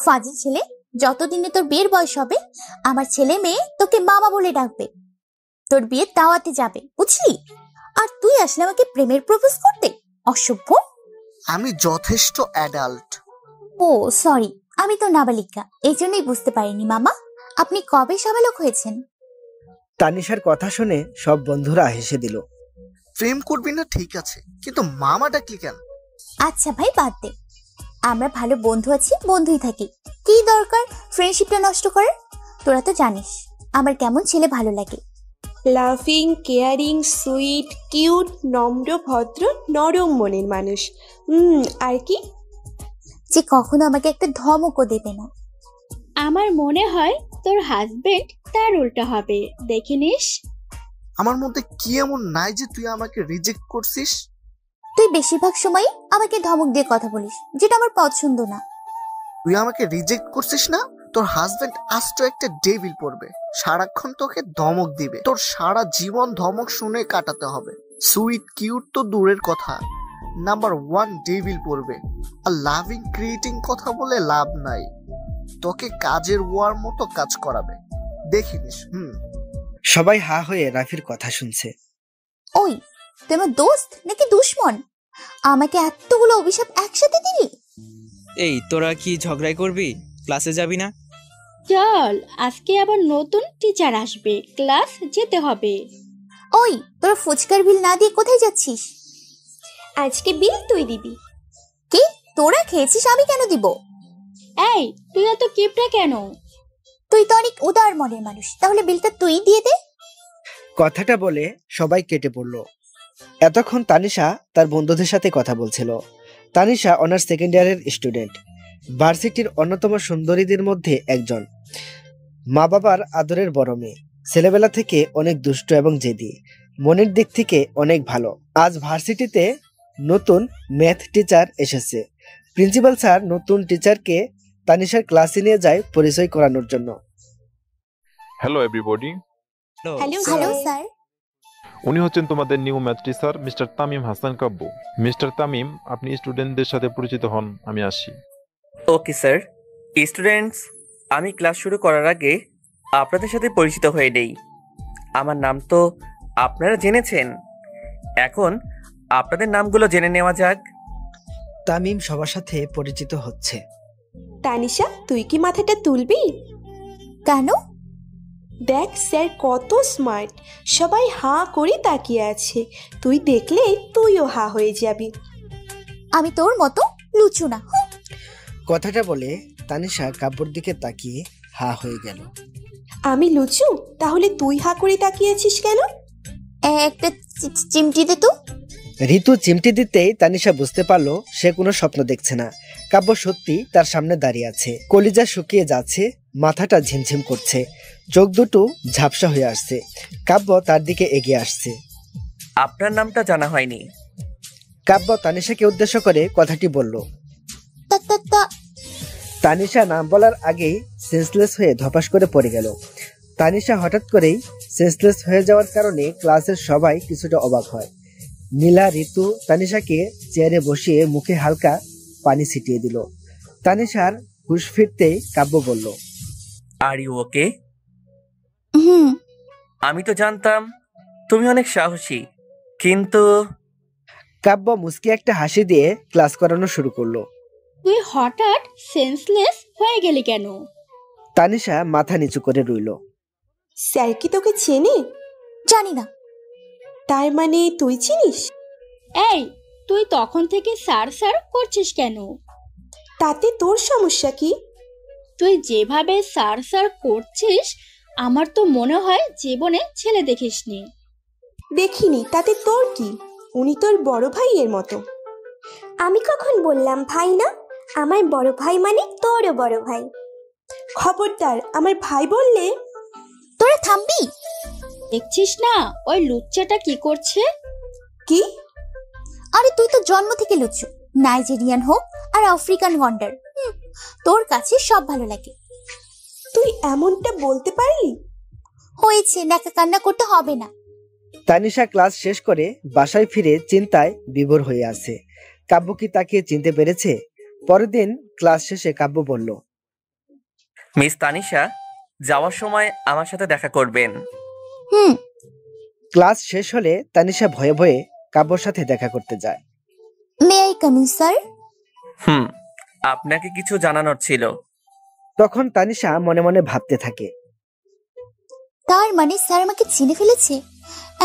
ফাজিল ছেলে, যতদিনে তোর বিয়ের বয়স হবে আমার ছেলে মেয়ে তোকে মামা বলে ডাকবে, তোর বিয়ের দাওয়াতে যাবে, বুঝলি? আর তুই আসলে আমাকে প্রেমের প্রপোজ করতে? অসভ্য। আমি যথেষ্ট অ্যাডাল্ট। ও সরি, আমি তো নাবালিকা, এই জন্যই বুঝতে পারিনি। মামা, আপনি কবে সাবালক হয়েছেন? তানিশার কথা শুনে সব বন্ধুরা হেসে দিল। প্রেম করবি না ঠিক আছে, কিন্তু মামা ডাকলি কেন? আচ্ছা ভাই, বাদ দে, আমরা ভালো বন্ধু আছি, বন্ধুই থাকি, কি দরকার ফ্রেন্ডশিপটা নষ্ট করার? তোরা তো জানিস আমার কেমন ছেলে ভালো লাগে। লাভিং, কেয়ারিং, সুইট, কিউট, নম্র, ভদ্র, নরম মনের মানুষ। আর কি? যে কখনো আমাকে একটা ধমকও দেবে না। আমার মনে হয় তোর হাজবেন্ড তার উল্টা হবে, দেখে নিস। আমার মধ্যে কি এমন নাই যে তুই আমাকে রিজেক্ট করছিস? তুই বেশিরভাগ সময় আমাকে ধমক দিয়ে কথা বলিস, যেটা আমার পছন্দ না। তুই আমাকে রিজেক্ট করছিস না? তোর হাজবেন্ড আস্ত একটা ডেভিল পড়বে, সারাক্ষণ তোকে ধমক দিবে, তোর সারা জীবন ধমক শুনে কাটাতে হবে। সুইট কিউট তো দূরের কথা, নাম্বার 1 ডেভিল পড়বে। আর লাভিং ক্রিয়েটিং কথা বলে লাভ নাই, তোকে কাজের ওয়ার মতো কাজ করাবে, দেখিনিস। সবাই হা হয়ে রাফির কথা শুনছে। ওই, তুই আমার দোস্ত নাকি দুশ্মন? আমাকে এতগুলো অভিশাপ একসাথে দিলি? এই তোরা কি ঝগড়াই করবি? ক্লাসে যাবি না? চল, আজকে আবার নতুন টিচার আসবে, ক্লাস যেতে হবে। ওই, তোরা ফুচকার বিল না দিয়ে কোথায় যাচ্ছিস? আজকে বিল তুই দিবি। কি, তোরা খেয়েছিস, আমি কেন দিব? এই, তুই এত কিপটা কেন? তুই তো অনেক উদার মনের মানুষ, তাহলে বিলটা তুই দিয়ে দে। কথাটা বলে সবাই কেটে পড়ল। এতক্ষণ তানিশা তার বন্ধুদের সাথে কথা বলছিল। তানিশা অনার্স সেকেন্ড ইয়ারের স্টুডেন্ট, ভার্সিটির অন্যতম সুন্দরীদের মধ্যে একজন, মা বাবার আদরের বড় মেয়ে, ছেলেবেলা থেকে অনেক দুষ্ট এবং জেদি, মনের দিক থেকে অনেক ভালো। আজ ভার্সিটিতে নতুন ম্যাথ টিচার এসেছে। প্রিন্সিপাল স্যার নতুন টিচারকে তানিশার ক্লাসে নিয়ে যায় পরিচয় করানোর জন্য। Hello everybody. Hello sir. উনি হচ্ছেন তোমাদের new math teacher mister Tamim Hasan Kabbu. Mister Tamim, আপনি স্টুডেন্টদের সাথে পরিচিত হন, আমি আসি। Okay sir. স্টুডেন্টস, আমি ক্লাস শুরু করার আগে আপনাদের সাথে পরিচিত হয়ে নেই। আমার নাম তো আপনারা জেনেছেন, এখন আপনাদের নামগুলো জেনে নেওয়া যাক। তামিম সবার সাথে পরিচিত হচ্ছে। তানিশা, তুই কি মাথাটা তুলবি? কেন? দেখ স্যার কত স্মার্ট, সবাই হাঁ করে তাকিয়ে আছে, তুই দেখলে তুইও হাঁ হয়ে যাবি। আমি তোর মতো লুচু না। কথাটা বলে তানিশা কাব্যর দিকে তাকিয়ে হা হয়ে গেল। আমি লুচু? তাহলে তুই হাঁ করে তাকিয়েছিস কেন? একটা চিমটি দে তো। ঋতু চিমটি দিতেই তানিশা বুঝতে পারলো সে কোনো স্বপ্ন দেখছে না। কাব্য সত্যি তার সামনে দাঁড়িয়ে আছে। কলিজা শুকিয়ে যাচ্ছে, মাথাটা ঝিমঝিম করছে, চোখ দুটো ঝাপসা হয়ে আসছে। কাব্য তার দিকে এগিয়ে আসছে। আপনার নামটা জানা হয়নি। কাব্য তানিশাকে উদ্দেশ্য করে কথাটি বলল। তানিশা নাম বলার আগেই সেন্সলেস হয়ে ধপাস করে পড়ে গেল। তানিশা হঠাৎ করেই সেন্সলেস হয়ে যাওয়ার কারণে ক্লাসের সবাই কিছুটা অবাক হয়। নীলা, ঋতু তানিশাকে চেয়ারে বসিয়ে মুখে হালকা পানি ছিটিয়ে দিল। তানিশার হুঁশ ফিরতেই কাব্য বলল, আর ইউ ওকে? আমি তো জানতাম তুমি অনেক সাহসী, কিন্তু কাব্য মুস্কি একটা হাসি দিয়ে ক্লাস করানো শুরু করলো। তুই হঠাৎ সেন্সলেস হয়ে গেলি কেন? তানিশা মাথা নিচু করে রইল। স্যার কি তোকে চেনে? জানি না। তার মানে তুই চিনিস? এই, তুই তখন থেকে স্যার স্যার করছিস কেন? তাতে তোর সমস্যা কি? তুই যেভাবে স্যার স্যার করছিস আমার তো মনে হয় জীবনে ছেলে দেখিসনি। দেখিনি, তাতে তোর কি? উনি তোর বড় ভাইয়ের মতো। আমি কখন বললাম ভাই না? আমার বড় ভাই মানে তোরও বড় ভাই। খবরদার আমার ভাই বললে। তোরা থামবি? দেখছিস না ওই লুচ্চাটা কি করছে? কি? আরে তুই তো জন্ম থেকে লুচু, নাইজেরিয়ান হোক আর আফ্রিকান ওয়ান্ডার, তোর কাছে সব ভালো লাগে। তুই এমনটা বলতে পারলি? হয়েছে, নাকা কান্না করতে হবে না। তানিশা ক্লাস শেষ করে বাসায় ফিরে চিন্তায় বিভোর হয়ে আছে। কাব্য কি তাকে চিনতে পেরেছে? পরের দিন ক্লাস শেষে কাব্য বলল, মিস তানিশা, যাওয়ার সময় আমার সাথে দেখা করবেন। হুম। ক্লাস শেষ হলে তানিশা ভয়ে ভয়ে কাব্যর সাথে দেখা করতে যায়। May I come in sir? আপনাকে কিছু জানানোর ছিল। তখন তানিশা মনে মনে ভাবতে থাকে, তার মানে স্যার আমাকে চিনে ফেলেছে,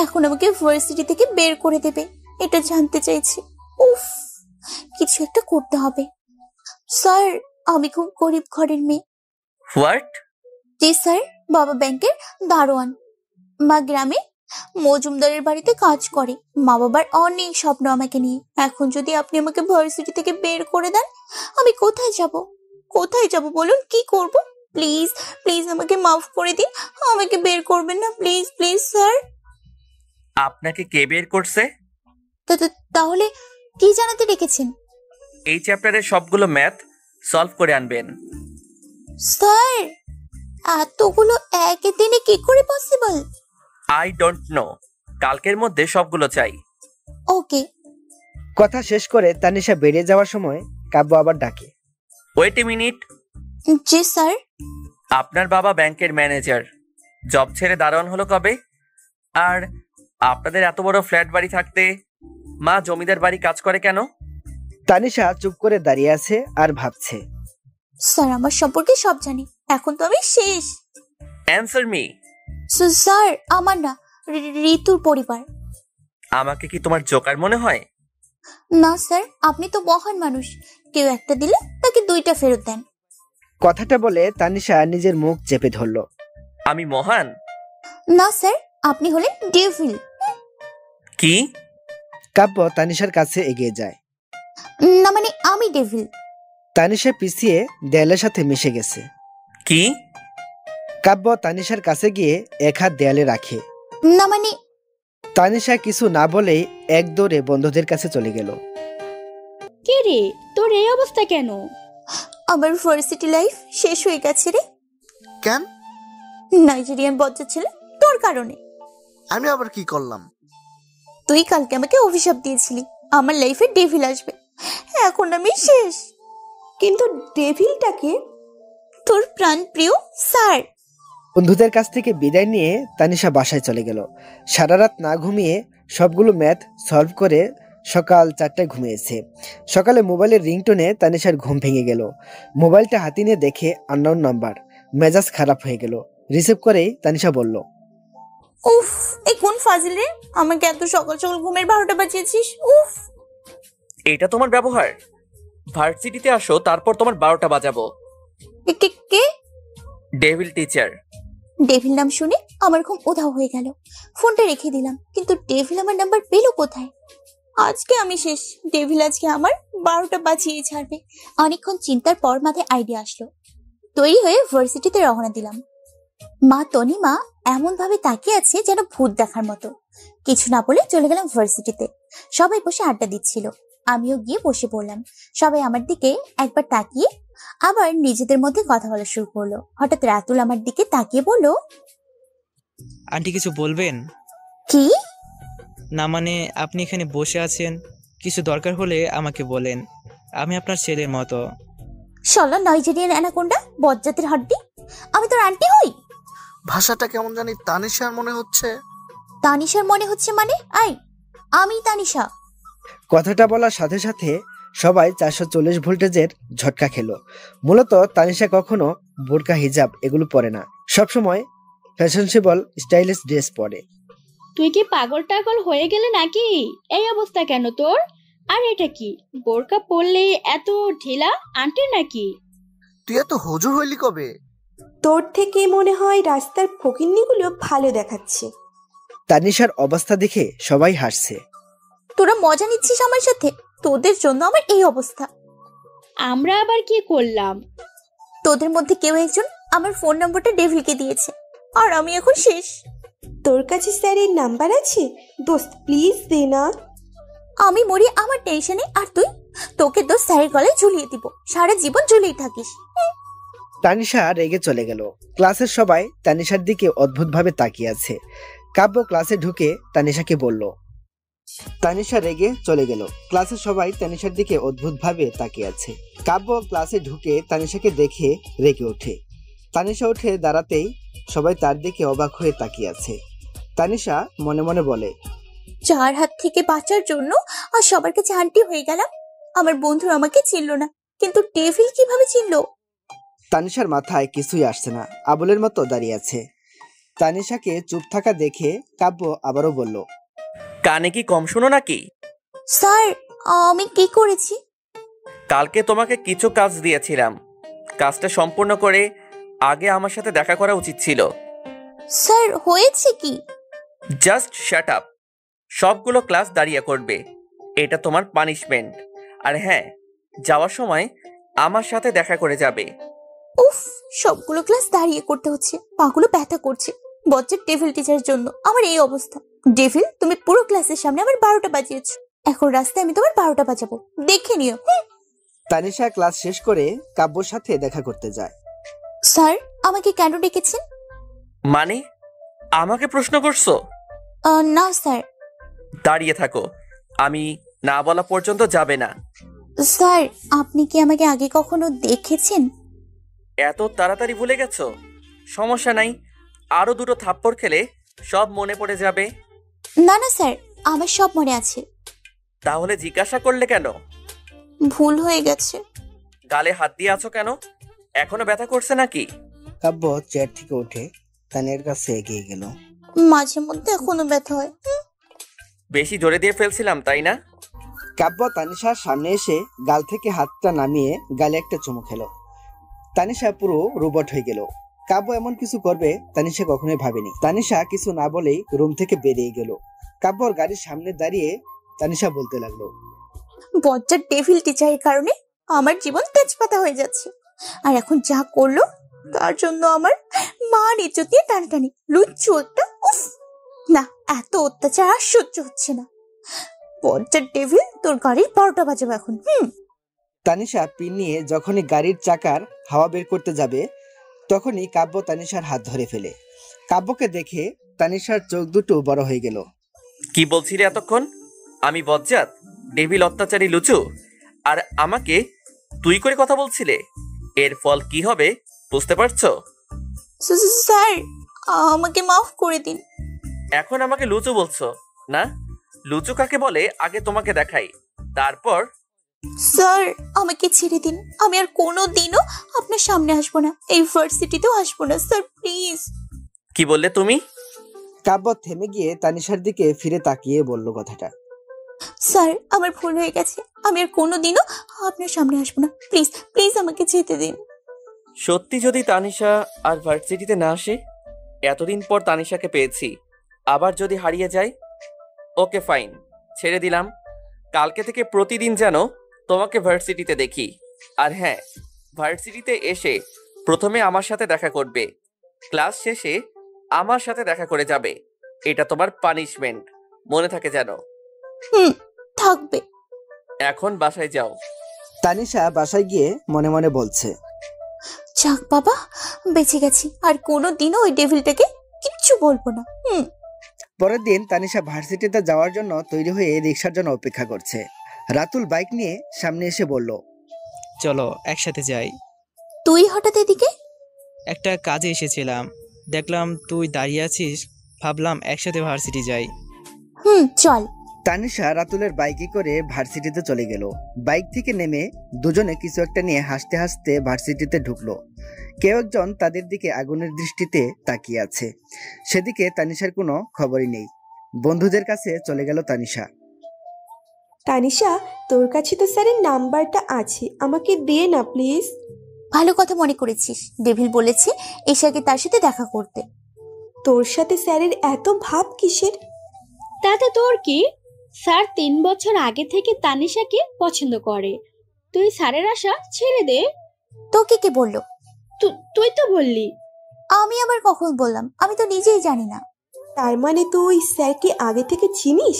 এখন আমাকে ভার্সিটি থেকে বের করে দেবে, এটা জানতে চাইছে। উফ, কিছু একটা করতে হবে। স্যার, আমি খুব গরিব ঘরের মেয়ে। হোয়াট? জি স্যার, বাবা ব্যাংকের দারোয়ান, মা গ্রামে মজুমদারের বাড়িতে কাজ করে। মা বাবার অনেক স্বপ্ন আমাকে নিয়ে। এখন যদি আপনি আমাকে ভার্সিটি থেকে বের করে দেন, আমি কোথায় যাব? কোথায় যাব বলুন, কি করব? প্লিজ প্লিজ আমাকে মাফ করে দিন, আমাকে বের করবেন না, প্লিজ প্লিজ স্যার। আপনাকে কে বের করছে? তাহলে কি জানাতে রেখেছেন? এই চ্যাপ্টারের সবগুলো ম্যাথ সলভ করে আনবেন। স্যার, এতগুলো একই দিনে কি করে পসিবল? আই ডোন্ট নো, কালকের মধ্যে সবগুলো চাই। ওকে। কথা শেষ করে তানিশা বেরিয়ে যাওয়ার সময় কাব্য আবার ডাকে, ওয়েট এ মিনিট। জি স্যার। আপনার বাবা ব্যাংকের ম্যানেজার, জব ছেড়ে দারোয়ান হলো কবে? আর আপনাদের এত বড় ফ্ল্যাট বাড়ি থাকতে মা জমিদার বাড়ি কাজ করে কেন? তানিশা চুপ করে দাঁড়িয়ে আছে আর ভাবছে। স্যার আমার সম্পর্কে সব জানি, এখন তো আমি শেষ। Answer me. স্যার, আমার না, ঋতুর পরিবার। আমাকে কি তোমার জোকার মনে হয়? না স্যার, আপনি তো মহান মানুষ, কেউ একটা দিলে তাকে দুইটা ফেরত দেন। কথাটা বলে তানিশা নিজের মুখ চেপে ধরল। আমি মহান? না স্যার, আপনি হলেন ডেভিল। কি? কাব্য তানিশার কাছে এগিয়ে যায়। না মানে আমি ডেভিল। তানিশা পিছিয়ে দেয়ালের সাথে মিশে গেছে। কি? কাব্য তানিশার কাছে গিয়ে এক হাত দেয়ালে রাখে। না মানে। তানিশা কিছু না বলেই এক দৌড়ে বন্ধুদের কাছে চলে গেল। কে রে, তোর এই অবস্থা কেন? আমার ভার্সিটি লাইফ শেষ হয়ে গেছে রে। কেন? নাইজেরিয়ান বজ্জা ছেলে, তোর কারণে। আমি আবার কি করলাম? তুই কালকে আমাকে অভিশাপ দিয়েছিলি আমার লাইফে ডেভিল আসবে, এখন আমি শেষ। কিন্তু ডেভিলটাকে? তোর প্রাণ প্রিয় স্যার। বন্ধুদের কাছ থেকে বিদায় নিয়ে তানিশা বাসায় চলে গেল। সারা রাত না ঘুমিয়ে সবগুলো ম্যাথ সলভ করে সকাল 4টায় ঘুমিয়েছে। সকালে মোবাইলের রিংটোনে তানিশার ঘুম ভেঙে গেল। মোবাইলটা হাতে নিয়ে দেখে আননোন নাম্বার। মেজাজ খারাপ হয়ে গেল। রিসিভ করেই তানিশা বলল, উফ, এই কোন ফাজিল রে, আমাকে এত সকাল সকাল ঘুমের 12টা বাজিয়েছিস। উফ, এটা তোমার ব্যবহার? ভার্সিটিতে আসো, তারপর তোমার 12টা বাজাবো। কে? Devil teacher. ডেভিল নাম শুনে আমার ঘুম উধাও হয়ে গেল। ফোনটা রেখে দিলাম, কিন্তু ডেভিল আমার নাম্বার পেলো কোথায়? আজকে আমি শেষ। ডেভিল আজকে আমার 12টা বাজিয়ে ছাড়বে। অনেকক্ষণ চিন্তার পর মাথায় আইডিয়া আসলো। তৈরি হয়ে ভার্সিটিতে রওনা দিলাম। মা তনিমা এমন ভাবে তাকিয়ে আছে যেন ভূত দেখার মতো। কিছু না বলে চলে গেলাম ভার্সিটিতে। সবাই বসে আড্ডা দিচ্ছিল, আমিও গিয়ে বসে পড়লাম। সবাই আমার দিকে একবার তাকিয়ে আবার নিজেদের মধ্যে কথা বলা শুরু করলো। হঠাৎ রাতুল আমার দিকে তাকিয়ে বলল, আন্টি কিছু বলবেন? কি? না মানে আপনি এখানে বসে আছেন, কিছু দরকার হলে আমাকে বলেন, আমি আপনার ছেলের মতো। শালা নাইজেরিয়ান অ্যানাকোন্ডা, বজ্জাতের হাড্ডি, আমি তোর আন্টি হই? ভাষাটা কেমন জানি তানিশার মনে হচ্ছে। তানিশার মনে হচ্ছে মানে? আই, আমি তানিশা। কথাটা বলার সাথে সাথে সবাই 440 ভোল্টেজের ঝটকা খেলো। মূলত তানিশা কখনো বোরকা হিজাব এগুলো পরে না, সবসময় ফ্যাশনেবল স্টাইলিশ ড্রেস পরে। তুই কি পাগল টাগল হয়ে গেলে নাকি? এই অবস্থা কেন তোর? আর এটা কি, বোরকা পরলে এত ঢিলা আন্টির নাকি? তুই এত হুজুর হইলি কবে? তোর থেকে মনে হয় রাস্তার ফকিন্নিগুলো ভালো দেখাচ্ছে। তানিশার অবস্থা দেখে সবাই হাসছে। তোরা মজা নিচ্ছিস আমার সাথে? তোদের জন্য আমার এই অবস্থা। আমরা আবার কি করলাম? তোদের মধ্যে কেউ একজন আমার ফোন নম্বরটা ডেভিলকে দিয়েছে, আর আমি এখন শেষ। তোর কাছে স্যারের নাম্বার আছে? দোস্ত প্লিজ দে না। আমি মরি আমার টেনশনে, আর তোকে তো স্যারের গলায় ঝুলিয়ে দিব, সারা জীবন ঝুলিয়ে থাকিস। তানিশা রেগে চলে গেল। ক্লাসের সবাই তানিশার দিকে অদ্ভুতভাবে তাকিয়ে আছে। কাব্য ক্লাসে ঢুকে তানিশাকে বলল। তানিশা রেগে চলে গেল। ক্লাসের সবাই তানিশার দিকে অদ্ভুতভাবে তাকিয়ে আছে। কাব্য ক্লাসে ঢুকে তানিশাকে দেখে রেগে ওঠে। তানিশা উঠে দাঁড়াতেই সবাই তার দিকে অবাক হয়ে তাকিয়ে আছে। তানিশা মনে মনে বলে, যার হাত থেকে বাঁচার জন্য আর সবার কাছে আন্টি হয়ে গেলাম, আমার বন্ধু আমাকে চিনল না, কিন্তু ডেভিল কিভাবে চিনলো? তানিশার মাথায় কিছুই আসছে না, আবুলের মতো দাঁড়িয়ে আছে। তানিশাকে চুপ থাকা দেখে কাব্য আবারও বলল, কানে কি কম শোনো নাকি? স্যার, আমি কি করেছি? কালকে তোমাকে কিছু কাজ দিয়েছিলাম, কাজটা সম্পূর্ণ করে আগে আমার সাথে দেখা করা উচিত ছিল। স্যার, হয়েছে কি? Just shut up. সবগুলো ক্লাস দাঁড়িয়ে করবে, এটা তোমার পানিশমেন্ট। আর হ্যাঁ, যাওয়ার সময় আমার সাথে দেখা করে যাবে। উফ, সবগুলো ক্লাস দাঁড়িয়ে করতে হচ্ছে, পাগুলো ব্যথা করছে। বজ্জার ডেভিল টিচারের জন্য আমার এই অবস্থা। ডেভিল, তুমি পুরো ক্লাসের সামনে আমার 12টা বাজিয়েছো। এখন রাস্তায় আমি তোমার 12টা বাজাবো, দেখে নিও। তানিশা ক্লাস শেষ করে কাব্যর সাথে দেখা করতে যায়। স্যার, আমাকে কেন ডেকেছেন? মানে আমাকে প্রশ্ন করছো? না স্যার। দাঁড়িয়ে থাকো, আমি না বলা পর্যন্ত যাবে না। স্যার, আপনি কি আমাকে আগে কখনো দেখেছেন? এত তাড়াতাড়ি ভুলে গেছো? সমস্যা নাই, আরো দুটো থাপ্পড় খেলে সব মনে পড়ে যাবে। না না স্যার, আমার সব মনে আছে। তাহলে জিজ্ঞাসা করলে কেন? ভুল হয়ে গেছে। গালে হাত দিয়ে আছো কেন? এখনো ব্যথা করছে নাকি? কাব্য চেয়ার থেকে উঠে তানিয়ার কাছে এগিয়ে গেল। মাঝে মধ্যে এখনো ব্যথা হয়। বেশি জোরে দিয়ে ফেলছিলাম তাই না? কাব্য তানিশার সামনে এসে গাল থেকে হাতটা নামিয়ে গালে একটা চুমু খেলো। তানিশা পুরো রোবট হয়ে গেল। কাব্য এমন কিছু করবে তানিশা কখনোই ভাবেনি। তানিশা কিছু না বলেই রুম থেকে বেরিয়ে গেল। কাব্যর গাড়ির সামনে দাঁড়িয়ে তানিশা বলতে লাগলো, বজ্জার ডেভিল টিচারের কারণে আমার জীবন তেজপাতা হয়ে যাচ্ছে। আর এখন যা করলো তার জন্য আমার মান ইজ্জত দিয়ে টানাটানি। লুচ্চু একটা। উফ, না, এত অত্যাচার আর সহ্য হচ্ছে না। বজ্জার ডেভিল, তোর গাড়ির 12টা বাজাবো এখন। তানিশা পিন নিয়ে যখনই গাড়ির চাকার হাওয়া বের করতে যাবে তখনই কাব্য তানিশার হাত ধরে ফেলে। কাব্যকে দেখে তানিশার চোখ দুটো বড় হয়ে গেল। কি বলছিলে এতক্ষণ? আমি বজ্জাত, ডেভিল, অত্যাচারী, লুচু, আর আমাকে তুই করে কথা বলছিলে? এর ফল কি হবে বুঝতে পারছো? স্যার, আমাকে মাফ করে দিন। এখন আমাকে লুচু বলছো না? লুচু কাকে বলে আগে তোমাকে দেখাই, তারপর। স্যার, আমাকে ছেড়ে দিন। আমি আর কোনোদিনও আপনার সামনে আসবো না, এই ভার্সিটিতেও আসবো না। Sir, please. কি বললে তুমি? কাব্য থেমে গিয়ে তানিশার দিকে ফিরে তাকিয়ে বলল কথাটা। স্যার, আমার ভুল হয়ে গেছে, আমি আর কোনোদিনও আপনার সামনে আসবো না। প্লিজ প্লিজ আমাকে যেতে দিন। সত্যি যদি তানিশা আর ভার্সিটিতে না আসে? এতদিন পর তানিশাকে পেয়েছি, আবার যদি হারিয়ে যায়? ওকে ফাইন, ছেড়ে দিলাম। কালকে থেকে প্রতিদিন যেন তোমাকে ভার্সিটিতে দেখি। আর হ্যাঁ, ভার্সিটিতে এসে প্রথমে আমার সাথে দেখা করবে, ক্লাস শেষে আমার সাথে দেখা করে যাবে। এটা তোমার পানিশমেন্ট, মনে থাকে যেন। থাকবে। এখন বাসায় যাও। তানিশা বাসায় গিয়ে মনে মনে বলছে, যাক বাবা, বেঁচে গেছি, আর কোনোদিনও ওই ডেভিলটাকে কিচ্ছু বলবো না। পরের দিন তানিশা ভার্সিটিতে যাওয়ার জন্য তৈরি হয়ে রিক্সার জন্য অপেক্ষা করছে। রাতুল বাইক নিয়ে সামনে এসে বলল, চলো একসাথে যাই। তুই হঠাৎ এদিকে? একটা কাজে এসেছিলাম, দেখলাম তুই দাঁড়িয়ে আছিস, ভাবলাম একসাথে ভার্সিটি যাই। চল। তানিশা রাতুলের বাইকে করে ভার্সিটিতে চলে গেল। বাইক থেকে নেমে দুজনে কিছু একটা নিয়ে হাসতে হাসতে ভার্সিটিতে ঢুকলো। কেউ একজন তাদের দিকে আগুনের দৃষ্টিতে তাকিয়ে আছে। সেদিকে তানিশার কোনো খবরই নেই। বন্ধুদের কাছে চলে গেল তানিশা। তানিশা, তোর কাছে তো স্যারের নাম্বারটা আছে, আমাকে দে না প্লিজ। ভালো কথা মনে করেছিস। ডেভিল বলেছে এশাকে তার সাথে দেখা করতে। তোর সাথে স্যারের এত ভাব কিসের? তাতে তোর কি? স্যার 3 বছর আগে থেকে তানিশাকে পছন্দ করে। তুই স্যারের আশা ছেড়ে দে। তোকে কে বললো? তুই তো বললি। আমি আবার কখন বললাম? আমি তো নিজেই জানি না। তার মানে তুই স্যারকে আগে থেকে চিনিস?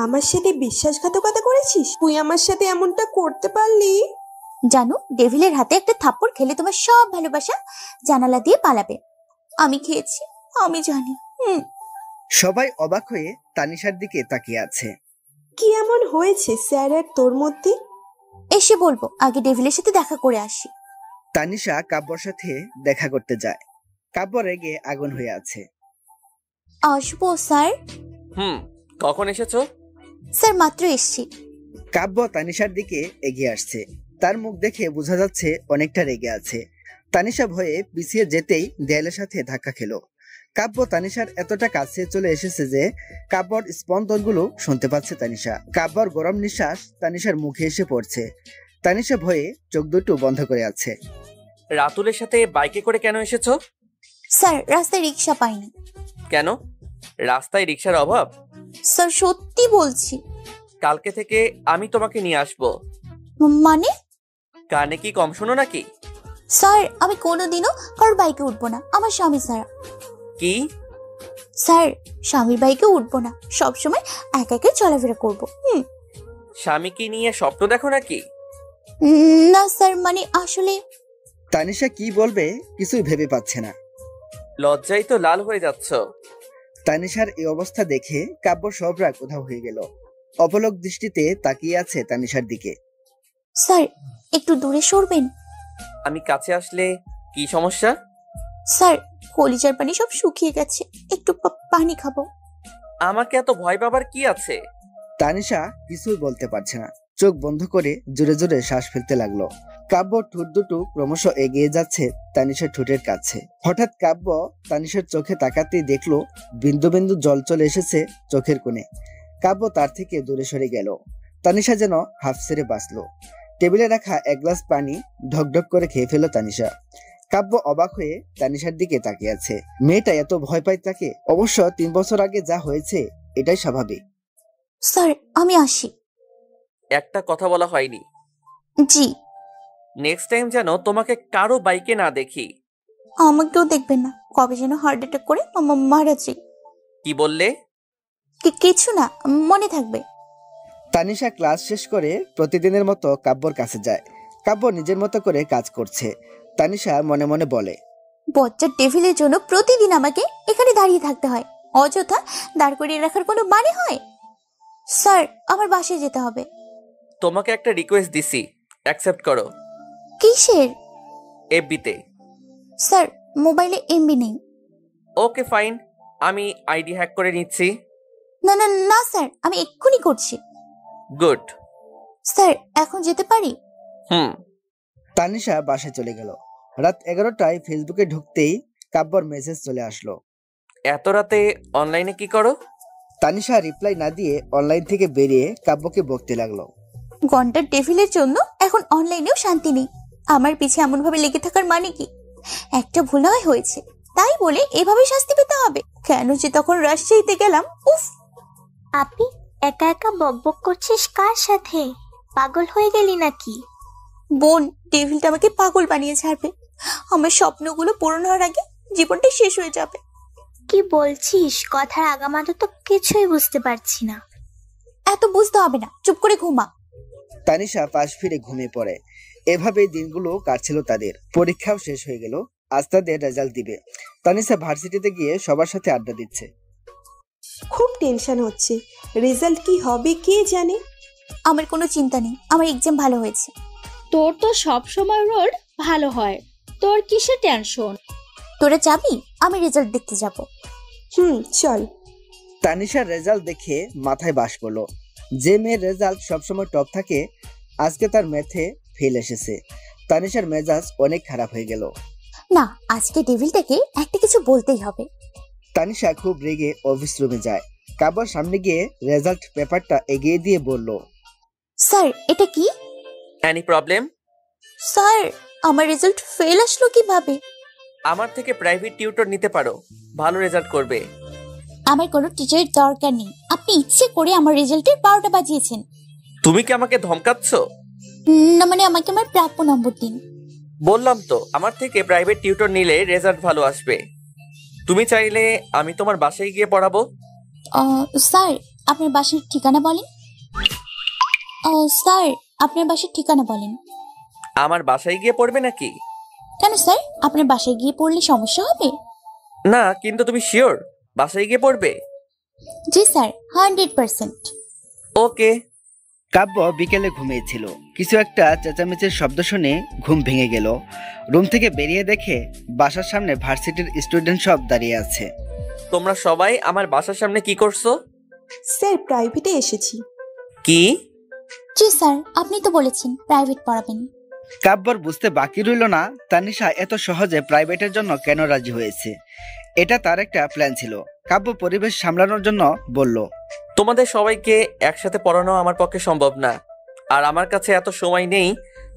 আমার সাথে বিশ্বাসঘাতকতা করেছিস? তুই আমার সাথে এমনটা করতে পারলি? জানো, ডেভিলের হাতে একটা থাপ্পড় খেলে তোমার সব ভালোবাসা জানালা দিয়ে পালাবে। আমি খেয়েছি, আমি জানি। সবাই অবাক হয়ে তানিশার দিকে তাকিয়ে আছে। কি এমন হয়েছে স্যার আর তোর মধ্যে? এসে বলবো, আগে ডেভিলের সাথে দেখা করে আসি। তানিশা কাব্যর সাথে দেখা করতে যায়। কাব্য রেগে আগুন হয়ে আছে। আসবো স্যার? কখন এসেছো? স্যার মাত্র এসছি। কাব্য তানিশার দিকে এগিয়ে আসছে। তার মুখ দেখে বোঝা যাচ্ছে অনেকটা রেগে আছে। তানিশা ভয়ে পিছিয়ে যেতেই দেয়ালের সাথে ধাক্কা খেলো। কাব্য তানিশার এতটা কাছে চলে এসেছে যে কাব্যর স্পন্দনগুলো শুনতে পাচ্ছে তানিশা। কাব্যর গরম নিঃশ্বাস তানিশার মুখে এসে পড়ছে। তানিশা ভয়ে চোখ দুটো বন্ধ করে আছে। রাতুলের সাথে বাইকে করে কেন এসেছো? স্যার রাস্তায় রিক্সা পাইনি। কেন? রাস্তায় রিক্সার অভাব? স্যার সত্যি বলছি। কালকে থেকে আমি তোমাকে নিয়ে আসবো। মানে? কানে কি কম শোনো নাকি? স্যার আমি কোনোদিনও কারোর বাইকে উঠবো না, আমার স্বামী ছাড়া। কি? স্যার স্বামীর বাইকে উঠবো না, সবসময় একা একাই চলাফেরা করবো। স্বামীকে নিয়ে স্বপ্ন দেখো নাকি? না স্যার, মানে আসলে। তানিশা কি বলবে কিছুই ভেবে পাচ্ছে না। লজ্জায় তো লাল হয়ে যাচ্ছ। তানিশার এই অবস্থা দেখে কাব্য সব রাগ উধাও হয়ে গেল। অপলক দৃষ্টিতে তাকিয়ে আছে তানিশার দিকে। স্যার একটু দূরে সরবেন। আমি কাছে আসলে কি সমস্যা? স্যার কলিজার পানি সব শুকিয়ে গেছে, একটু পানি খাবো। আমাকে এত ভয় পাবার কি আছে? তানিশা কিছুই বলতে পারছে না। চোখ বন্ধ করে জোরে জোরে শ্বাস ফেলতে লাগলো। কাব্য ঠোঁট দুটো ক্রমশ এগিয়ে যাচ্ছে তানিশার ঠোঁটের কাছে। হঠাৎ কাব্য তানিশার চোখে তাকাতেই দেখলো বিন্দু বিন্দু জল চলে এসেছে চোখের কোণে। কাব্য তার থেকে দূরে সরে গেল। তানিশা যেন হাফ ছেড়ে বাঁচলো। টেবিলে রাখা এক গ্লাস পানি ঢকঢক করে খেয়ে ফেলল তানিশা। কাব্য অবাক হয়ে তানিশার দিকে তাকিয়ে আছে। মেয়েটা এত ভয় পায় তাকে? অবশ্য 3 বছর আগে যা হয়েছে এটাই স্বাভাবিক। স্যার আমি আসি। একটা কথা বলা হয়নি। জি। নেক্সট টাইম যেন তোমাকে কারো বাইকে না দেখি। আমাকেও দেখবেন না, কবে যেন হার্ট অ্যাটাক করে মারা যাই। কি বললে? কিছু না, মনে থাকবে। তানিশা ক্লাস শেষ করে প্রতিদিনের মতো কাব্যর কাছে যায়। কাব্য নিজের মতো করে কাজ করছে। তানিশা মনে মনে বলে, বজ্জার টেবিলের জন্য প্রতিদিন আমাকে এখানে দাঁড়িয়ে থাকতে হয়, অযথা দাঁড় করিয়ে রাখার কোনো মানে হয়? স্যার আমার বাসায় যেতে হবে। তোমাকে একটা রিকোয়েস্ট দিছি, অ্যাকসেপ্ট করো। কিসের? এফবিতে। স্যার মোবাইলে এমবি নেই। ওকে ফাইন, আমি আইডি হ্যাক করে নিচ্ছি। না না না স্যার, আমি এক্ষুনি করছি। গুড। স্যার এখন যেতে পারি? তানিশা বাসায় চলে গেল। রাত 11টায় ফেসবুকে ঢুকতেই কাব্যর মেসেজ চলে আসলো। এত রাতে অনলাইনে কি করো? তানিশা রিপ্লাই না দিয়ে অনলাইন থেকে বেরিয়ে কাব্যকে বকতে লাগলো। ঘন্টার টেবিলের জন্য এখন অনলাইনেও শান্তি নেই। আমার পিছে এমন ভাবে লেগে থাকার মানে কি? একটা ভুল নয় হয়েছে, তাই বলে এভাবে শাস্তি পেতে হবে কেন? যে তখন রাজশাহীতে গেলাম। উফ। আপনি একা একা বকবক করছিস কার সাথে? পাগল হয়ে গেলি নাকি? বোন, টেবিলটা আমাকে পাগল বানিয়ে ছাড়বে। আমার স্বপ্নগুলো পূরণ হওয়ার আগে জীবনটা শেষ হয়ে যাবে। কি বলছিস? কথার আগামাথা তো কিছুই বুঝতে পারছি না। এত বুঝতে হবে না, চুপ করে ঘুমা। তানিশা পাশ ফিরে ঘুমিয়ে পড়ে। এভাবেই দিনগুলো কাটছিল তাদের। পরীক্ষাও শেষ হয়ে গেল। আজ তাদের রেজাল্ট দিবে। তানিশা ভার্সিটিতে গিয়ে সবার সাথে আড্ডা দিচ্ছে। খুব টেনশন হচ্ছে, রেজাল্ট কি হবে কে জানে। আমার কোনো চিন্তা নেই, আমার এক্সাম ভালো হয়েছে। তোর তো সব সময় রোল ভালো হয়, তোর কিসের টেনশন? তোরা যাবি? আমি রেজাল্ট দেখতে যাব। চল। তানিশার রেজাল্ট দেখে মাথায় বাস পড়লো। যে মেয়ের রেজাল্ট সবসময় টপ থাকে, আজকে তার ম্যাথে ফেল এসেছে। তানিশার মেজাজ অনেক খারাপ হয়ে গেল। না, আজকে টেবিলটাকে একটা কিছু বলতেই হবে। তানিশা খুব রেগে অফিস রুমে যায়। কাব্যর সামনে গিয়ে রেজাল্ট পেপারটা এগিয়ে দিয়ে বলল, স্যার এটা কি? Any problem? স্যার আমার রেজাল্ট ফেল আসলো কিভাবে? আমার থেকে প্রাইভেট টিউটর নিতে পারো, ভালো রেজাল্ট করবে। আমার কোনো টিচারের দরকার নেই, আপনি ইচ্ছে করে আমার রেজাল্টের 12টা বাজিয়েছেন। তুমি কি আমাকে ধমকাচ্ছ? না মানে আমাকে আমার প্রাপ্য নম্বর দিন। বললাম তো, আমার থেকে প্রাইভেট টিউটর নিলে রেজাল্ট ভালো আসবে। তুমি চাইলে আমি তোমার বাসায় গিয়ে পড়াবো। স্যার আপনার বাসার ঠিকানা বলেন। স্যার আপনার বাসার ঠিকানা বলেন। আমার বাসায় গিয়ে পড়বে নাকি? কেন স্যার, আপনার বাসায় গিয়ে পড়লে সমস্যা হবে? না, কিন্তু তুমি শিওর বাসায় গিয়ে পড়বে? জি স্যার, 100%। ওকে। কাব্য বিকেলে ঘুমিয়েছিল। কিছু একটা চেঁচামেচির শব্দ শুনে ঘুম ভেঙে গেল। রুম থেকে বেরিয়ে দেখে বাসার সামনে ভার্সিটির স্টুডেন্ট সব দাঁড়িয়ে আছে। তোমরা সবাই আমার বাসার সামনে কি করছো? স্যার প্রাইভেটে এসেছি। কি? জি স্যার, আপনি তো বলেছেন প্রাইভেট পড়াবেন। কাব্যর বুঝতে বাকি রইল না তানিশা এত সহজে প্রাইভেটের জন্য কেন রাজি হয়েছে। এটা তার একটা প্ল্যান ছিল। কাব্য পরিবেশ সামলানোর জন্য বলল, তোমাদের সবাইকে একসাথে পড়ানো আমার পক্ষে সম্ভব না, আর আমার কাছে এত সময় নেই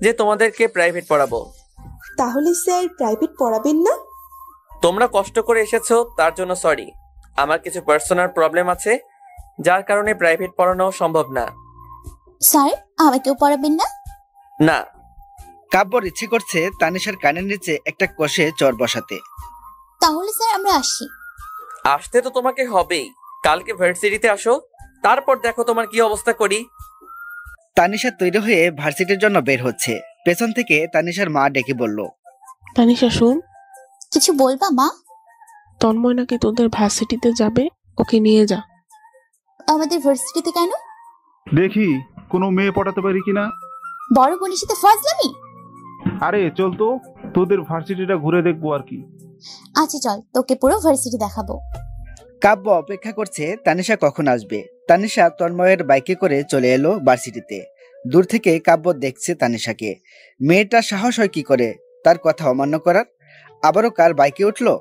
যে তোমাদেরকে প্রাইভেট পড়াবো। তাহলে স্যার প্রাইভেট পড়াবেন না? তোমরা কষ্ট করে এসেছো তার জন্য সরি। আমার কিছু পার্সোনাল প্রবলেম আছে যার কারণে প্রাইভেট পড়ানো সম্ভব না। স্যার আমাকেও পড়াবেন না? না। কাব্যর ইচ্ছে করছে তানিশার কানের নিচে একটা কষে চর বসাতে। তাহলে স্যার আমরা আসি। আসতে তো তোমাকে হবেই। কালকে ভার্সিটিতে আসো, তারপর দেখো তোমার কি অবস্থা করি। তানিশা তৈরি হয়ে ভার্সিটির জন্য বের হচ্ছে। পেছন থেকে তানিশার মা ডেকে বলল, তানিশা শোন, কিছু বলবা মা? তন্ময় নাকি তোদের ভার্সিটিতে যাবে, ওকে নিয়ে যা। আমাদের ভার্সিটিতে কেন? দেখি কোনো মেয়ে পটাতে পারি কিনা। বড় বোনের সাথে ফাজলামি? আরে চল তো, তোদের ভার্সিটিটা ঘুরে দেখবো আর কি। আচ্ছা চল, তোকে পুরো ভার্সিটি দেখাবো। কাব্য অপেক্ষা করছে তানিশা কখন আসবে। তানিশা তন্ময়ের বাইকে করে চলে এলো ভার্সিটিতে। দূর থেকে কাব্য দেখছে তানিশাকে। মেয়েটা সাহস হয় কি করে তার কথা অমান্য করার? আবারও কার বাইকে উঠলো?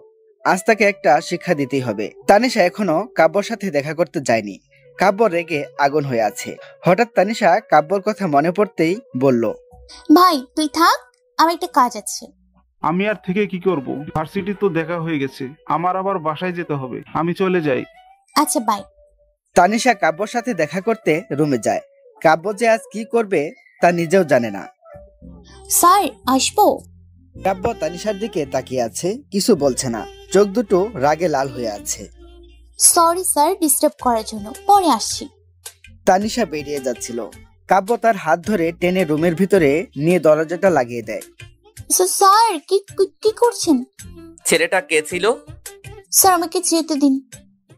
আজ তাকে একটা শিক্ষা দিতেই হবে। তানিশা এখনো কাব্যর সাথে দেখা করতে যায়নি। কাব্য রেগে আগুন হয়ে আছে। হঠাৎ তানিশা কাব্যর কথা মনে পড়তেই বলল, ভাই তুই থাক, আমার একটা কাজ আছে। আমি আর থেকে কি করব? ভার্সিটি তো দেখা হয়ে গেছে, আমার আবার বাসায় যেতে হবে। আমি চলে যাই। আচ্ছা বাই। তানিশা কাব্যর সাথে দেখা করতে রুমে যায়। কাব্য যে আজ কি করবে তা নিজেও জানে না। স্যার আসবো? কাব্য তানিশার দিকে তাকিয়ে আছে, কিছু বলছে না। চোখ দুটো রাগে লাল হয়ে আছে। সরি স্যার ডিস্টার্ব করার জন্য, পরে আসছি। তানিশা বেরিয়ে যাচ্ছিল। কাব্য তার হাত ধরে টেনে রুমের ভিতরে নিয়ে দরজাটা লাগিয়ে দেয়। স্যার কি কি করছেন? ছেলেটা কে ছিল? স্যার আমাকে যেতে দিন।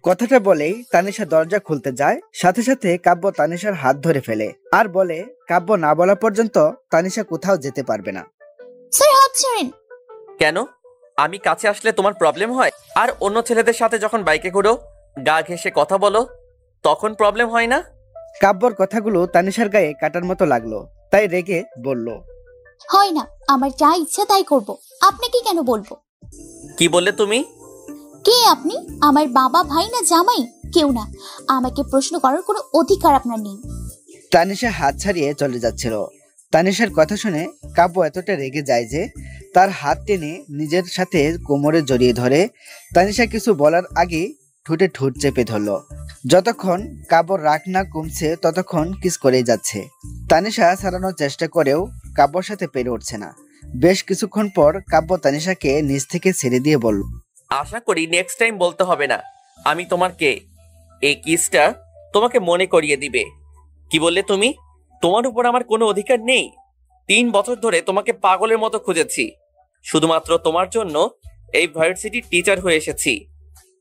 কথাটা বলেই তানিশা দরজা খুলতে যায়। সাথে সাথে কাব্য তানিশার হাত ধরে ফেলে আর বলে, কাব্য না বলা পর্যন্ত তানিশা কোথাও যেতে পারবে না। স্যার হাত ছাড়েন। কেন? আমি কাছে আসলে তোমার প্রবলেম হয়? আর অন্য ছেলেদের সাথে যখন বাইকে ঘুরো, গা ঘেঁষে কথা বলো, তখন প্রবলেম হয় না? কাব্যর কথাগুলো তানিশার গায়ে কাটার মতো লাগলো, তাই রেগে বলল, হয় না, আমার যা ইচ্ছা তাই করব, আপনাকে কেন বলবো? কি বললে তুমি? কে আপনি? আমার বাবা, ভাই না জামাই? কেউ না, আমাকে প্রশ্ন করার কোনো অধিকার আপনার নেই। তানিশা হাত ছাড়িয়ে চলে যাচ্ছিল। তানিশার কথা শুনে কাব্য এতটা রেগে যায় যে তার হাত টেনে নিজের সাথে কোমরে জড়িয়ে ধরে। তানিশা কিছু বলার আগে ঠোঁটে ঠোঁট চেপে ধরলো। যতক্ষণ কাব্যর রাগ না কমছে ততক্ষণ কিস করেই যাচ্ছে। তানিশা ছাড়ানোর চেষ্টা করেও কাব্যর সাথে পেরে উঠছে না। বেশ কিছুক্ষণ পর কাব্য তানিশাকে নিচ থেকে ছেড়ে দিয়ে বলল, আশা করি নেক্সট টাইম বলতে হবে না আমি তোমার কে। এই কিসটা তোমাকে মনে করিয়ে দিবে। কি বললে তুমি? তোমার উপর আমার কোনো অধিকার নেই? 3 বছর ধরে তোমাকে পাগলের মতো খুঁজেছি। শুধুমাত্র তোমার জন্য এই ভার্সিটির টিচার হয়ে এসেছি।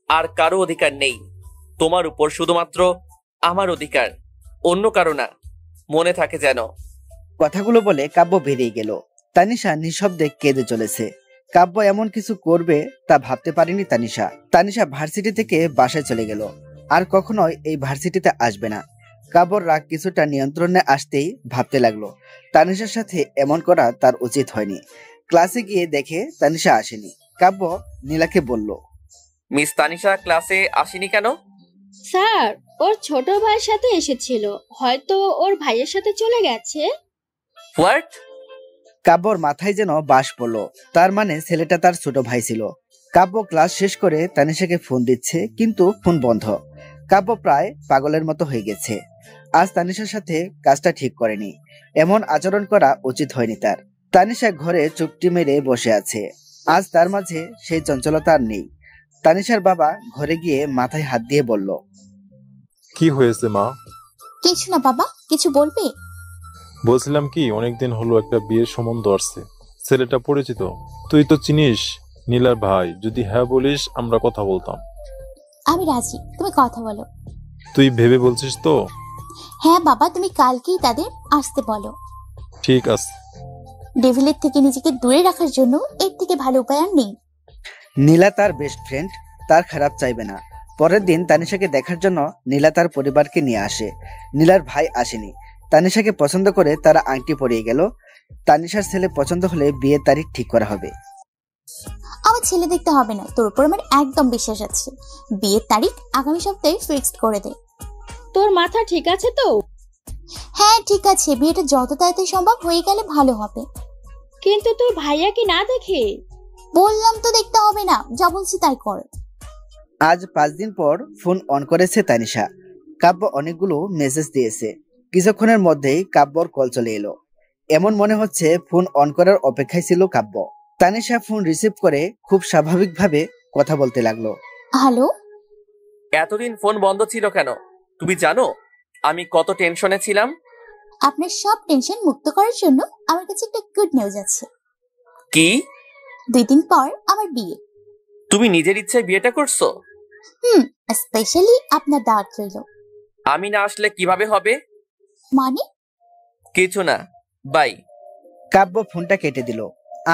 আর কারো অধিকার নেই তোমার উপর, শুধুমাত্র আমার অধিকার, অন্য কারো না। মনে থাকে যেন। কথাগুলো বলে কাব্য বেরিয়ে গেল। তানিশা নিঃশব্দে কেঁদে চলেছে। কাব্য এমন কিছু করবে তা ভাবতে পারেনি তানিশা। তানিশা ভার্সিটি থেকে বাসায় চলে গেল। আর কখনোই এই ভার্সিটিতে আসবে না। কাব্যর রাগ কিছুটা নিয়ন্ত্রণে আসতেই ভাবতে লাগলো, তানিশার সাথে এমন করা তার উচিত হয়নি। ক্লাসে গিয়ে দেখে তানিশা আসেনি। কাব্য নীলাকে বলল, মিস তানিশা ক্লাসে আসেনি কেন? স্যার ওর ছোট ভাইয়ের সাথে এসেছিল, হয়তো ওর ভাইয়ের সাথে চলে গেছে। হোয়াট? কাব্যর মাথায় যেন বাস পড়লো। তার মানে ছেলেটা তার ছোট ভাই ছিল। কাব্য ক্লাস শেষ করে তানিশাকে ফোন দিচ্ছে, কিন্তু ফোন বন্ধ। কাব্য প্রায় পাগলের মতো হয়ে গেছে। আজ তানিশার সাথে কাজটা ঠিক করেনি। এমন আচরণ করা উচিত হয়নি তার। তানিশা ঘরে চুপটি মেরে বসে আছে। আজ তার মাঝে সেই চঞ্চলতা আর নেই। তানিশার বাবা ঘরে গিয়ে মাথায় হাত দিয়ে বলল, কি হয়েছে মা? কিছু না বাবা, কিছু বলবে? বলছিলাম কি, অনেকদিন হলো একটা বিয়ের সম্বন্ধ আসছে। ছেলেটা পরিচিত, তুই তো চিনিস নীলার ভাই। যদি হ্যাঁ বলিস আমরা কথা বলতাম। আমি রাজি, তুমি কথা বলো। তুই ভেবে বলছিস তো? হ্যাঁ বাবা, তুমি কালকেই তাদের আসতে বলো। ঠিক আছে। ডেভিলের থেকে নিজেকে দূরে রাখার জন্য এর থেকে ভালো উপায় আর নেই। নীলা তার বেস্ট ফ্রেন্ড, তার খারাপ চাইবে না। পরের দিন তানিশাকে দেখার জন্য নীলা তার পরিবারকে নিয়ে আসে। নীলার ভাই আসেনি। তানিশাকে পছন্দ করে তারা আংটি পরিয়ে গেল। তানিশার ছেলে পছন্দ হলে বিয়ের তারিখ ঠিক করা হবে। আমার ছেলে দেখতে হবে না, তোর উপর আমার একদম বিশ্বাস আছে। বিয়ের তারিখ আগামী সপ্তাহে ফিক্সড করে দে। তোর মাথা ঠিক আছে তো? হ্যাঁ ঠিক আছে, বিয়েটা যত তাড়াতাড়ি সম্ভব হয়ে গেলে ভালো হবে। কিন্তু তোর ভাইয়াকে না দেখে? বললাম তো দেখতে হবে না, যা বলছি তাই কর। আজ 5 দিন পর ফোন অন করেছে তানিশা। কাব্য অনেকগুলো মেসেজ দিয়েছে। কিছুক্ষণের মধ্যেই কাব্যর কল চলে এলো। এমন মনে হচ্ছে ফোন অন করার অপেক্ষায় ছিল কাব্য। তানিশা ফোন রিসিভ করে খুব স্বাভাবিকভাবে কথা বলতে লাগলো। হ্যালো। এতদিন ফোন বন্ধ ছিল কেন? তুমি জানো আমি কত টেনশনে ছিলাম? আপনার সব টেনশন মুক্ত করার জন্য আমার কাছে একটা গুড নিউজ আছে। কি? 2 দিন পর আমার বিয়ে। তুমি নিজের ইচ্ছায় বিয়েটা করছো? স্পেশালি আপনার দাওয়াত রইল। আমি না আসলে কিভাবে হবে? মানে? কিছু না, বাই। কাব্য ফোনটা কেটে দিল।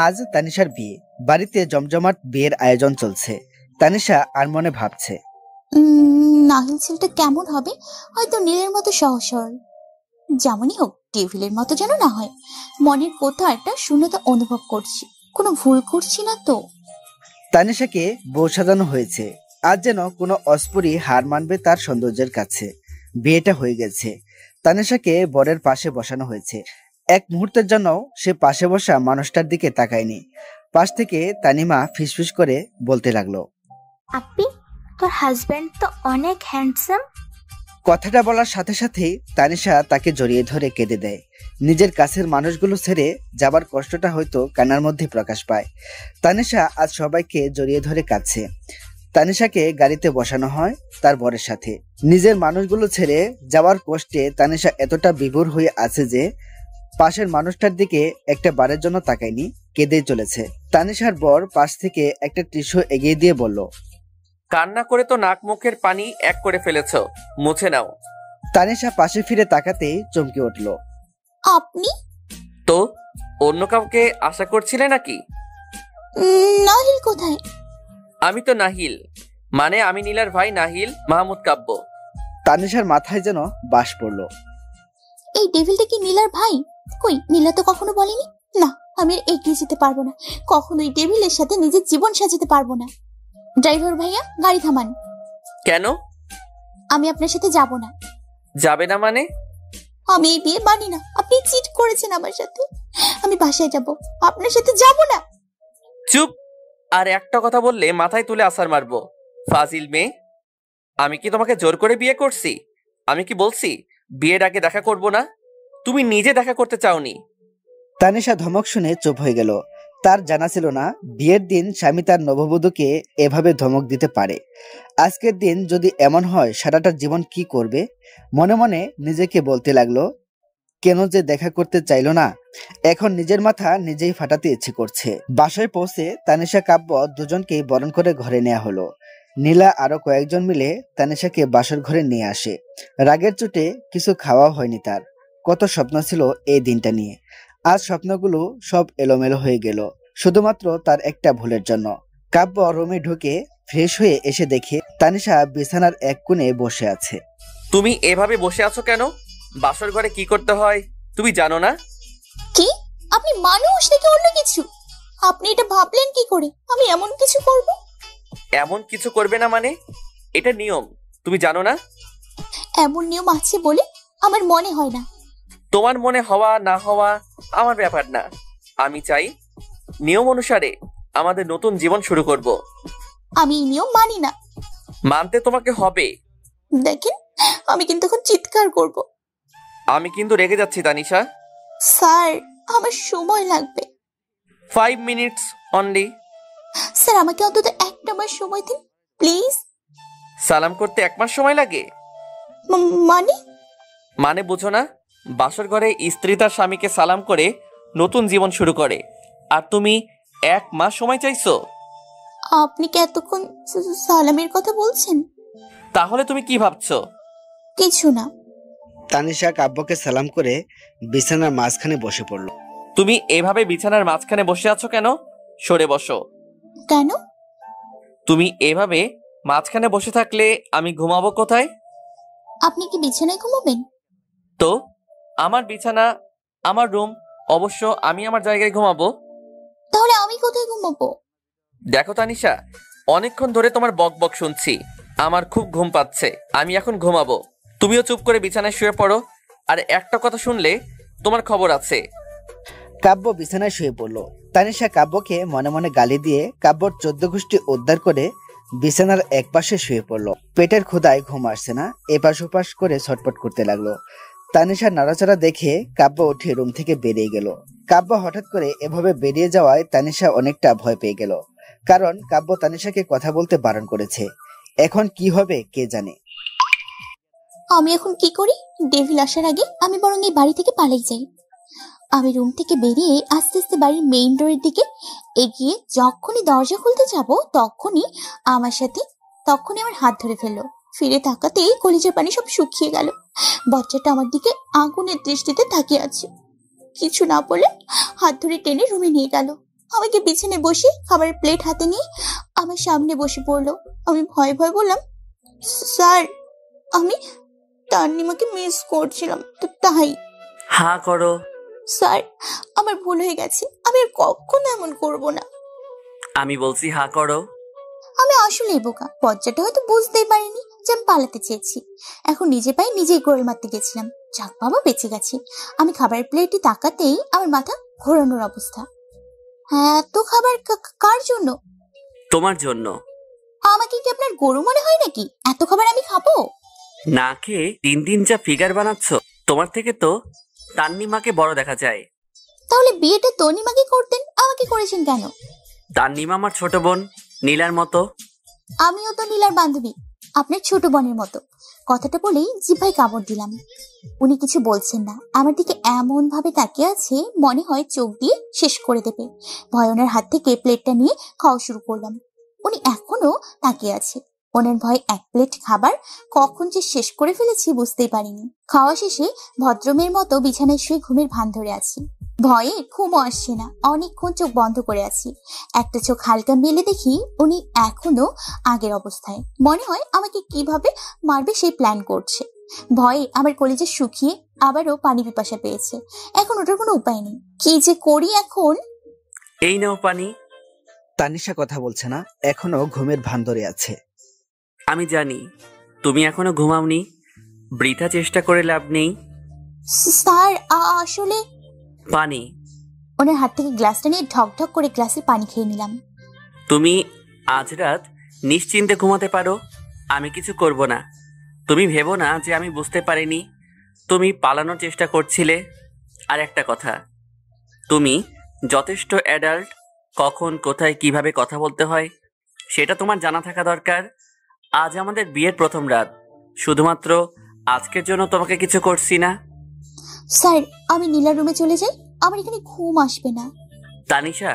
আজ তানিশার বিয়ে। বাড়িতে জমজমাট বিয়ের আয়োজন চলছে। তানিশা আর মনে ভাবছে, নাহিল ছেলেটা কেমন হবে? হয়তো নীলের মতো সহজ সরল, যেমনই হোক টেবিলের মতো যেন না হয়। মনের কোথাও একটা শূন্যতা অনুভব করছি, কোনো ভুল করছি না তো? তানিশাকে বউ সাজানো হয়েছে। আজ যেন কোনো অস্পরি হার মানবে তার সৌন্দর্যের কাছে। বিয়েটা হয়ে গেছে। তানিশাকে বরের পাশে বসানো হয়েছে। এক মুহূর্তের জন্য সে পাশে বসা মানুষটার দিকে তাকায়নি। পাশ থেকে তানিমা ফিসফিস করে বলতে লাগলো, আপি, তোর হাজবেন্ড তো অনেক হ্যান্ডসাম। কথাটা বলার সাথে সাথেই তানিশা তাকে জড়িয়ে ধরে কেঁদে দেয়। নিজের কাছের মানুষগুলো ছেড়ে যাবার কষ্টটা হয়তো কান্নার মধ্যে প্রকাশ পায়। তানিশা আজ সবাইকে জড়িয়ে ধরে কাঁদছে। তানিশাকে গাড়িতে বসানো হয় তার বরের সাথে। নিজের মানুষগুলো ছেড়ে যাওয়ার কষ্টে তানিশা এতটা বিভোর হয়ে আছে যে পাশের মানুষটার দিকে একটা বারের জন্য তাকায়নি, কেঁদেই চলেছে। তানিশার বর পাশ থেকে একটা টিস্যু এগিয়ে দিয়ে বলল, কান্না করে তো নাক মুখের পানি এক করে ফেলেছ, মুছে নাও। তানিশা পাশে ফিরে তাকাতেই চমকে উঠল। আপনি? তো অন্য কাউকে আশা করছিলে নাকি? নাহিল কোথায়? আমি তো নাহিল, মানে আমি নীলার ভাই নাহিল মাহমুদ কাব্য। তানিশার মাথায় যেন বাস পড়ল। এই ডেভিলটা কি নীলার ভাই? কই, নীলা তো কখনো বলেনি। না, আমি আর এগিয়ে যেতে পারবো না। কখনো এই ডেভিলের সাথে নিজের জীবন সাজাতে পারবো না। ড্রাইভার ভাইয়া, গাড়ি থামান। কেন? আমি আপনার সাথে যাব না। যাবে না মানে? আমি এই বিয়ে মানি না। আপনি চিট করেছেন আমার সাথে। আমি বাসায় যাব, আপনার সাথে যাব না। চুপ! আর একটা কথা বললে মাথায় তুলে আছাড় মারবো। ফাজিল মেয়ে, আমি কি তোমাকে জোর করে বিয়ে করছি? আমি কি বলছি বিয়ের আগে দেখা করব না? তুমি নিজে দেখা করতে চাওনি। তানিশা ধমক শুনে চুপ হয়ে গেল। তার জানা ছিল না বিয়ের দিন স্বামী তার নববধূকে এভাবে ধমক দিতে পারে। আজকের দিন যদি এমন হয় সারাটা জীবন কি করবে? মনে মনে নিজেকে বলতে লাগলো, কেন যে দেখা করতে চাইলো না। এখন নিজের মাথা নিজেই ফাটাতে ইচ্ছে করছে। বাসায় পৌঁছে তানিশা কাব্য দুজনকেই বরণ করে ঘরে নেওয়া হলো। নীলা আরো কয়েকজন মিলে তানিশাকে বাসর ঘরে নিয়ে আসে। রাগের চোটে কিছু খাওয়া হয়নি তার। কত স্বপ্ন ছিল এই দিনটা নিয়ে। আজ স্বপ্নগুলো সব এলোমেলো হয়ে গেল শুধুমাত্র তার একটা ভুলের জন্য। কাব্য রুমে ঢুকে ফ্রেশ হয়ে এসে দেখে তানিশা বিছানার এক কোণে বসে আছে। তুমি এভাবে বসে আছো কেন? বাসর ঘরে কি করতে হয় তুমি জানো না? কি? আপনি মানুষ নাকি অন্য কিছু? আপনি এটা ভাবলেন কি করে আমি এমন কিছু করব? এমন কিছু করবে না মানে? এটা নিয়ম, তুমি জানো না? এমন নিয়ম আছে বলে আমার মনে হয় না। তোমার মনে হওয়া না হওয়া আমার ব্যাপার না। আমি চাই নিয়ম অনুসারে আমাদের নতুন জীবন শুরু করব। আমি এই নিয়ম মানি না। মানতে তোমাকে হবে। দেখেন, আমি কিন্তু এখন চিৎকার করব। আমি কিন্তু রেগে যাচ্ছি তানিশা। স্যার, আমার সময় লাগবে। 5 মিনিটস অনলি। স্যার, আমাকে অন্তত একটা মাস সময় দিন প্লিজ। সালাম করতে 1 মাস সময় লাগে? মানে? মানে বুঝো না? বাসর ঘরে স্ত্রী তার স্বামীকে সালাম করে নতুন জীবন শুরু করে, আর তুমি 1 মাস সময় চাইছো? আপনি কি এতক্ষণ সালামের কথা বলছেন? তাহলে তুমি কি ভাবছো? কিছু না। তানিশা কাব্যকে সালাম করে বিছানার মাঝখানে বসে পড়ল। তুমি এভাবে বিছানার মাঝখানে বসে আছো কেন? সরে বসো। কেন? তুমি এভাবে মাঝখানে বসে থাকলে আমি ঘুমাবো কোথায়? আপনি কি বিছানায় ঘুমাবেন? তো আমার বিছানা, আমার রুম, অবশ্য আমি আমার জায়গায় ঘুমাবো। তাহলে আমি কোথায় ঘুমাবো? দেখো তানিশা, অনেকক্ষণ ধরে তোমার বক বক শুনছি, আমার খুব ঘুম পাচ্ছে, আমি এখন ঘুমাবো। তুমিও চুপ করে বিছানায় শুয়ে পড়ো। আর একটা কথা শুনলে তোমার খবর আছে। কাব্য বিছানায় শুয়ে পড়ল। তানিশা কাব্যকে মনে মনে গালি দিয়ে কাব্যর 14 গোষ্ঠী উদ্ধার করে বিছানার একপাশে শুয়ে পড়ল। পেটের ক্ষুধায় ঘুম আসছে না, এপাশ ওপাশ করে ছটপট করতে লাগলো। তানিশার নাড়াচাড়া দেখে কাব্য উঠে রুম থেকে বেরিয়ে গেল। কাব্য হঠাৎ করে এভাবে বেরিয়ে যাওয়ায় তানিশা অনেকটা ভয় পেয়ে গেল, কারণ কাব্য তানিশাকে কথা বলতে বারণ করেছে। এখন কি হবে কে জানে। আমি এখন কি করি? ডেভিল আসার আগে আমি বরং এই বাড়ি থেকে পালিয়ে যাই। আমি রুম থেকে বেরিয়ে আস্তে আস্তে বাড়ির মেইন ডোরের দিকে এগিয়ে যখনই দরজা খুলতে যাব তখনই আমার হাত ধরে ফেললো। ফিরে তাকাতেই কলিজার পানি সব শুকিয়ে গেল। বাচ্চাটা আমার দিকে আগুনের দৃষ্টিতে তাকিয়ে আছে। কিছু না বলে হাত ধরে টেনে রুমে নিয়ে গেল। আমাকে বিছানায় বসে খাবারের প্লেট হাতে নিয়ে আমার সামনে বসে পড়লো। আমি ভয়ে ভয়ে বললাম, স্যার, আমি তান্নিমাকে মিস করছিলাম, তো তাই। হা করো। স্যার, আমার ভুল হয়ে গেছে, আমি আর কখনো এমন করব না। আমি বলছি হা করো। আমি আসলেই বোকা। বাচ্চাটা হয়তো বুঝতেই পারিনি যে আমি পালাতে চেয়েছি। এখন নিজে পায়ে নিজেই গোল মারতে গেছিলাম। যাক বাবা, বেঁচে গেছি। আমি খাবারের প্লেটে তাকাতেই আমার মাথা ঘোরানোর অবস্থা। হ্যাঁ, তো খাবার কার জন্য? তোমার জন্য। আমাকে কি আপনার গরু মনে হয় নাকি এত খাবার আমি খাবো? না খেয়ে দিন দিন যা ফিগার বানাচ্ছ, তোমার থেকে তো তান্নিমাকে বড় দেখা যায়। তাহলে বিয়েটা তনিমাকে করতেন, আমাকে করেছেন কেন? তান্নিমা আমার ছোট বোন, নীলার মতো। আমিও তো নীলার বান্ধবী, আপনার ছোট বোনের মতো। কথাটা বলেই জিহ্বায় কামড় দিলাম। উনি কিছু বলছেন না, আমার দিকে এমন ভাবে তাকিয়ে আছে মনে হয় চোখ দিয়ে শেষ করে দেবে। ভয়নের হাত থেকে প্লেটটা নিয়ে খাওয়া শুরু করলাম। উনি এখনো তাকিয়ে আছে। ওনার ভয়ে এক প্লেট খাবার কখন যে শেষ করে ফেলেছি বুঝতেই পারিনি। খাওয়া শেষে ভদ্রমের মতো বিছানায় শুয়ে ঘুমের ভান ধরে আছি। ভয়ে ঘুমও আসছে না, অনেকক্ষণ চোখ বন্ধ করে আছি। একটা চোখ হালকা মেলে দেখি উনি এখনো আগের অবস্থায়। মনে হয় আমাকে কিভাবে মারবে সেই প্ল্যান করছে। ভয়ে আমার কলিজা শুকিয়ে আবারও পানি পিপাসা পেয়েছে। এখন ওটার কোনো উপায় নেই, কি যে করি এখন। এই নাও পানি। তানিশা কথা বলছে না, এখনো ঘুমের ভান ধরে আছে। আমি জানি তুমি এখনো ঘুমাওনি, বৃথা চেষ্টা করে লাভ নেই। স্যার, আসলে পানি। ওনার হাত থেকে গ্লাসটা নিয়ে ঢক ঢক করে গ্লাসে পানি খেয়ে নিলাম। তুমি আজ রাত নিশ্চিন্তে ঘুমাতে পারো, আমি কিছু করব না। তুমি ভেবো না যে আমি বুঝতে পারিনি তুমি পালানোর চেষ্টা করছিলে। আর একটা কথা, তুমি যথেষ্ট অ্যাডাল্ট, কখন কোথায় কিভাবে কথা বলতে হয় সেটা তোমার জানা থাকা দরকার। আজ আমাদের বিয়ের প্রথম রাত, শুধুমাত্র আজকের জন্য তোমাকে কিছু করছি না। স্যার, আমি নীলার রুমে চলে যাই, আমার এখানে ঘুম আসবে না। তানিশা,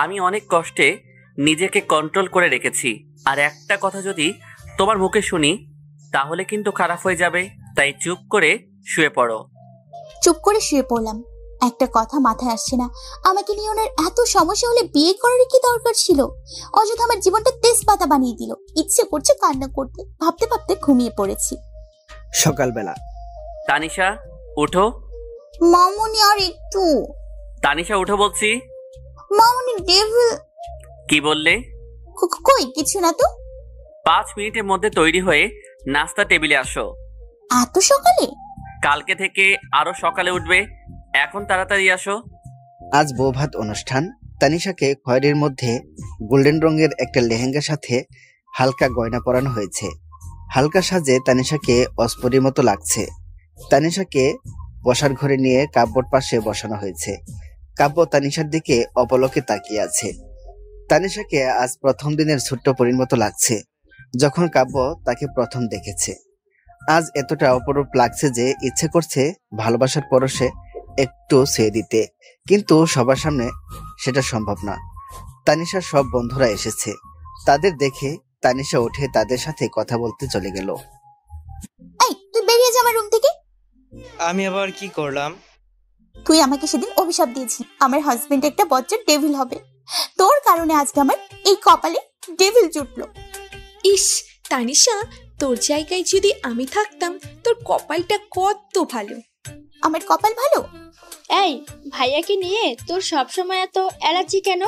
আমি অনেক কষ্টে নিজেকে কন্ট্রোল করে রেখেছি, আর একটা কথা যদি তোমার মুখে শুনি তাহলে কিন্তু খারাপ হয়ে যাবে, তাই চুপ করে শুয়ে পড়ো। চুপ করে শুয়ে পড়লাম। একটা কথা মাথায় আসছে না, আমাকে নিয়ে ওনার এত সমস্যা হলে বিয়ে করার কি দরকার ছিল? অযথা আমার জীবনটা তেজপাতা বানিয়ে দিল। ইচ্ছে করছে কান্না করতে, ভাবতে ভাবতে ঘুমিয়ে পড়েছি। সকালবেলা। তানিশা, উঠো। মামুনি, আর একটু। তানিশা, উঠো বলছি। মামুনি, ডেভিল। কি বললে? কই কিছু না তো। 5 মিনিটের মধ্যে তৈরি হয়ে নাস্তা টেবিলে আসো। এত সকালে? কালকে থেকে আরো সকালে উঠবে, এখন তাড়াতাড়ি আসো। আজ বৌভাত অনুষ্ঠান। তানিশাকে খয়েরির মধ্যে গোল্ডেন রঙের একটা লেহেঙ্গার সাথে হালকা গয়না পরানো হয়েছে। হালকা সাজে তানিশাকে অস্পরির মতো লাগছে। তানিশাকে বসার ঘরে নিয়ে কাব্যর পাশে বসানো হয়েছে। কাব্য তানিশার দিকে অপলকে তাকিয়ে আছে। তানিশাকে আজ প্রথম দিনের ছোট্ট পরীর মতো লাগছে, যখন কাব্য তাকে প্রথম দেখেছে। আজ এতটা অপরূপ লাগছে যে ইচ্ছে করছে ভালোবাসার পরশে একটু ছুঁয়ে দিতে, কিন্তু সবার সামনে সেটা সম্ভব না। তানিশার সব বন্ধুরা এসেছে, তাদের দেখে তানিশা উঠে তাদের সাথে কথা বলতে চলে গেল। এই, তুই বেরিয়ে যা আমার রুম থেকে। আমি আবার কি করলাম? তুই আমাকে সেদিন অভিশাপ দিয়েছিস আমার হাজবেন্ড একটা বজ্জার ডেভিল হবে। তোর কারণে আজকে আমার এই কপালে ডেভিল জুটলো। ইস তানিশা, তোর জায়গায় যদি আমি থাকতাম, তোর কপালটা কত ভালো। আমার কপাল ভালো? এই ভাইয়াকে নিয়ে তোর সবসময় এত অ্যালার্জি কেন?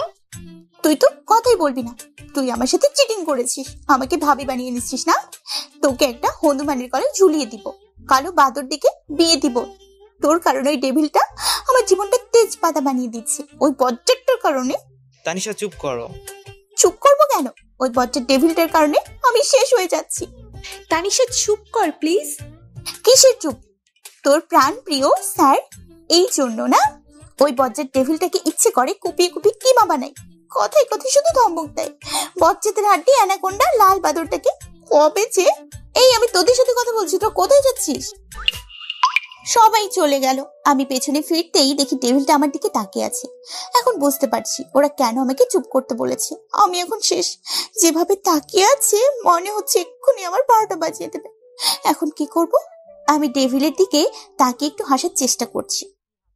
তুই তো কথাই বলবি না। তুই আমার সাথে চিটিং করেছিস, আমাকে ভাবি বানিয়ে নিচ্ছিস না? তোকে একটা হনুমানের গলায় ঝুলিয়ে দিব, কালো বাদর দিকে বিয়ে দিব। তোর কারণে ওই ডেভিলটা আমার জীবনটা তেজপাতা বানিয়ে দিচ্ছে, ওই বজ্জারটার কারণে। তানিশা চুপ করো। চুপ করবো কেন? ওই বজ্জার ডেভিলটার কারণে আমি শেষ হয়ে যাচ্ছি। তানিশা চুপ কর প্লিজ। কিসের চুপ? তোর প্রাণ প্রিয় স্যার এই জন্য না ওই বজ্জার ডেভিলটাকে ইচ্ছে করে কুপিয়ে কুপিয়ে কিমা বানাই। কথায় কথায় শুধু ধমক দেয়। বজ্জাতের হাড্ডি অ্যানাকোন্ডা লাল বাদরটাকে কবে যে। এই আমি তোদের সাথে কথা বলছি, তো কোথায় যাচ্ছিস? সবাই চলে গেল। আমি পেছনে ফিরতেই দেখি ডেভিলটা আমার দিকে তাকিয়ে আছে। এখন বুঝতে পারছি ওরা কেন আমাকে চুপ করতে বলেছে। আমি এখন শেষ। যেভাবে তাকিয়ে আছে মনে হচ্ছে এক্ষুনি আমার 12টা বাজিয়ে দেবে। এখন কি করব? আমি ডেভিলের দিকে তাকিয়ে একটু হাসার চেষ্টা করছি,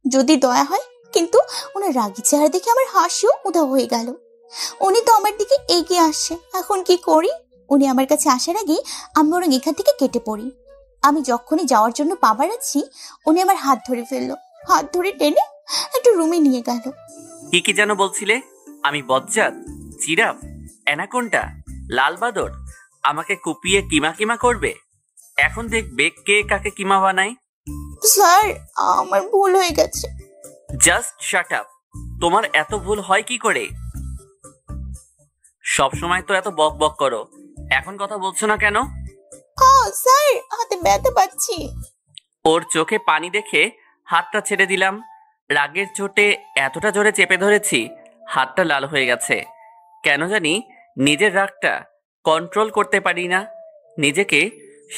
যদি দয়া হয়। কিন্তু ওনার রাগি চেহারা দেখে আমার হাসিও উধাও হয়ে গেল। উনি তো আমার দিকে এগিয়ে আসছে। এখন কি করি? উনি আমার কাছে আসার আগে আমি বরং এখান থেকে কেটে পড়ি। আমি যখনই যাওয়ার জন্য পা বাড়াচ্ছি উনি আমার হাত ধরে ফেললো। হাত ধরে টেনে একটু রুমে নিয়ে গেল। কি যেন বলছিলে? আমি বজ্জাত, জিরাফ, অ্যানাকোন্ডা, লাল বাদর আমাকে কুপিয়ে কিমা কিমা করবে। এখন দেখবে কে কাকে কিমা বানায়। স্যার আমার ভুল হয়ে গেছে। Just shut up. তোমার এত ভুল হয় কি করে? সব সময় তো এত বক বক করো, এখন কথা বলছো না কেন? স্যার হাতে ব্যথা পাচ্ছি। ওর চোখে পানি দেখে হাতটা ছেড়ে দিলাম। রাগের চোটে এতটা জোরে চেপে ধরেছি হাতটা লাল হয়ে গেছে। কেন জানি নিজের রাগটা কন্ট্রোল করতে পারি না। নিজেকে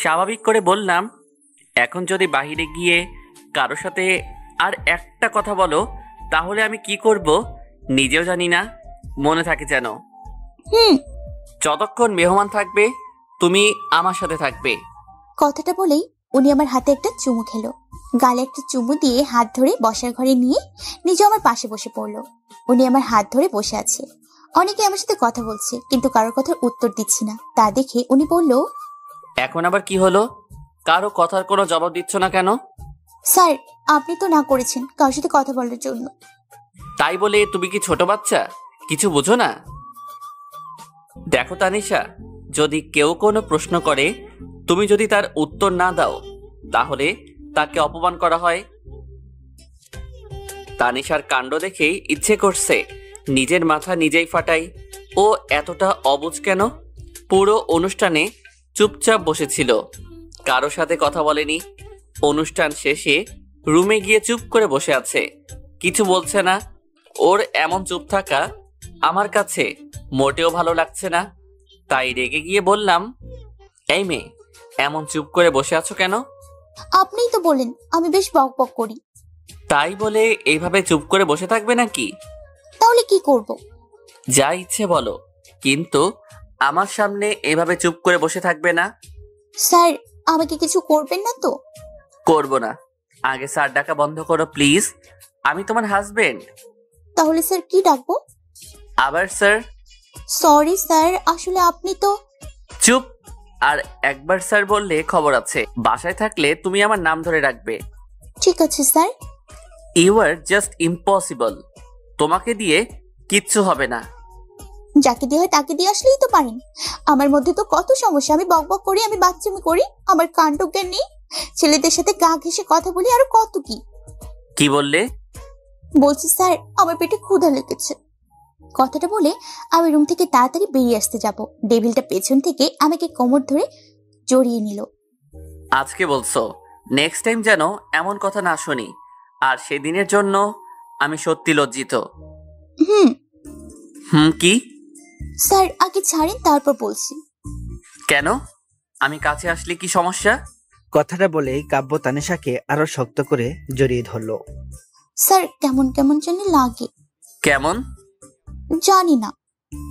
স্বাভাবিক করে বললাম, এখন যদি বাইরে গিয়ে কারোর সাথে আর একটা কথা বলো তাহলে আমি কি করব নিজেও জানি না। মনে থাকে যেন। যতক্ষণ মেহমান থাকবে তুমি আমার সাথে থাকবে। কথাটা বলেই উনি আমার হাতে একটা চুমু খেলো। গালে একটা চুমু দিয়ে হাত ধরে বসার ঘরে নিয়ে নিজে আমার পাশে বসে পড়লো। উনি আমার হাত ধরে বসে আছে। অনেকে আমার সাথে কথা বলছে, কিন্তু কারোর কথার উত্তর দিচ্ছি না। তা দেখে উনি বলল, এখন আবার কি হলো? কারো কথার কোনো জবাব দিচ্ছ না কেন? স্যার আপনি তো না করেছেন কারোর সাথে কথা বলার জন্য। তাই বলে তুমি কি ছোট বাচ্চা, কিছু বুঝো না? দেখো তানিশা, যদি কেউ কোনো প্রশ্ন করে তুমি যদি তার উত্তর না দাও তাহলে তাকে অপমান করা হয়। তানিশার কাণ্ড দেখেই ইচ্ছে করছে নিজের মাথা নিজেই ফাটাই। ও এতটা অবুঝ কেন? পুরো অনুষ্ঠানে চুপচাপ বসেছিল, কারো সাথে কথা বলেনি। অনুষ্ঠান শেষে রুমে গিয়ে চুপ করে বসে আছে, কিছু বলছে না। ওর এমন চুপ থাকা আমার কাছে মোটেও ভালো লাগছে না। তাই রেগে গিয়ে বললাম, এই মেয়ে, এমন চুপ করে বসে আছো কেন? আপনিই তো বলেন আমি বেশ বক বক করি। তাই বলে এইভাবে চুপ করে বসে থাকবে নাকি? তাহলে কি করব? যা ইচ্ছে বলো, কিন্তু আমার সামনে এভাবে চুপ করে বসে থাকবে না। স্যার আমাকে কিছু করবেন না তো? করব না। আগে স্যার ডাকা বন্ধ করো প্লিজ, আমি তোমার হাজবেন্ড। তাহলে স্যার কি ডাকবো? আবার স্যার? সরি স্যার, আসলে আপনি তো। চুপ। আর একবার স্যার বললে খবর আছে। বাসায় থাকলে তুমি আমার নাম ধরে রাখবে। ঠিক আছে sir. You are just impossible. তোমাকে দিয়ে কিচ্ছু হবে না। যাকে দিয়ে হয় তাকে দিয়ে আসলেই তো পারেন। আমার মধ্যে তো কত সমস্যা। আমি বক বক করি, আমি বাচ্চামি করি, আমার কাণ্ডজ্ঞান নেই, ছেলেদের সাথে গা ঘেঁষে কথা বলি, আরো কত কি। কি বললে? বলছি স্যার আমার পেটে ক্ষুধা লেগেছে। কথাটা বলে আমি রুম থেকে তাড়াতাড়ি বেরিয়ে আসতে যাব, ডেভিলটা পেছন থেকে আমাকে কোমর ধরে জড়িয়ে নিল। আজকে বলছো, নেক্সট টাইম যেন এমন কথা না শুনি। আর সেদিনের জন্য আমি সত্যি লজ্জিত। কি? স্যার আগে ছাড়েন তারপর বলছি। কেন? আমি কাছে আসলে কি সমস্যা? কথাটা বলেই কাব্য তানিশাকে আরো শক্ত করে জড়িয়ে ধরলো। স্যার কেমন কেমন যেন লাগে। কেমন? জানি না।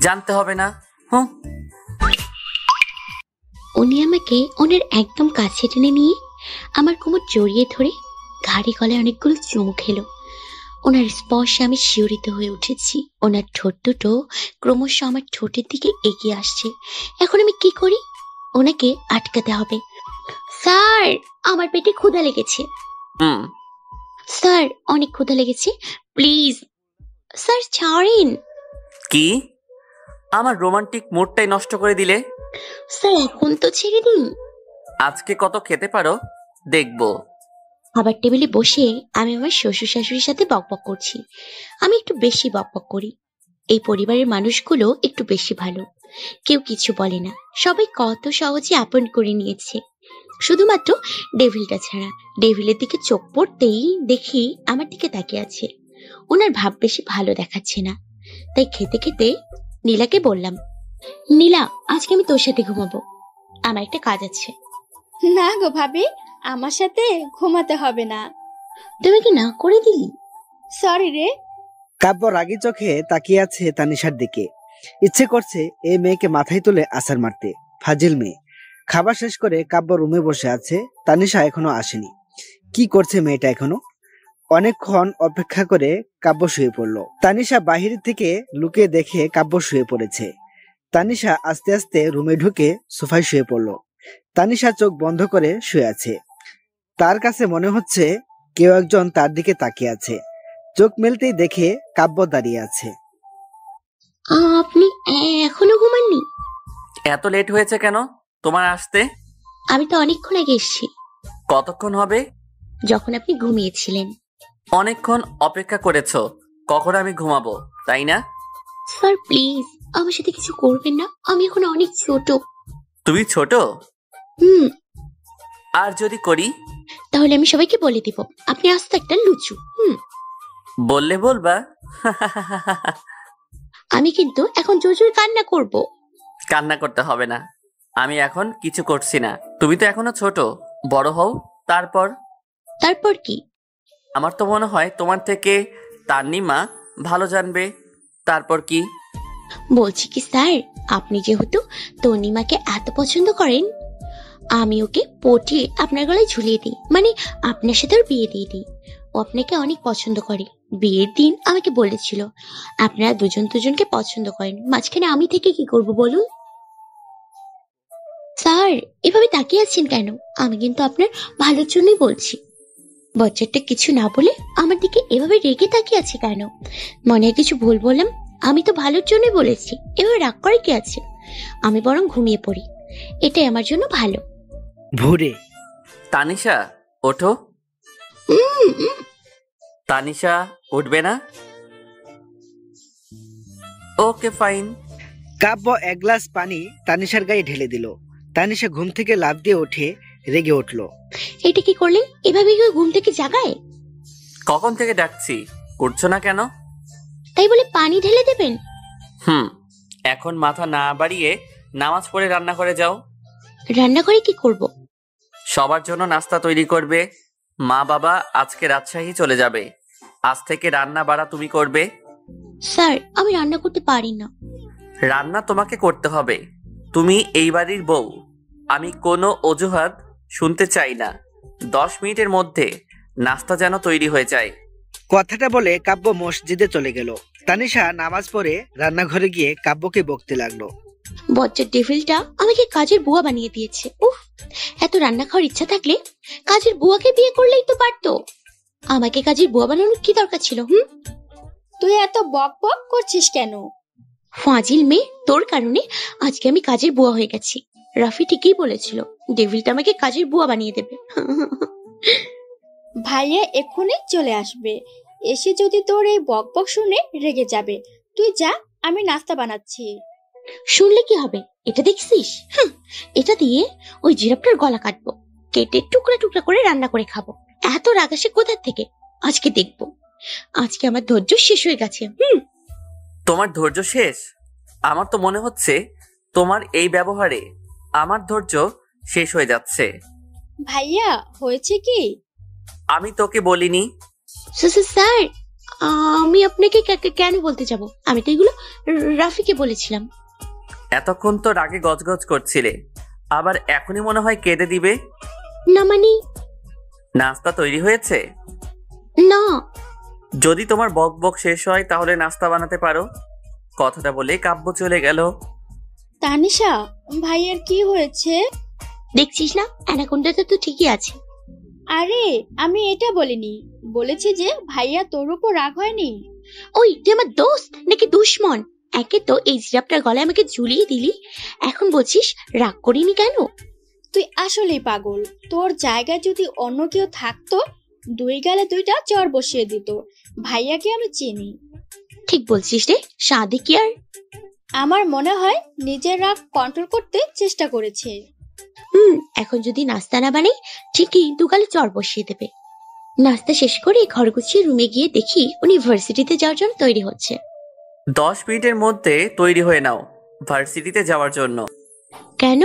জানতে হবে না। উনি আমাকে ওনার একদম কাছে টেনে নিয়ে আমার কোমর জড়িয়ে ধরে ঘাড়ি গলায় অনেকগুলো চুমু খেলো। ওনার স্পর্শে আমি শিহরিত হয়ে উঠেছি। ওনার ঠোঁট দুটো ক্রমশ আমার ঠোঁটের দিকে এগিয়ে আসছে। এখন আমি কি করি? ওনাকে আটকাতে হবে। স্যার, আমার পেটে ক্ষুধা লেগেছে। স্যার, অনেক ক্ষুধা লেগেছে, প্লিজ স্যার ছাড়েন। কি আমার রোমান্টিক মুডটাই নষ্ট করে দিলে? স্যার এখন তো ছেড়ে দিন। আজকে কত খেতে পারো দেখবো। খাবার টেবিলে বসে আমি আমার শ্বশুর শাশুড়ির সাথে বকবক করছি। আমি একটু বেশি বকবক করি। এই পরিবারের মানুষগুলো একটু বেশি ভালো, কেউ কিছু বলে না, সবাই কত সহজে আপন করে নিয়েছে, শুধুমাত্র ডেভিলটা ছাড়া। ডেভিলের দিকে চোখ পড়তেই দেখি আমার দিকে তাকিয়ে আছে। ওনার ভাব বেশি ভালো দেখাচ্ছে না, তাই খেতে খেতে নীলাকে বললাম, নীলা আজকে আমি তোর সাথে ঘুমাবো, আমার একটা কাজ আছে। না গো ভাবি, আমার সাথে ঘুমাতে হবে না। তুমি কি না করে দিলি? সরি রে। কাব্য রাগী চোখে তাকিয়ে আছে তানিশার দিকে। ইচ্ছে করছে এই মেয়েকে মাথায় তুলে আছাড় মারতে। ফাজিল মেয়ে। খাবার শেষ করে কাব্য রুমে বসে আছে। তানিশা এখনো আসেনি। কি করছে মেয়েটা এখনো? অনেকক্ষণ অপেক্ষা করে কাব্য শুয়ে পড়লো। তানিশা বাহির থেকে লুকিয়ে দেখে কাব্য শুয়ে পড়েছে। তানিশা আস্তে আস্তে রুমে ঢুকে সোফায় শুয়ে পড়লো। তানিশা চোখ বন্ধ করে শুয়ে আছে। তার কাছে মনে হচ্ছে কেউ একজন তার দিকে তাকিয়ে আছে। চোখ মেলতেই দেখে কাব্য দাঁড়িয়ে আছে। আপনি এখনো ঘুমাননি? এত লেট হয়েছে কেন তোমার আসতে? আমি তো অনেকক্ষণ আগে এসেছি। কতক্ষণ হবে? যখন আপনি ঘুমিয়েছিলেন। অনেকক্ষণ অপেক্ষা করেছো, কখন আমি ঘুমাবো তাই না? স্যার প্লিজ আমার সাথে কিছু করবেন না, আমি এখন অনেক ছোট। তুমি ছোট? আর যদি করি? তাহলে আমি সবাইকে বলে দিব আপনি আস্তে একটা লুচু। বললে বলবা? আমি কিন্তু এখন জোর জোর কান্না করব। কান্না করতে হবে না, আমি এখন কিছু করছি না। তুমি তো এখনো ছোট, বড় হও তারপর। তারপর কি? আমার তো মনে হয় তোমার থেকে তান্নিমা ভালো জানবে। তারপর কি? বলছি কি স্যার, আপনি যেহেতু তন্নিমাকে এত পছন্দ করেন, আমি ওকে পটিয়ে আপনার গলায় ঝুলিয়ে দিই, মানে আপনার সাথে ওর বিয়ে দিয়ে দিই। ও আপনাকে অনেক পছন্দ করে। বিয়ের দিন আমাকে বলেছিল আপনারা দুজন দুজনকে পছন্দ করেন, মাঝখানে আমি থেকে কি করব বলুন? স্যার এভাবে তাকিয়ে আছেন কেন? আমি কিন্তু আপনার ভালোর জন্যই বলছি। বাচ্চাটা কিছু না বলে আমার দিকে এভাবে রেগে তাকিয়ে আছে কেন? মনে হয় কিছু ভুল বললাম? আমি তো ভালোর জন্যই বলেছি, এভাবে রাগ করে কি আছে? আমি বরং ঘুমিয়ে পড়ি, এটাই আমার জন্য ভালো। ভোরে তানিশা ওঠো। তানিশা উঠবে না? Okay fine. কাব্য এক গ্লাস পানি তানিশার গায়ে ঢেলে দিল। তানিশা ঘুম থেকে লাফ দিয়ে উঠে রেগে উঠল। এটা কি করলেন? এভাবে কেউ ঘুম থেকে জাগায়? কখন থেকে ডাকছি, উঠছো না কেন? তাই বলে পানি ঢেলে দেবেন? এখন মাথা না বাড়িয়ে নামাজ পড়ে রান্না করে যাও। রান্না করে কি করব? সবার জন্য নাস্তা তৈরি করবে। মা বাবা আজকে রাজশাহী চলে যাবে, আজ থেকে রান্না বাড়া তুমি করবে। স্যার আমি রান্না করতে পারি না। রান্না তোমাকে করতে হবে, তুমি এই বাড়ির বউ। আমি কোনো অজুহাত শুনতে চাই না। 10 মিনিটের মধ্যে নাস্তা যেন তৈরি হয়ে যায়। কথাটা বলে কাব্য মসজিদে চলে গেল। তানিশা নামাজ পড়ে রান্নাঘরে গিয়ে কাব্যকে বকতে লাগলো। বজ্জার ডেভিলটা আমাকে কাজের বুয়া বানিয়ে দিয়েছে। উফ, এত রান্না খাওয়ার ইচ্ছা থাকলে কাজের বুয়াকে বিয়ে করলেই তো পারতো। আমাকে কাজের বুয়া বানানোর কি দরকার ছিল? তুই এত বক বক করছিস কেন? ফাজিল মেয়ে, তোর কারণে আজকে আমি কাজের বুয়া হয়ে গেছি। রাফি ঠিকই বলেছিল, ডেভিলটা আমাকে কাজের বুয়া বানিয়ে দেবে। ভাইয়া এক্ষুনি চলে আসবে, এসে যদি তোর এই বক বক শুনে রেগে যাবে। তুই যা, আমি নাস্তা বানাচ্ছি। শুনলে কি হবে? এটা দেখছিস? এটা দিয়ে ওই জিরাফটার গলা কাটবো, কেটে টুকরা টুকরা করে রান্না করে খাবো। এত রাগ আসে কোথা থেকে? আজকে দেখবো। আজকে আমার ধৈর্য শেষ হয়ে গেছে। তোমার ধৈর্য শেষ? আমার তো মনে হচ্ছে তোমার এই ব্যবহারে আমার ধৈর্য শেষ হয়ে যাচ্ছে। ভাইয়া হয়েছে কি? আমি তোকে বলিনি। স্যার আমি আপনাকে কেন বলতে যাব? আমি তো এগুলো রাফিকে বলেছিলাম। এতক্ষণ তো রাগে গজগজ করছিলে, আবার এখনই মনে হয় কেঁদে দিবে। না মানে নাস্তা তৈরি হয়েছে? না। যদি তোমার বক বক শেষ হয় তাহলে নাস্তা বানাতে পারো। কথাটা বলে কাব্য চলে গেল। তানিশা, ভাইয়ার কি হয়েছে? দেখছিস না অ্যানাকোন্ডাটা তো ঠিকই আছে। আরে আমি এটা বলিনি, বলেছি যে ভাইয়া তোর উপর রাগ হয়নি। ওই তুই আমার দোস্ত নাকি দুশ্মন? একে তো এই জিরাপটার গলায় আমাকে ঝুলিয়ে দিলি, এখন বলছিস রাগ করিনি কেন? তুই আসলেই পাগল। তোর জায়গায় যদি অন্য কেউ থাকতো, দুই গালে দুইটা চর বসিয়ে দিত। ভাইয়াকে আমি চিনি। ঠিক বলছিস রে সাদে কি আর। আমার মনে হয় নিজের রাগ কন্ট্রোল করতে চেষ্টা করেছে। এখন যদি নাস্তা না বানাই ঠিকই দুগালে চর বসিয়ে দেবে। নাস্তা শেষ করে ঘর গুছিয়ে রুমে গিয়ে দেখি উনি ভার্সিটিতে যাওয়ার জন্য তৈরি হচ্ছে। 10 মিনিটের মধ্যে তৈরি হয়ে নাও ভার্সিটিতে যাওয়ার জন্য। কেন?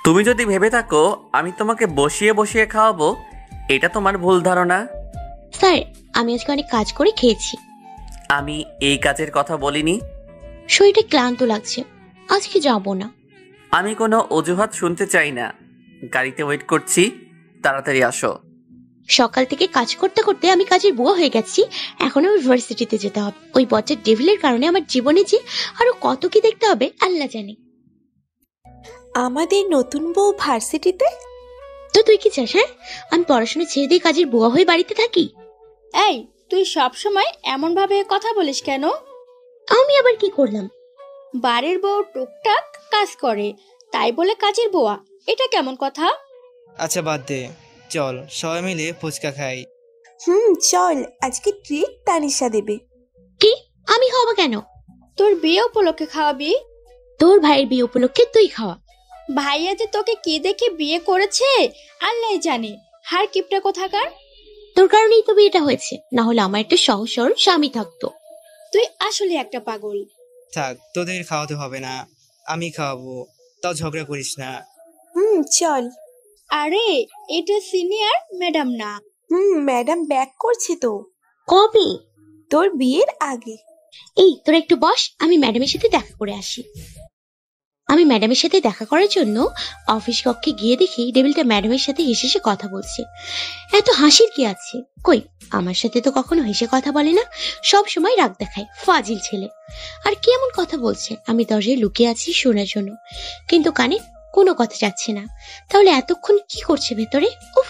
তুমি যদি ভেবে থাকো আমি তোমাকে বসিয়ে বসিয়ে খাওয়াবো, এটা তোমার ভুল ধারণা। স্যার, আমি আজকে অনেক কাজ করে খেয়েছি। আমি এই কাজের কথা বলিনি। শরীরটা ক্লান্ত লাগছে, আজকে যাব না। আমি কোনো অজুহাত শুনতে চাই না। গাড়িতে ওয়েট করছি, তাড়াতাড়ি আসো। সকাল থেকে কাজ করতে করতে আমি কাজের বুয়া হয়ে গেছি, এখন আমার ভার্সিটিতে যেতে হবে। ওই বজ্জার ডেভিলের কারণে আমার জীবনে যে আরো কত কি দেখতে হবে আল্লাহ জানে। আমাদের নতুন বউ ভার্সিটিতে? তো তুই কি চাস? হ্যাঁ, আমি পড়াশোনা ছেড়ে দিয়ে কাজের বুয়া হয়ে বাড়িতে থাকি? এই, তুই সব সময় এমন ভাবে কথা বলিস কেন? আমি আবার কি করলাম? বাড়ির বউ টুকটাক কাজ করে, তাই বলে কাজের বুয়া, এটা কেমন কথা? আচ্ছা বাদ দে, চল সবাই মিলে ফুচকা খাই। চল, আজকে ট্রিট তানিশা দেবে। কি? আমি খাওয়াবো কেন? তোর বিয়ে উপলক্ষে খাওয়াবি। তোর ভাইয়ের বিয়ে উপলক্ষে তুই খাওয়া। ভাইয়া যে তোকে কি দেখে বিয়ে করেছে আল্লাহ জানে। হার কিপটা কোথাকার। তোর কারণেই তো বিয়েটা হয়েছে, না হলে আমার একটা সহজ সরল স্বামী থাকতো। তুই আসলে একটা পাগল। থাক, তোদের খাওয়াতে হবে না, আমি খাওয়াবো, তাও ঝগড়া করিস না। চল। আরে এটা সিনিয়র ম্যাডাম না। ম্যাডাম ব্যাক করছে তো। কবে? তোর বিয়ের আগে। এই তোরা একটু বস, আমি ম্যাডামের সাথে দেখা করে আসি। আমি ম্যাডামের সাথে দেখা করার জন্য অফিস কক্ষে গিয়ে দেখি ডেভিলটা ম্যাডামের সাথে হেসে হেসে কথা বলছে। এত হাসির কি আছে? কই, আমার সাথে তো কখনো হেসে কথা বলে না, সব সময় রাগ দেখায়, ফাজিল ছেলে। আর কি এমন কথা বলছে? আমি দরজায় লুকিয়ে আছি শোনার জন্য, কিন্তু কানে কোনো কথা যাচ্ছে না। তাহলে এতক্ষণ কি করছে ভেতরে? উফ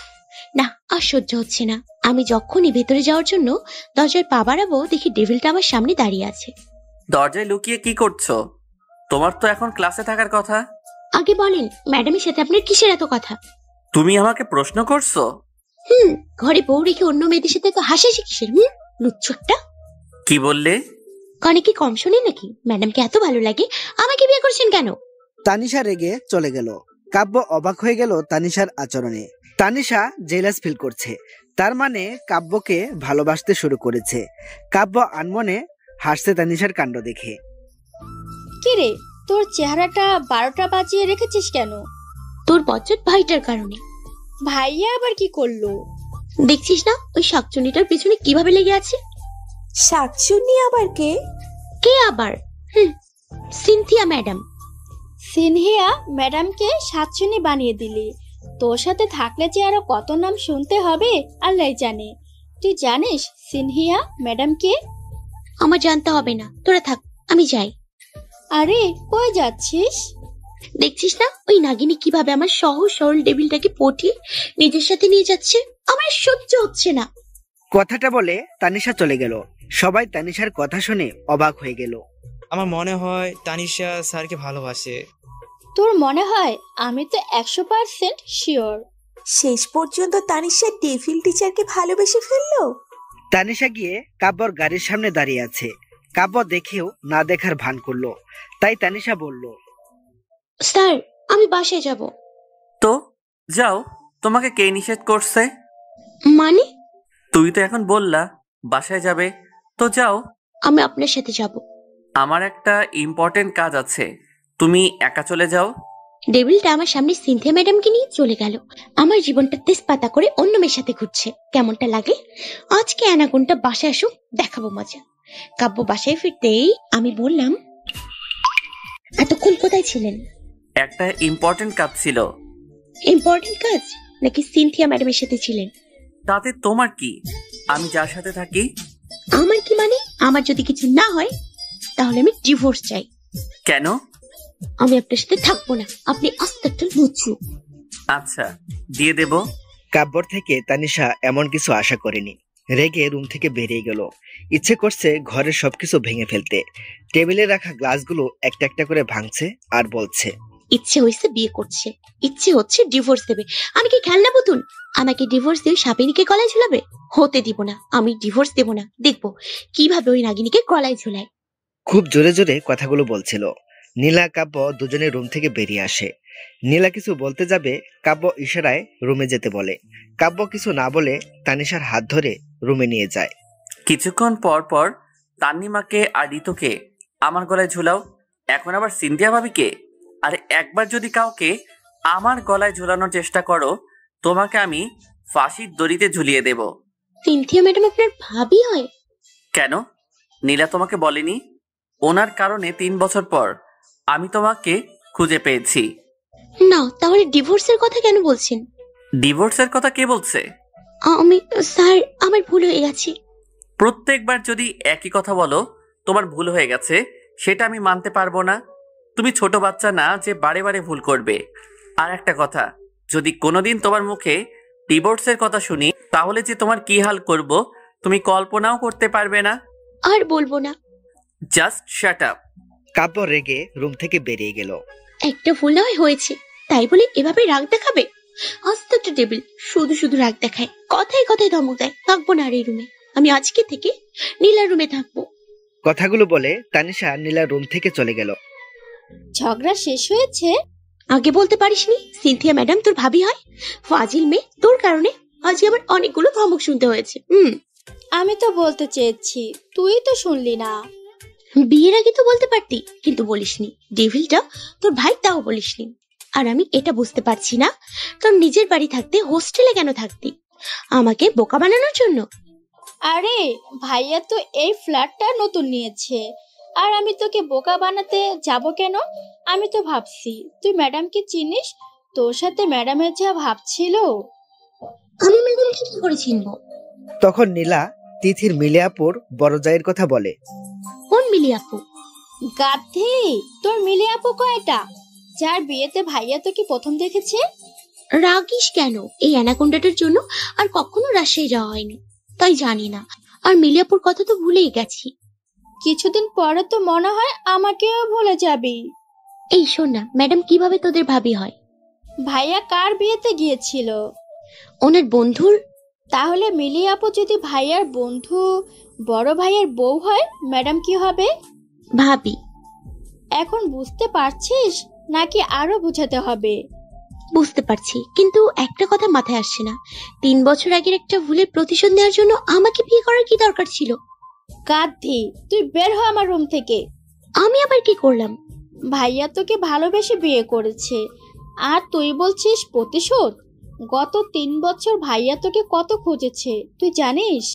না, আর সহ্য হচ্ছে না। আমি যখনই ভেতরে যাওয়ার জন্য দরজায় পা বাড়াবো দেখি ডেভিলটা আমার সামনে দাঁড়িয়ে আছে। দরজায় লুকিয়ে কি করছো? তোমার তো এখন ক্লাসে থাকার কথা। আগে বলেন, ম্যাডামের সাথে আপনার কিসের এত কথা? তুমি আমাকে প্রশ্ন করছো? ঘরে বউ রেখে অন্য মেয়েদের সাথে তো হাসাহাসি কিসের? লুচ্ছুটটা। কি বললে? কানে কি কম শোনে নাকি? ম্যাডামকে এত ভালো লাগে, আমাকে বিয়ে করছেন কেন? তানিশা রেগে চলে গেল। কাব্য অবাক হয়ে গেল তানিশার আচরণে। তানিশা জেলাস ফিল করছে, তার মানে কাব্যকে ভালোবাসতে শুরু করেছে। কাব্য আনমনে হাসছে তানিশার কাণ্ড দেখে। কিরে, তোর চেহারাটা 12টা বাজিয়ে রেখেছিস কেন? তোর বজ্জাত ভাইটার কারণে। ভাইয়া আবার কি করলো? দেখছিস না ওই শাকচুনিটার পিছনে কিভাবে লেগে আছে? শাকচুনি আবার কে? কে আবার? Cynthia madam. সিনহিয়া ম্যাডামকে সাতচুনি বানিয়ে দিলি। তোর সাথে থাকলে যে আরো কত নাম শুনতে হবে আল্লাহ জানে। তুই জানিস সিনহিয়া ম্যাডাম কে? আমার জানতে হবে না, তোরা থাক, আমি যাই। আরে কই যাচ্ছিস? দেখছিস না ওই নাগিনী কিভাবে আমার সহজ সরল ডেভিলটাকে পটিয়ে নিজের সাথে নিয়ে যাচ্ছে? আমার সহ্য হচ্ছে না। কথাটা বলে তানিশা চলে গেল। সবাই তানিশার কথা শুনে অবাক হয়ে গেল। আমার মনে হয় তানিশা স্যারকে ভালোবাসে। তোর মনে হয়? আমি তো 100% শিওর। শেষ পর্যন্ত তানিশা ডেভিল টিচারকে ভালোবেসে ফেললো। তানিশা গিয়ে কাব্যর গাড়ির সামনে দাঁড়িয়ে আছে। কাব্য দেখেও না দেখার ভান করলো। তাই তানিশা বলল, স্যার আমি বাসায় যাব। তো যাও, তোমাকে কে নিষেধ করছে? মানে? তুই তো এখন বললা বাসায় যাবে, তো যাও। আমি আপনার সাথে যাব। আমার একটা ইম্পর্টেন্ট কাজ আছে, তুমি একা চলে যাও। ডেভিলটা আমার সামনে সিনথিয়া ম্যাডামকে নিয়ে চলে গেল। আমার জীবনটা তেজপাতা করে অন্য মেয়ের সাথে ঘুরছে, কেমনটা লাগে? আজকে অ্যানাকোন্ডা বাসায় আসুক, দেখাবো মজা। কাব্য বাসায় ফিরতেই আমি বললাম, এতক্ষণ কোথায় ছিলেন? একটা ইম্পর্টেন্ট কাজ ছিল। ইম্পর্টেন্ট কাজ? নাকি সিনথিয়া ম্যাডামের সাথে ছিলেন? তাতে তোমার কি? আমি যার সাথে থাকি। আমার কি মানে? আমার যদি কিছু না হয় তাহলে আমি ডিভোর্স চাই। কেন? আমি আপনার সাথে থাকবো না, আপনি আস্তে একটা লুচু। আচ্ছা, দিয়ে দেব। কাব্যর থেকে তানিশা এমন কিছু আশা করেনি। রেগে রুম থেকে বেরিয়ে গেল। ইচ্ছে করছে ঘরের সবকিছু ভেঙে ফেলতে। টেবিলে রাখা গ্লাসগুলো একটা একটা করে ভাঙছে আর বলছে, ইচ্ছে হয়েছে বিয়ে করছে, ইচ্ছে হচ্ছে ডিভোর্স দেবে। আমি কি খেলনা পুতুল? আমাকে ডিভোর্স দিয়ে সাপিনীকে গলায় ঝুলাবে? হতে দিব না, আমি ডিভোর্স দেব না। দেখবো কিভাবে ওই নাগিনীকে গলায় ঝুলায়। খুব জোরে জোরে কথাগুলো বলছিল। নীলা কাব্য দুজনে রুম থেকে বেরিয়ে আসে। নীলা কিছু বলতে যাবে, কাব্য ইশারায় রুমে যেতে বলে। কাব্য কিছু না বলে তানিশার হাত ধরে রুমে নিয়ে যায়। কিছুক্ষণ পর পর তান্নিমাকে আর ঋতুকে আমার গলায় ঝুলাও। এখন আবার সিন্ধিয়া ভাবিকে। আর একবার যদি কাউকে আমার গলায় ঝুলানোর চেষ্টা করো, তোমাকে আমি ফাঁসির দড়িতে ঝুলিয়ে দেব। সিনথিয়া ম্যাডাম আপনার ভাবি হয়? কেন? নীলা তোমাকে বলেনি? ওনার কারণে 3 বছর পর আমি তোমাকে খুঁজে পেয়েছি। না, তাহলে ডিভোর্সের কথা কেন বলছেন? ডিভোর্সের কথা কে বলছে? আমি স্যার, আমার ভুল হয়ে গেছে। প্রত্যেকবার যদি একই কথা বলো তোমার ভুল হয়ে গেছে, সেটা আমি মানতে পারবো না। তুমি ছোট বাচ্চা না যে বারে বারে ভুল করবে। আর একটা কথা, যদি কোনোদিন তোমার মুখে ডিভোর্সের কথা শুনি, তাহলে যে তোমার কি হাল করব তুমি কল্পনাও করতে পারবে না। আর বলবো না। Just shut up. কাব্য রেগে রুম থেকে বেরিয়ে গেল। একটা ভুল না হয়েছে তাই বলে এভাবে রাগ দেখাবে? আস্তে একটা টেবিল শুধু শুধু রাগ দেখায়, কথায় কথায় ধমক দেয়। থাকবো না আর এই রুমে। আমি আজকে থেকে নীলার রুমে থাকবো। কথাগুলো বলে তানিশা নীলার রুম থেকে চলে গেল। ঝগড়া শেষ হয়েছে? আগে বলতে পারিসনি সিনথিয়া ম্যাডাম তোর ভাবি হয়? ফাজিল মেয়ে, তোর কারণে আজকে আবার অনেকগুলো ধমক শুনতে হয়েছে। আমি তো বলতে চেয়েছি, তুই তো শুনলি না। বিয়ের আগে তো বলতে পারতি, কিন্তু বলিসনি। ডেভিলটা তোর ভাই, তাও বলিসনি। আর আমি এটা বুঝতে পারছি না, তোর নিজের বাড়ি থাকতে হোস্টেলে কেন থাকতি? আমাকে বোকা বানানোর জন্য? আরে ভাইয়া তো এই ফ্ল্যাটটা নতুন নিয়েছে, আর আমি তোকে বোকা বানাতে যাব কেন? আমি তো ভাবছি তুই ম্যাডামকে চিনিস, তোর সাথে ম্যাডামের যা ভাবছিল। আমি ম্যাডামকে কি করে চিনবো? তখন নীলা তিথির মিলি আপুর বড় জায়ের কথা বলে। কোন মিলি আপু? গাধি, তোর মিলি আপু কয়টা? যার বিয়েতে ভাইয়া তোকে প্রথম দেখেছে। রাগিস কেন? এই অ্যানাকোন্ডাটার জন্য আর কখনো রাজশাহী যাওয়া হয়নি, তাই জানি না। আর মিলিয়াপুর কথা তো ভুলেই গেছি। কিছুদিন পরে তো মনে হয় আমাকেও ভুলে যাবি। এই শোন না, ম্যাডাম কিভাবে তোদের ভাবি হয়? ভাইয়া কার বিয়েতে গিয়েছিল? ওনার বন্ধুর। তাহলে মিলি আপু যদি ভাইয়ার বন্ধু বড় ভাইয়ের বউ হয়, ম্যাডাম কি হবে? ভাবি। এখন বুঝতে পারছিস নাকি আরো বুঝাতে হবে? বুঝতে পারছি, কিন্তু একটা কথা মাথায় আসছে না। 3 বছর আগের একটা ভুলের প্রতিশোধ নেওয়ার জন্য আমাকে বিয়ে করার কি দরকার ছিল? গাধি, তুই বের হ আমার রুম থেকে। আমি আবার কি করলাম? ভাইয়া তোকে ভালোবেসে বিয়ে করেছে, আর তুই বলছিস প্রতিশোধ? গত 3 বছর ভাইয়া তোকে কত খুঁজেছে তুই জানিস?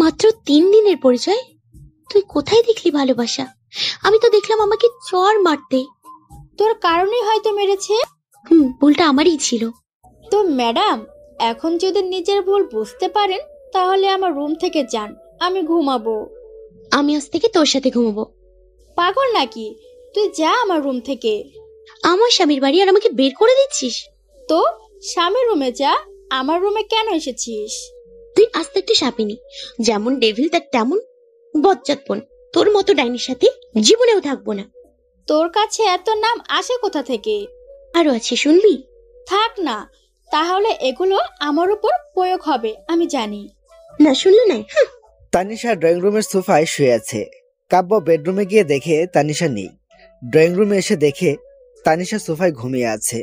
মাত্র 3 দিনের পরিচয়? তুই কোথায় দেখলি ভালোবাসা? আমি তো দেখলাম আমাকে চর মারতে। তোর কারণেই হয়তো মেরেছে। ভুলটা আমারই ছিল। তো ম্যাডাম, এখন যদি নিজের ভুল বুঝতে পারেন তাহলে আমার রুম থেকে যান, আমি ঘুমাবো। আমি আজ থেকে তোর সাথে ঘুমাবো। পাগল নাকি? তুই যা আমার রুম থেকে। আমার স্বামীর বাড়ি আর আমাকে বের করে দিচ্ছিস? তো স্বামীর রুমে যা, আমার রুমে কেন এসেছিস? তুই আস্তে একটা সাপিনি, যেমন ডেভিল তার তেমন বজ্জাতপন। তোর মতো ডাইনির সাথে জীবনেও থাকবো না। তোর কাছে এত নাম আসে কোথা থেকে? আরো আছে, শুনবি? থাক না, তাহলে এগুলো আমার উপর প্রয়োগ হবে, আমি জানি। না শুনলে না। তানিশা ড্রয়িং রুমের সোফায় শুয়ে আছে। কাব্য বেডরুমে গিয়ে দেখে তানিশা নেই। ড্রয়িং রুমে এসে দেখে তানিশা সোফায় ঘুমিয়ে আছে।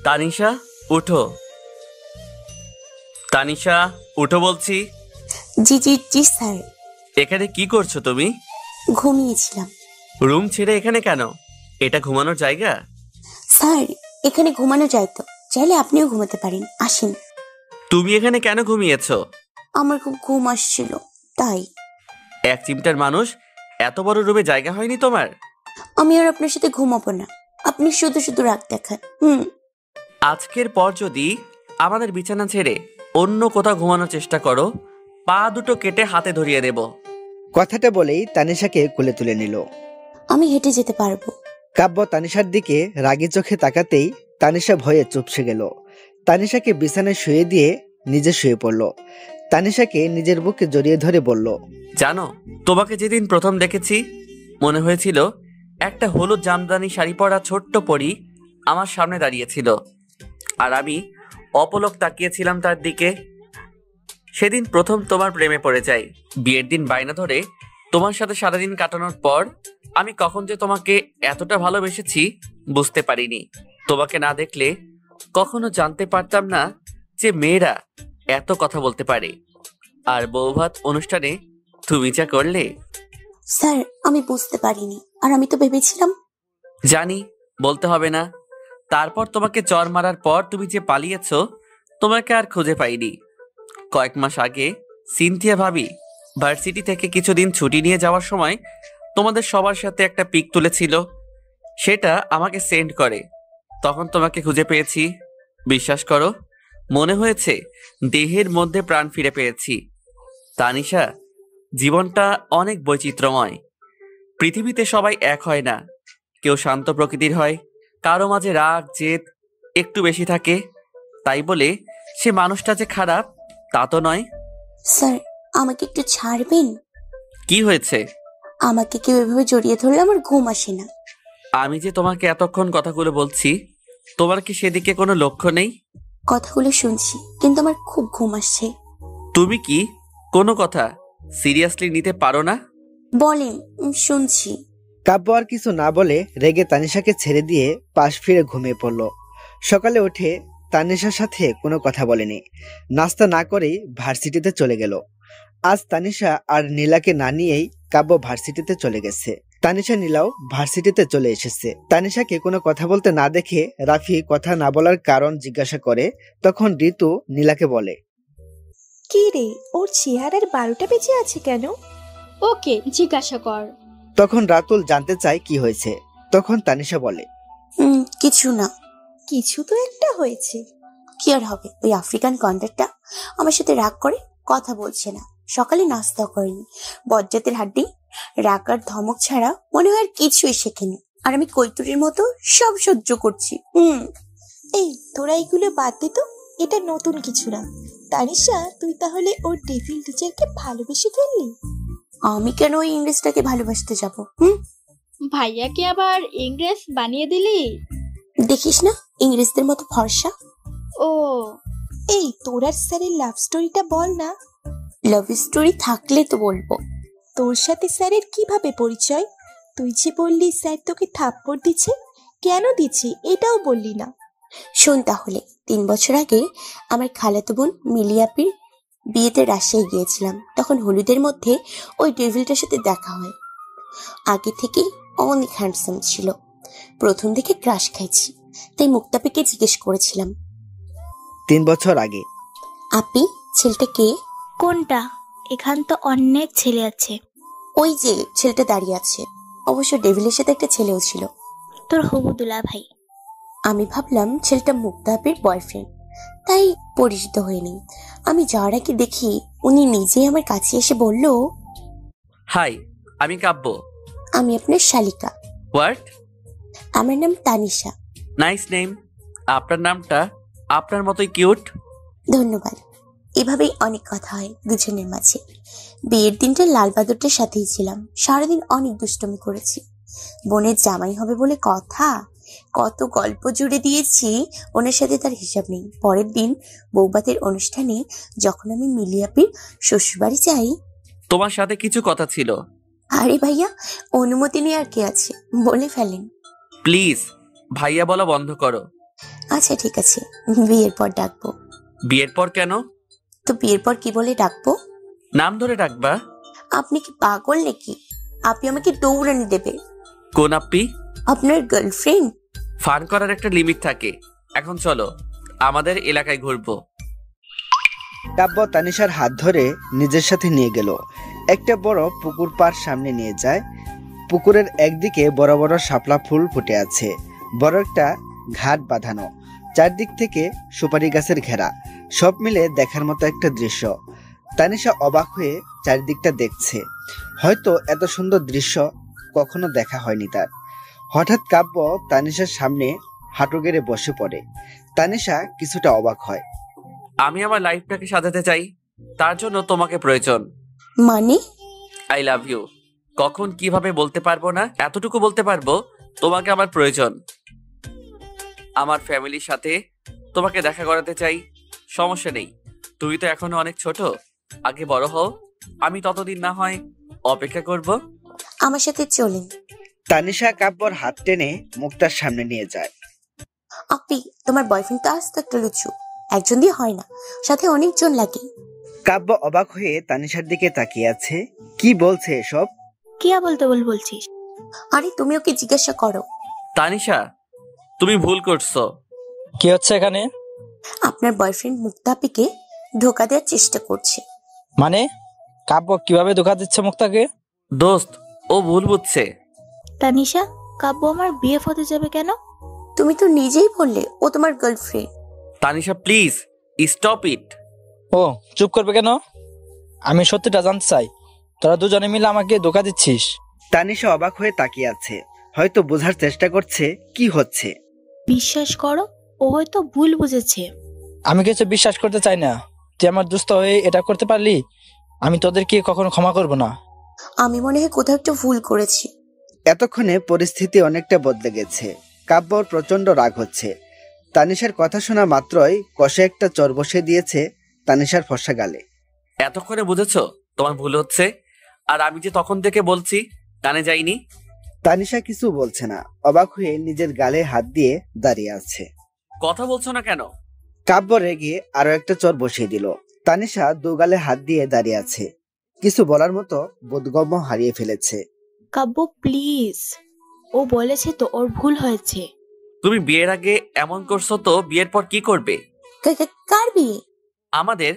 তানিশা উঠো, তানিশা উঠো বলছি। জি জি জি স্যার। এখানে কি করছো তুমি? ঘুমিয়েছিলাম। রুম ছেড়ে এখানে কেন? এটা ঘুমানোর জায়গা? স্যার, এখানে ঘুমানো যায় তো, চাইলে আপনিও ঘুমাতে পারেন, আসেন। তুমি এখানে কেন ঘুমিয়েছো? আমার খুব ঘুম আসছিল তাই। এক চিমটার মানুষ, এত বড় রুমে জায়গা হয়নি তোমার? আমি আর আপনার সাথে ঘুমাবো না, আপনি শুধু শুধু রাগ দেখান। আজকের পর যদি আমাদের বিছানা ছেড়ে অন্য কোথাও ঘুমানোর চেষ্টা করো, পা দুটো কেটে হাতে ধরিয়ে দেব। কথাটা বলেই তানিশাকে কোলে তুলে নিল। আমি হেঁটে যেতে পারবো। কাব্য তানিশার দিকে রাগী চোখে তাকাতেই তানিশা ভয়ে চুপসে গেল। তানিশাকে বিছানায় শুয়ে দিয়ে নিজে শুয়ে পড়ল। তানিশাকে নিজের বুকে জড়িয়ে ধরে বলল, জানো, তোমাকে যেদিন প্রথম দেখেছি মনে হয়েছিল একটা হলুদ জামদানি শাড়ি পরা ছোট্ট পরী আমার সামনে দাঁড়িয়েছিল, আর আমি অপলক তাকিয়েছিলাম তার দিকে। সেদিন প্রথম তোমার প্রেমে পড়ে যাই। বিয়ের দিন বায়না ধরে তোমার সাথে সারাদিন কাটানোর পর আমি কখন যে তোমাকে এতটা ভালোবেসেছি বুঝতে পারিনি। তোমাকে না দেখলে কখনো জানতে পারতাম না যে মেয়েরা এত কথা বলতে পারে। আর বৌভাত অনুষ্ঠানে তুমি যা করলে। স্যার, আমি বুঝতে পারিনি, আর আমি তো ভেবেছিলাম। জানি, বলতে হবে না। তারপর তোমাকে চর মারার পর তুমি যে পালিয়েছো, তোমাকে আর খুঁজে পাইনি। কয়েক মাস আগে সিনথিয়া ভাবি ভার্সিটি থেকে কিছুদিন ছুটি নিয়ে যাওয়ার সময় তোমাদের সবার সাথে একটা পিক তুলেছিল, সেটা আমাকে সেন্ড করে। তখন তোমাকে খুঁজে পেয়েছি। বিশ্বাস করো, মনে হয়েছে দেহের মধ্যে প্রাণ ফিরে পেয়েছি। তানিশা, জীবনটা অনেক বৈচিত্র্যময়। পৃথিবীতে সবাই এক হয় না। কেউ শান্ত প্রকৃতির হয়, কারো মাঝে রাগ জেদ একটু বেশি থাকে। তাই বলে সে মানুষটা যে খারাপ তা তো নয়। স্যার, আমাকে একটু ছাড়বেন? কি হয়েছে? আমাকে কেউ এভাবে জড়িয়ে ধরলে আমার ঘুম আসে না। আমি যে তোমাকে এতক্ষণ কথাগুলো বলছি, তোমার কি সেদিকে কোনো লক্ষ্য নেই? কথাগুলো শুনছি, কিন্তু আমার খুব ঘুম আসছে। তুমি কি কোনো কথা সিরিয়াসলি নিতে পারো না? বলেন, শুনছি। কাব্য আর কিছু না বলে রেগে তানিশাকে ছেড়ে দিয়ে পাশ ফিরে ঘুমিয়ে পড়ল। সকালে উঠে তানিশার সাথে কোনো কথা বলেনি, নাস্তা না করেই ভার্সিটিতে চলে গেল। আজ তানিশা আর নীলাকে না নিয়েই কাব্য ভার্সিটিতে চলে গেছে। তানিশা নীলাও ভার্সিটিতে চলে এসেছে। তানিশাকে কোনো কথা বলতে না দেখে রাফি কথা না বলার কারণ জিজ্ঞাসা করে। তখন ঋতু নীলাকে বলে, কি রে, ওর চেহারার 12টা বেজে আছে কেন? ওকে জিজ্ঞাসা কর। তখন রাতুল জানতে চায় কি হয়েছে। তখন তানিশা বলে, কিছু না। কিছু তো একটা হয়েছে। কি আর হবে, ওই আফ্রিকান কন্ট্রাক্টটা আমার সাথে রাগ করে কথা বলছে না। সকালে নাস্তাও করেনি। বজ্জাতের হাড্ডি। রাগ আর ধমক ছাড়া মনে হয় আর কিছুই শেখেনি। আর আমি কৈতুরীর মতো সব সহ্য করছি। এই, তোরা এগুলো বাদ দে তো, এটা নতুন কিছু না। তানিশা, তুই তাহলে ওর ডেভিল টিচারকে ভালোবেসে ফেললি? আমি কেন ওই ইংরেজটাকে ভালোবাসতে যাব? ভাইয়াকে আবার ইংরেজ বানিয়ে দিলি? দেখিস না ইংরেজদের মতো ফর্সা। ও, এই, তোর আর স্যারের লাভ স্টোরিটা বল না। লাভ স্টোরি থাকলে তো বলবো। তোর সাথে স্যারের কিভাবে পরিচয়? তুই যে বললি স্যার তোকে থাপ্পড় দিচ্ছে, কেন দিচ্ছে এটাও বললি না। শোন তাহলে, 3 বছর আগে আমার খালাতো বোন মিলিয়াপির বিয়েতে রাজশাহী গিয়েছিলাম। তখন হলুদের মধ্যে ওই ডেভিলটার সাথে দেখা হয়। আগে থেকে অনেক হ্যান্ডসাম ছিল। প্রথম দেখে ক্রাশ খাইছি, তাই মুক্তাপিকে জিজ্ঞেস করেছিলাম। 3 বছর আগে? আপি, ছেলেটা কে? কোনটা? এখান তো অনেক ছেলে আছে। ওই যে ছেলেটা দাঁড়িয়ে আছে। অবশ্য ডেভিলের সাথে একটা ছেলেও ছিল। তোর হবুদুলা ভাই। আমি ভাবলাম ছেলেটা মুক্তাপির বয়ফ্রেন্ড, তাই পরিচিত হয়নি। আমি যাওয়ার আগে দেখি উনি নিজেই আমার কাছে এসে বলল, হাই, আমি কাব্য। আমি আপনার শালিকা। হোয়াট? আমার নাম তানিশা। Nice name. আপনার নামটা আপনার মতোই কিউট। ধন্যবাদ। এভাবেই অনেক কথা হয় দুজনের মাঝে। বিয়ের দিনটা লাল বাদরটার সাথেই ছিলাম। সারাদিন অনেক দুষ্টমি করেছি। বোনের জামাই হবে বলে কথা, কত গল্প জুড়ে দিয়েছি ওনার সাথে, তার হিসাব নেই। পরের দিন বৌভাতের অনুষ্ঠানে যখন আমি মিলিয়াপির শ্বশুরবাড়ি যাই। তোমার সাথে কিছু কথা ছিল। আরে ভাইয়া, অনুমতি নিয়ে আর কে আছে, বলে ফেলেন। প্লিজ ভাইয়া বলা বন্ধ করো। আচ্ছা ঠিক আছে, বিয়ের পর ডাকবো। বিয়ের পর কেন? তো বিয়ের পর কি বলে ডাকবো? নাম ধরে ডাকবা। আপনি কি পাগল নাকি? আপনি আমাকে দৌড়ানি দেবে। কোন আপ্পি? আপনার গার্লফ্রেন্ড। ফান করার একটা লিমিট থাকে। এখন চলো আমাদের এলাকায় ঘুরবো। কাব্য তানিশার হাত ধরে নিজের সাথে নিয়ে গেল। একটা বড় পুকুর পাড় সামনে নিয়ে যায়। পুকুরের একদিকে বড় বড় শাপলা ফুল ফুটে আছে। বড় একটা ঘাট বাঁধানো। চারদিক থেকে সুপারি গাছের ঘেরা, সব মিলে দেখার মতো একটা দৃশ্য। তানিশা অবাক হয়ে চারিদিকটা দেখছে। হয়তো এত সুন্দর দৃশ্য কখনো দেখা হয়নি তার। হঠাৎ কাব্য তানিশার সামনে হাঁটু গেড়ে বসে পড়ে। তানিশা কিছুটা অবাক হয়। আমি আমার লাইফটাকে সাজাতে চাই, তার জন্য তোমাকে প্রয়োজন। মানে? I love you. কখন কিভাবে বলতে পারবো না, এতটুকু বলতে পারবো তোমাকে আমার প্রয়োজন। আমার ফ্যামিলির সাথে তোমাকে দেখা করাতে চাই। সমস্যা নেই, তুই তো এখনো অনেক ছোট, আগে বড় হও, আমি ততদিন না হয় অপেক্ষা করব। আমার সাথে চলেন। তানিশা কাব্যর হাত টেনে মুক্তার সামনে নিয়ে যায়। আপি, তোমার বয়ফ্রেন্ড তো আসতো একটা লুচু, একজন দিয়ে হয় না, সাথে অনেকজন লাগে। কাব্য অবাক হয়ে তানিশার দিকে তাকিয়ে আছে। কি বলছে এসব? কি আবল তাবল বলছিস? আরে তুমি ওকে জিজ্ঞাসা করো। তানিশা, তুমি ভুল করছো। কি হচ্ছে এখানে? আপনার বয়ফ্রেন্ড মুক্তাপিকে ধোকা দেওয়ার চেষ্টা করছে। মানে কাব্য কিভাবে ধোকা দিচ্ছে মুক্তাকে? দোস্ত, ও ভুল বুঝছে। তানিশা, কাব্য আমার বিএফ হতে যাবে কেন? তুমি তো নিজেই বললে ও তোমার girlfriend. Tanisha please stop it. ও চুপ করবে কেন? আমি সত্যিটা জানতে চাই, তোরা দুজনে মিলে আমাকে ধোকা দিচ্ছিস। তানিশা অবাক হয়ে তাকিয়ে আছে, হয়তো বোঝার চেষ্টা করছে কি হচ্ছে। বিশ্বাস করো, ও হয়তো ভুল বুঝেছে। আমি কিছু বিশ্বাস করতে চাই না। তুই আমার দুস্থ হয়ে এটা করতে পারলি, আমি তোদেরকে কখনো ক্ষমা করব না। আমি মনে হয় কোথাও একটা ভুল করেছি। এতক্ষণে পরিস্থিতি অনেকটা বদলে গেছে। কাব্যর প্রচন্ড রাগ হচ্ছে। তানিশার কথা শোনা মাত্রই কষে একটা চর বসে দিয়েছে তানিশার ফর্সা গালে। এতক্ষণে বুঝেছো তোমার ভুল হচ্ছে, আর আমি যে তখন থেকে বলছি কানে যাইনি। তানিশা কিছু বলছে না, অবাক হয়ে নিজের গালে হাত দিয়ে দাঁড়িয়ে আছে। কথা বলছো না কেন? কাব্য রেগে আরো একটা চর বসিয়ে দিল। তানিশা দু গালে হাত দিয়ে দাঁড়িয়ে আছে, কিছু বলার মতো বোধগম্য হারিয়ে ফেলেছে। কাব্য প্লিজ, ও বলেছে তো ওর ভুল হয়েছে। তুমি বিয়ের আগে এমন করছো, তো বিয়ের পর কি করবে? কার বিয়ে? আমাদের।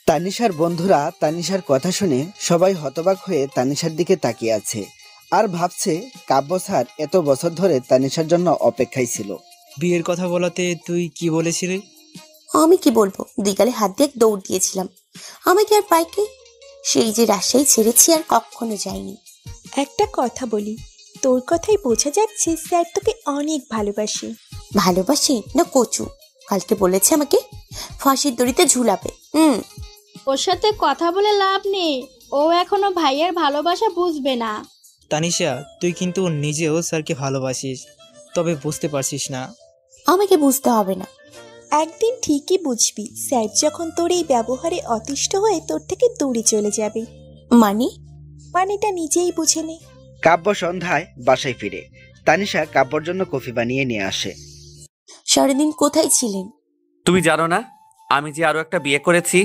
তানিশার বন্ধুরা তানিশার কথা শুনে সবাই হতবাক হয়ে তানিশার দিকে তাকিয়ে আছে আর ভাবছে কাব্য স্যার এত বছর ধরে তানিশার জন্য অপেক্ষায় ছিল। বিয়ের কথা বলাতে তুই কি বলেছিলি? আমি কি বলবো, দুই গালে হাত দিয়ে দৌড় দিয়েছিলাম। আমাকে আর পাইকে, সেই যে রাজশাহী ছেড়েছি আর কখনো যাইনি। একটা কথা বলি, তোর কথাই বোঝা যাচ্ছে স্যার তোকে অনেক ভালোবাসে। ভালোবাসি না কচু, কালকে বলেছে আমাকে ফাঁসির দড়িতে ঝুলাবে। ওর সাথে কথা বলে লাভ নেই, ও এখনো ভাইয়ের ভালোবাসা বুঝবে না। তানিশা, তুই কিন্তু নিজেও স্যারকে ভালোবাসিস, তবে বুঝতে পারছিস না। আমাকে বুঝতে হবে না, একদিন ঠিকই বুঝবি। স্যার যখন তোর এই ব্যবহারে অতিষ্ঠ হয়ে তোর থেকে দূরে চলে যাবে। মানেটা নিজেই বুঝে নে। কাব্য সন্ধ্যায় বাসায় ফিরে তানিশা কাব্যর জন্য কফি বানিয়ে নিয়ে আসে। সারাদিন কোথায় ছিলেন? তুমি জানো না আমি যে আরো একটা বিয়ে করেছি?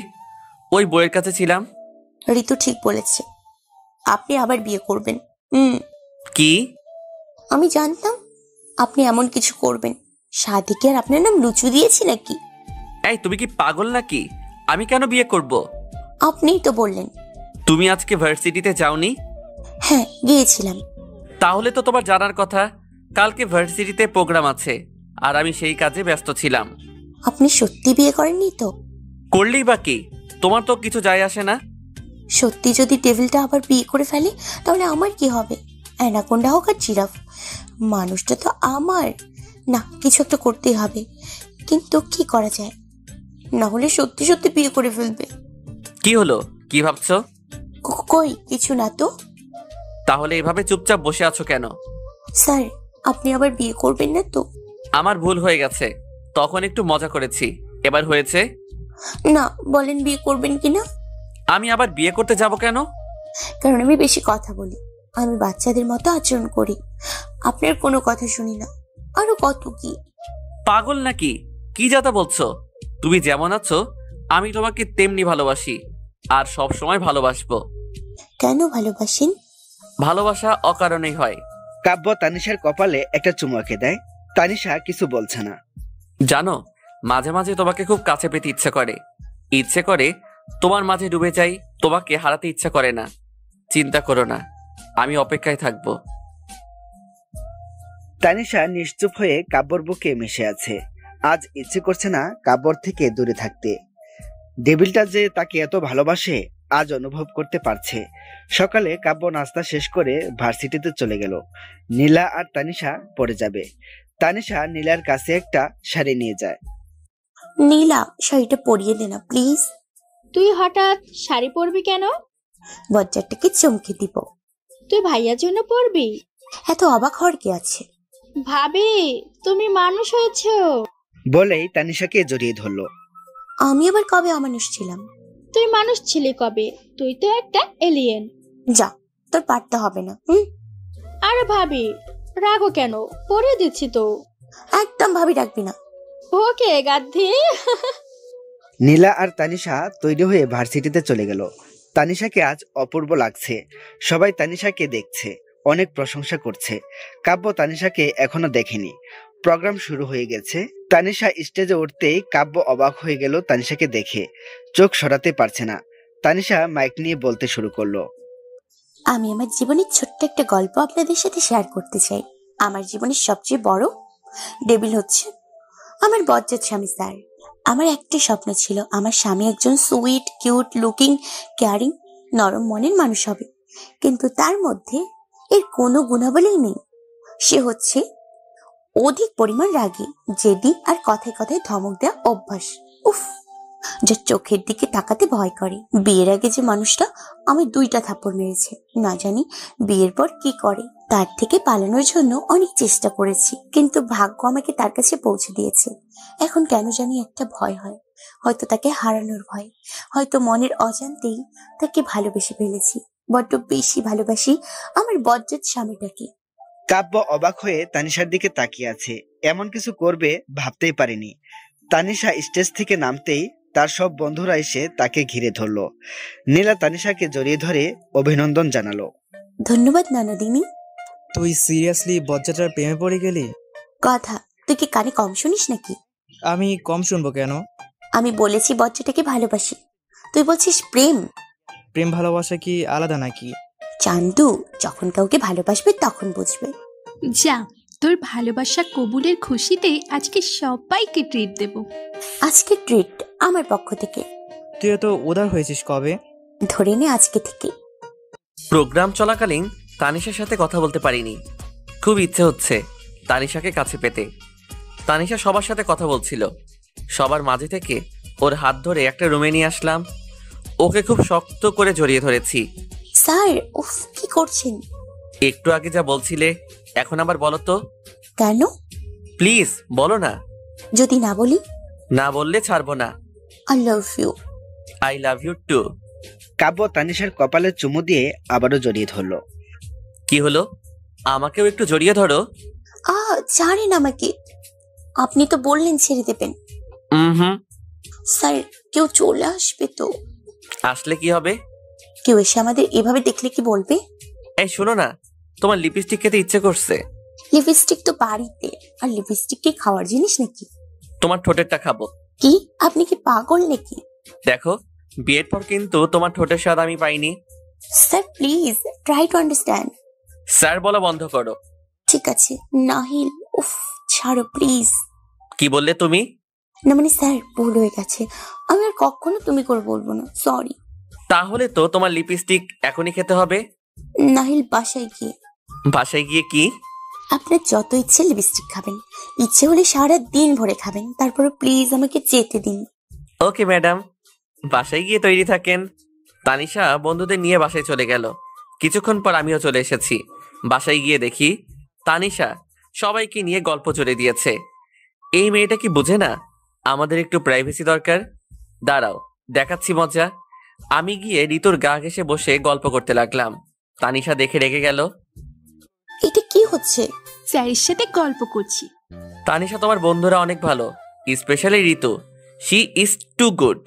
ওই বইয়ের কাছে ছিলাম। ঋতু ঠিক বলেছে, আপনি আবার বিয়ে করবেন। কি? আমি জানতাম আপনি এমন কিছু করবেন। সাদিকে আর আপনার নাম লুচু দিয়েছি নাকি? এই তুমি কি পাগল নাকি? আমি কেন বিয়ে করব? আপনিই তো বললেন। তুমি আজকে ভার্সিটিতে যাওনি? হ্যাঁ গিয়েছিলাম। তাহলে তো তোমার জানার কথা কালকে ভার্সিটিতে প্রোগ্রাম আছে, আর আমি সেই কাজে ব্যস্ত ছিলাম। আপনি সত্যি বিয়ে করেননি তো? করলেই বা কি, তোমার তো কিছু যায় আসে না। সত্যি যদি টেবিলটা আবার বিয়ে করে ফেলে তাহলে আমার কি হবে? অ্যানাকোন্ডা হোক আর জিরাফ, মানুষটা তো আমার না। কিছু একটা করতেই হবে, কিন্তু কি করা যায়? না হলে সত্যি সত্যি বিয়ে করে ফেলবে। কি হলো, কি ভাবছো? কই কিছু না তো। তাহলে এভাবে চুপচাপ বসে আছো কেন? স্যার, আপনি আবার বিয়ে করবেন না তো? আমার ভুল হয়ে গেছে, তখন একটু মজা করেছি, এবার হয়েছে না। বলেন বিয়ে করবেন কিনা? আমি আবার বিয়ে করতে যাব কেন? কারণ আমি বেশি কথা বলি, আমি বাচ্চাদের মতো আচরণ করি, আপনার কোনো কথা শুনি না, আরো কত কি। পাগল নাকি? কি যাতা বলছো? তুমি যেমন আছো আমি তোমাকে তেমনি ভালোবাসি, আর সব সময় ভালোবাসবো। কেন ভালোবাসেন? ভালোবাসা অকারণেই হয়। কাব্য তানিশার কপালে একটা চুমু এঁকে দেয়। তানিশা কিছু বলছে না। জানো, মাঝে মাঝে তোমাকে খুব কাছে পেতে ইচ্ছে করে তোমার মাঝে ডুবে যাই, তোমাকে হারাতে ইচ্ছা করে না। চিন্তা করো না, আমি অপেক্ষায় থাকবো। তানিশা নিশ্চুপ হয়ে কাব্যর বুকে মিশে আছে। আজ ইচ্ছে করছে না কাব্যর থেকে দূরে থাকতে। ডেভিলটা যে তাকে এত ভালোবাসে আজ অনুভব করতে পারছে। সকালে কাব্য নাস্তা শেষ করে ভার্সিটিতে চলে গেল। নীলা আর তানিশা পড়ে যাবে। তানিশা নীলার কাছে একটা শাড়ি নিয়ে যায়। নীলা, শাড়িটা পরিয়ে দে না প্লিজ। তুই হঠাৎ শাড়ি পরবি কেন? বজ্জারটাকে চমকে দিব। তুই ভাইয়ার জন্য পরবি? এত অবাক হওয়ার কি আছে? ভাবি, তুমি মানুষ হয়েছো। বলেই তানিশাকে জড়িয়ে ধরলো। আমি আবার কবে অমানুষ ছিলাম? তুই মানুষ ছিলি কবে? তুই তো একটা এলিয়েন। যা, তোর পারতে হবে না। আরে ভাবি, রাগো কেন? পরে দিচ্ছি তো। একদম ভাবি রাখবি না। ওকে গাধি। নীলা আর তানিশা তৈরি হয়ে ভার্সিটিতে চলে গেল। তানিশাকে আজ অপূর্ব লাগছে। সবাই তানিশাকে দেখছে, অনেক প্রশংসা করছে। কাব্য তানিশাকে এখনো দেখেনি। প্রোগ্রাম শুরু হয়ে গেছে। তানিশা স্টেজে উঠতেই কাব্য অবাক হয়ে গেল তানিশাকে দেখে। চোখ সরাতে পারছে না। তানিশা মাইক নিয়ে বলতে শুরু করলো। আমি আমার জীবনের ছোট্ট একটা গল্প আপনাদের সাথে শেয়ার করতে চাই। আমার জীবনের সবচেয়ে বড় ডেভিল হচ্ছে আমার বজ্জাত স্বামী স্যার। আমার একটা স্বপ্ন ছিল, আমার স্বামী একজন সুইট, কিউট লুকিং, কেয়ারিং, নরম মনের মানুষ হবে, কিন্তু তার মধ্যে এর কোনো গুণাবলী নেই। সে হচ্ছে অধিক পরিমাণ রাগী, জেদি আর কথায় কথায় ধমক দেওয়া অভ্যাস। উফ, যার চোখের দিকে তাকাতে ভয় করে। বিয়ের আগে যে মানুষটা আমি 2টা থাপ্পড় মেরেছে, না জানি বিয়ের পর কি করে। তার থেকে পালানোর জন্য অনেক চেষ্টা করেছি, কিন্তু ভাগ্য আমাকে তার কাছে পৌঁছে দিয়েছে। এখন কেন জানি একটা ভয় হয়, হয়তো তাকে হারানোর ভয়, হয়তো মনের অজান্তেই তাকে ভালোবেসে ফেলেছি। বড্ড বেশি ভালোবাসি আমার বজ্জাত স্বামীটাকে। কাব্য অবাক হয়ে তানিশার দিকে তাকিয়ে আছে। এমন কিছু করবে ভাবতেই পারেনি। তানিশা স্টেজ থেকে নামতেই তার সব বন্ধুরা এসে তাকে ঘিরে ধরলো। নীলা তানিশাকে জড়িয়ে ধরে অভিনন্দন জানালো। ধন্যবাদ ননদিনী। তুই সিরিয়াসলি বজ্জাটার প্রেমে পড়ে গেলি? কথা, তুই কি কানে কম শুনিস নাকি? আমি কম শুনবো কেন? আমি বলেছি বজ্জাটাকে ভালোবাসি, তুই বলছিস প্রেম। প্রেম ভালোবাসা কি আলাদা নাকি? চান্দু, যখন কাউকে ভালোবাসবে তখন বুঝবে। যা, তোর ভালোবাসা কবুলের খুশিতে আজকে সবাইকে ট্রিট দেব। আজকে ট্রিট আমার পক্ষ থেকে। তুই এত উদার হয়েছিস কবে? ধরে নে আজকে থেকে। প্রোগ্রাম চলাকালীন তানিশার সাথে কথা বলতে পারিনি। খুব ইচ্ছে হচ্ছে তানিশাকে কাছে পেতে। তানিশা সবার সাথে কথা বলছিল। সবার মাঝে থেকে ওর হাত ধরে একটা রুমে নিয়ে আসলাম। ওকে খুব শক্ত করে জড়িয়ে ধরেছি। স্যার, উফ, কি করছেন? একটু আগে যা বলছিলে এখন আবার বলো তো। কেন? প্লিজ বলো না। যদি না বলি? না বললে ছাড়বো না। I love you. I love you too. Kabbo তানিশার কপালে চুমু দিয়ে আবারও জড়িয়ে ধরলো। কি হলো? আমাকেও একটু জড়িয়ে ধরো। ছাড়েন আমাকে। আপনি তো বললেন ছেড়ে দেবেন। স্যার, কেউ চলে আসবে তো? আসলে কি হবে? কেউ এসে আমাদের এভাবে দেখলে কি বলবে? এই শোনো না, তোমার লিপস্টিক খেতে ইচ্ছে করছে। লিপস্টিক তো বাড়িতে, আর লিপস্টিক কি খাওয়ার জিনিস নাকি? তোমার ঠোঁটেরটা খাবো। কি, আপনি কি পাগল নাকি? দেখো, বিয়ের পর কিন্তু তোমার ঠোঁটের স্বাদ আমি পাইনি। Sir please try to understand. Sir বলা বন্ধ করো। ঠিক আছে নাহিল, উফ ছাড়ো প্লিজ। কি বললে তুমি? না মানে স্যার, ভুল হয়ে গেছে। আমি আর কখনো তুমি করে বলবো না, সরি। তাহলে তো তোমার লিপস্টিক এখনই খেতে হবে। নাহিল, বাসায় গিয়ে। বাসায় গিয়ে কি? আপনার যত ইচ্ছে লিপস্টিক খাবেন, ইচ্ছে হলে সারা দিন ভরে খাবেন, তারপরে প্লিজ আমাকে যেতে দিন। ওকে ম্যাডাম, বাসায় গিয়ে তৈরি থাকেন। তানিশা বন্ধুদের নিয়ে বাসায় চলে গেল। কিছুক্ষণ পর আমিও চলে এসেছি। বাসায় গিয়ে দেখি তানিশা সবাইকে নিয়ে গল্প জুড়ে দিয়েছে। এই মেয়েটা কি বুঝে না আমাদের একটু প্রাইভেসি দরকার? দাঁড়াও দেখাচ্ছি মজা। আমি গিয়ে ঋতুর গা ঘেঁষে বসে গল্প করতে লাগলাম। তানিশা দেখে রেগে গেল। এটা কি হচ্ছে? স্যারের সাথে গল্প করছি। তানিশা, তোমার বন্ধুরা অনেক ভালো, specially Ritu. She is too good.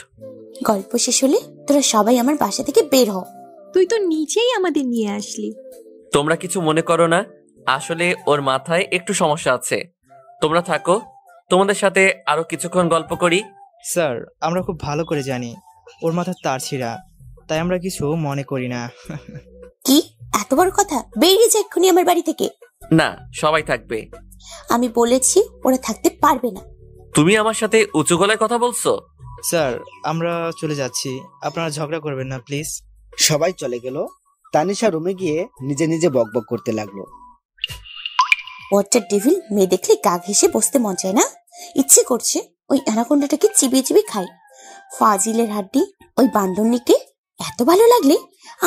গল্প শেষ হলে তোরা সবাই আমার বাসা থেকে বের হ। তুই তো নিজেই আমাদের নিয়ে আসলি। তোমরা কিছু মনে করো না, আসলে ওর মাথায় একটু সমস্যা আছে। তোমরা থাকো, তোমাদের সাথে আরো কিছুক্ষণ গল্প করি। স্যার, আমরা খুব ভালো করে জানি ওর মাথার তার ছিঁড়া, তাই আমরা কিছু মনে করি না। কি এত বড় কথা? বেরিয়ে যা এক্ষুনি আমার বাড়ি থেকে। না, সবাই থাকবে। আমি বলেছি ওরা থাকতে পারবে না। তুমি আমার সাথে উঁচু গলায় কথা বলছো? স্যার আমরা চলে যাচ্ছি, আপনারা ঝগড়া করবেন না প্লিজ। সবাই চলে গেল। তানিশা রুমে গিয়ে নিজে নিজে বকবক করতে লাগলো। ওয়াটার ডেভিল, মেয়ে দেখলে গা ঘেসে বসতে মন চায় না? ইচ্ছে করছে ওই অ্যানাকোন্ডাটাকে চিবিয়ে চিবিয়ে খাই। ফাজিলের হাড্ডি, ওই বান্দরনিকে এত ভালো লাগলে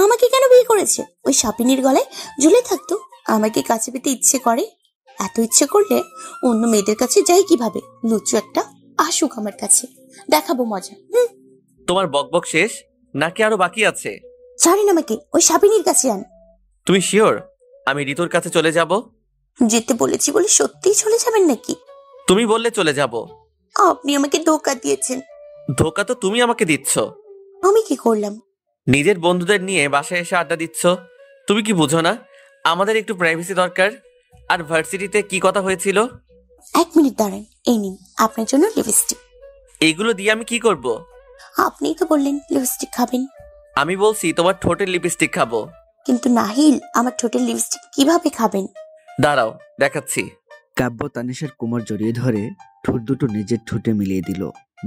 আমাকে কেন বিয়ে করেছে? ওই সাপিনীর গলায় ঝুলে থাকতো, আমাকে কাছে পেতে ইচ্ছে করে। এত ইচ্ছে করলে অন্য মেয়েদের কাছে যাই কিভাবে? লুচু একটা, আসুক আমার কাছে, দেখাবো মজা। তোমার বকবক শেষ নাকি আরো বাকি আছে? ছাড়েন আমাকে, ওই সাপিনীর কাছে আন। তুমি শিওর আমি ঋতুর কাছে চলে যাব? যেতে বলেছি বলে সত্যিই চলে যাবেন নাকি? তুমি বললে চলে যাব। আপনি আমাকে ধোকা দিয়েছেন। ধোকা তো তুমি আমাকে দিচ্ছ। আমি কি করলাম? নিজের বন্ধুদের নিয়ে বাসায় এসে আড্ডা দিচ্ছ। তুমি কি বুঝো না আমাদের একটু প্রাইভেসি দরকার? আর ভার্সিটিতে কি কথা হয়েছিল? 1 মিনিট দাঁড়ান, এই নিন আপনার জন্য লিপস্টিক। এইগুলো দিয়ে আমি কি করব? আপনিই তো বললেন লিপস্টিক খাবেন। আমি বলছি তোমার ঠোঁটের লিপস্টিক খাবো। কিন্তু নাহিল, আমার ঠোঁটের লিপস্টিক কিভাবে খাবেন? দাঁড়াও দেখাচ্ছি। কাব্য তানিশার কোমর জড়িয়ে ধরে ঠোঁট দুটো নিজের ঠোঁটে মিলিয়ে দিল।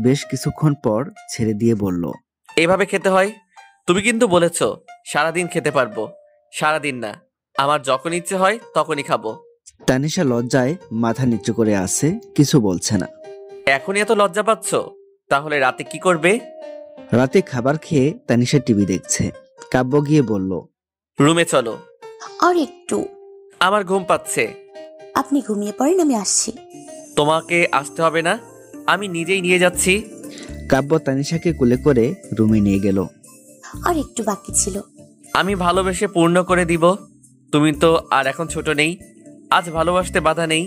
বেশ কিছুক্ষণ পর ছেড়ে দিয়ে বলল, এভাবে খেতে হয়? তুমি কিন্তু বলেছ সারাদিন খেতে পারবো। সারাদিন না, আমার যখন ইচ্ছে হয় তখনই খাবো। তানিশা লজ্জায় মাথা নিচু করে আছে, কিছু বলছে না। এখনই এত লজ্জা পাচ্ছ? তাহলে রাতে কি করবে? রাতে খাবার খেয়ে তানিশা টিভি দেখছে। কাব্য গিয়ে বলল, রুমে চলো। আর একটু। আমার ঘুম পাচ্ছে। আপনি ঘুমিয়ে পড়েন, আমি আসছি। তোমাকে আসতে হবে না, আমি নিজেই নিয়ে যাচ্ছি। কাব্য তানিশাকে কোলে করে রুমে নিয়ে গেল। আর একটু বাকি ছিল। আমি ভালোবেসে পূর্ণ করে দিব। তুমি তো আর এখন ছোট নেই, আজ ভালোবাসতে বাধা নেই।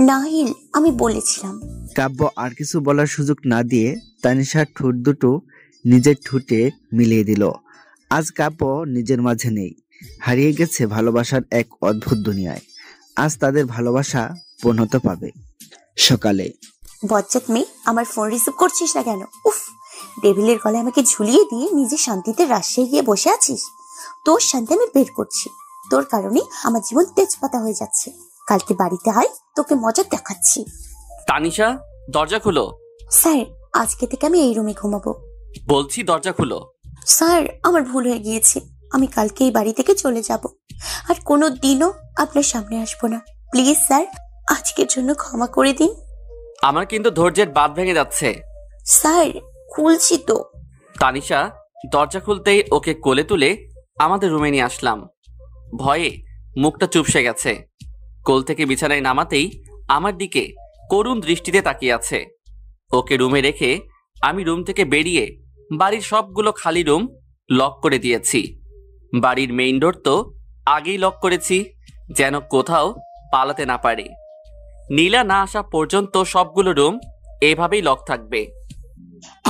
নাহিল, আমি বলেছিলাম। কাব্য আর কিছু বলার সুযোগ না দিয়ে তানিশার ঠোঁট দুটো নিজের ঠোঁটে মিলিয়ে দিল। আজ কাব্য নিজের মাঝে নেই, হারিয়ে গেছে ভালোবাসার এক অদ্ভুত দুনিয়ায়। আজ তাদের ভালোবাসা পূর্ণতা পাবে। সকালে, বজ্জাত মেয়ে, আমার ফোন রিসিভ করছিস না কেন? উফ, ডেভিলের গলায় আমাকে ঝুলিয়ে দিয়ে নিজে শান্তিতে রাজশাহী গিয়ে বসে আছিস। তোর শান্তি আমি বের করছি। তোর কারণে আমার জীবন তেজপাতা হয়ে যাচ্ছে। কালকে বাড়িতে আয়, তোকে মজা দেখাচ্ছি। তানিশা, দরজা খুলো। স্যার, আজকে থেকে আমি এই রুমে ঘুমাবো। বলছি দরজা খুলো। স্যার, আমার ভুল হয়ে গিয়েছে। আমি কালকে এই বাড়ি থেকে চলে যাব, আর কোনো দিনও আপনার সামনে আসবো না। প্লিজ স্যার, আজকের জন্য ক্ষমা করে দিন। আমার কিন্তু ধৈর্যের বাঁধ ভেঙে যাচ্ছে। স্যার, খুলছি তো। তানিশা দরজা খুলতেই ওকে কোলে তুলে আমাদের রুমে নিয়ে আসলাম। ভয়ে মুখটা চুপসে গেছে। কোল থেকে বিছানায় নামাতেই আমার দিকে করুণ দৃষ্টিতে তাকিয়ে আছে। ওকে রুমে রেখে আমি রুম থেকে বেরিয়ে বাড়ির সবগুলো খালি রুম লক করে দিয়েছি। বাড়ির মেইন ডোর তো আগেই লক করেছি, যেন কোথাও পালাতে না পারে। নীলা না আসা পর্যন্ত সবগুলো রুম এভাবেই লক থাকবে।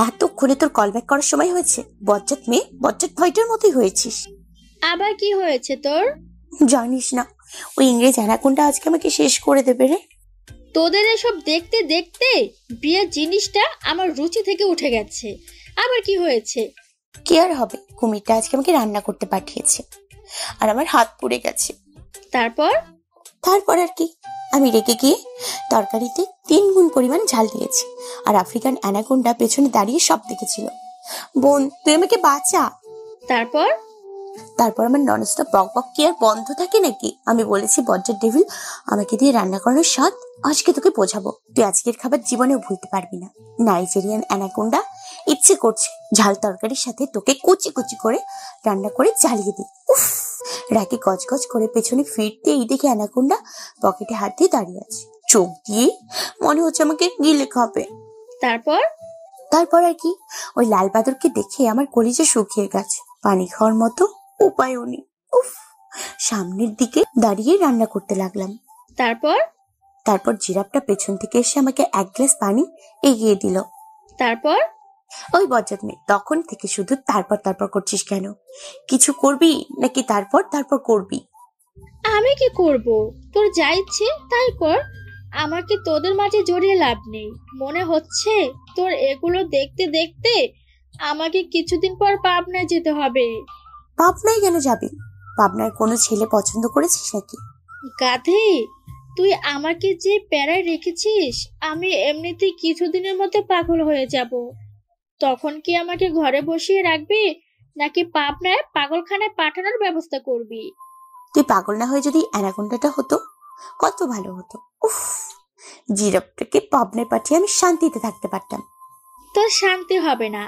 এতক্ষণে তোর কল ব্যাক করার সময় হয়েছে? বজ্জাত মেয়ে, বজ্জাত ভয়টার মতোই হয়েছিস। আবার কি হয়েছে তোর? জানিস না, ওই ইংরেজ অ্যানাকোন্ডা আজকে আমাকে শেষ করে দেবে রে। তোদের এসব দেখতে দেখতে বিয়ের জিনিসটা আমার রুচি থেকে উঠে গেছে। আবার কি হয়েছে? কি আর হবে, কুমিরটা আজকে আমাকে রান্না করতে পাঠিয়েছে, আর আমার হাত পুড়ে গেছে। তারপর আর কি, আমি রেগে গিয়ে তরকারিতে 3 গুণ পরিমাণ ঝাল দিয়েছি, আর আফ্রিকান অ্যানাকোন্ডা পেছনে দাঁড়িয়ে সব দেখেছিল। বোন, তুই আমাকে বাঁচা। তারপর আমার ননস্টপ বক বক কি আর বন্ধ থাকে নাকি? আমি বলেছি বজ্জাত ডেভিল, আমাকে দিয়ে রান্না করানোর স্বাদ আজকে তোকে বোঝাবো। তুই আজকের খাবার জীবনেও ভুলতে পারবি না। নাইজেরিয়ান অ্যানাকোন্ডা, ইচ্ছে করছে ঝাল তরকারির সাথে তোকে কুচি কুচি করে রান্না করে জ্বালিয়ে দিই। উফ, রাগে গজগজ করে পেছনে ফিরতে এই দেখে অ্যানাকোন্ডা পকেটে হাত দিয়ে দাঁড়িয়ে আছে, চোখ দিয়ে মনে হচ্ছে আমাকে গিলে খাবে। তারপর আর কি, ওই লাল বাদরকে দেখে আমার কলিজা শুকিয়ে গেছে, পানি খাওয়ার মতো উপায়ও নেই। উফ, সামনের দিকে দাঁড়িয়ে রান্না করতে লাগলাম। তারপর জিরাফটা পেছন থেকে এসে আমাকে 1 গ্লাস পানি এগিয়ে দিল। তারপর ওই বজ্জাত মেয়ে, তখন থেকে শুধু তারপর করছিস কেন? কিছু করবি নাকি তারপর করবি? আমি কি করব? তোর যা ইচ্ছে তাই কর। আমাকে তোদের মাঝে জড়িয়ে লাভ নেই। মনে হচ্ছে তোর এগুলো দেখতে দেখতে আমাকে কিছুদিন পর পাবনায় যেতে হবে। পাবনায় কেন যাবি? পাবনার কোনো ছেলে পছন্দ করেছিস নাকি? গাধি, তুই আমাকে যে প্যারায় রেখেছিস, আমি এমনিতেই কিছুদিনের মধ্যে পাগল হয়ে যাব। তখন কি আমাকে ঘরে বসিয়ে রাখবি, নাকি পাবনায় পাগলখানায় পাঠানোর ব্যবস্থা করবি? তুই পাগল না হয়ে যদি অ্যানাকোন্ডাটা হতো কত ভালো হতো। উফ, জিরাফটাকে পাবনায় পাঠিয়ে আমি শান্তিতে থাকতে পারতাম। তোর শান্তি হবে না।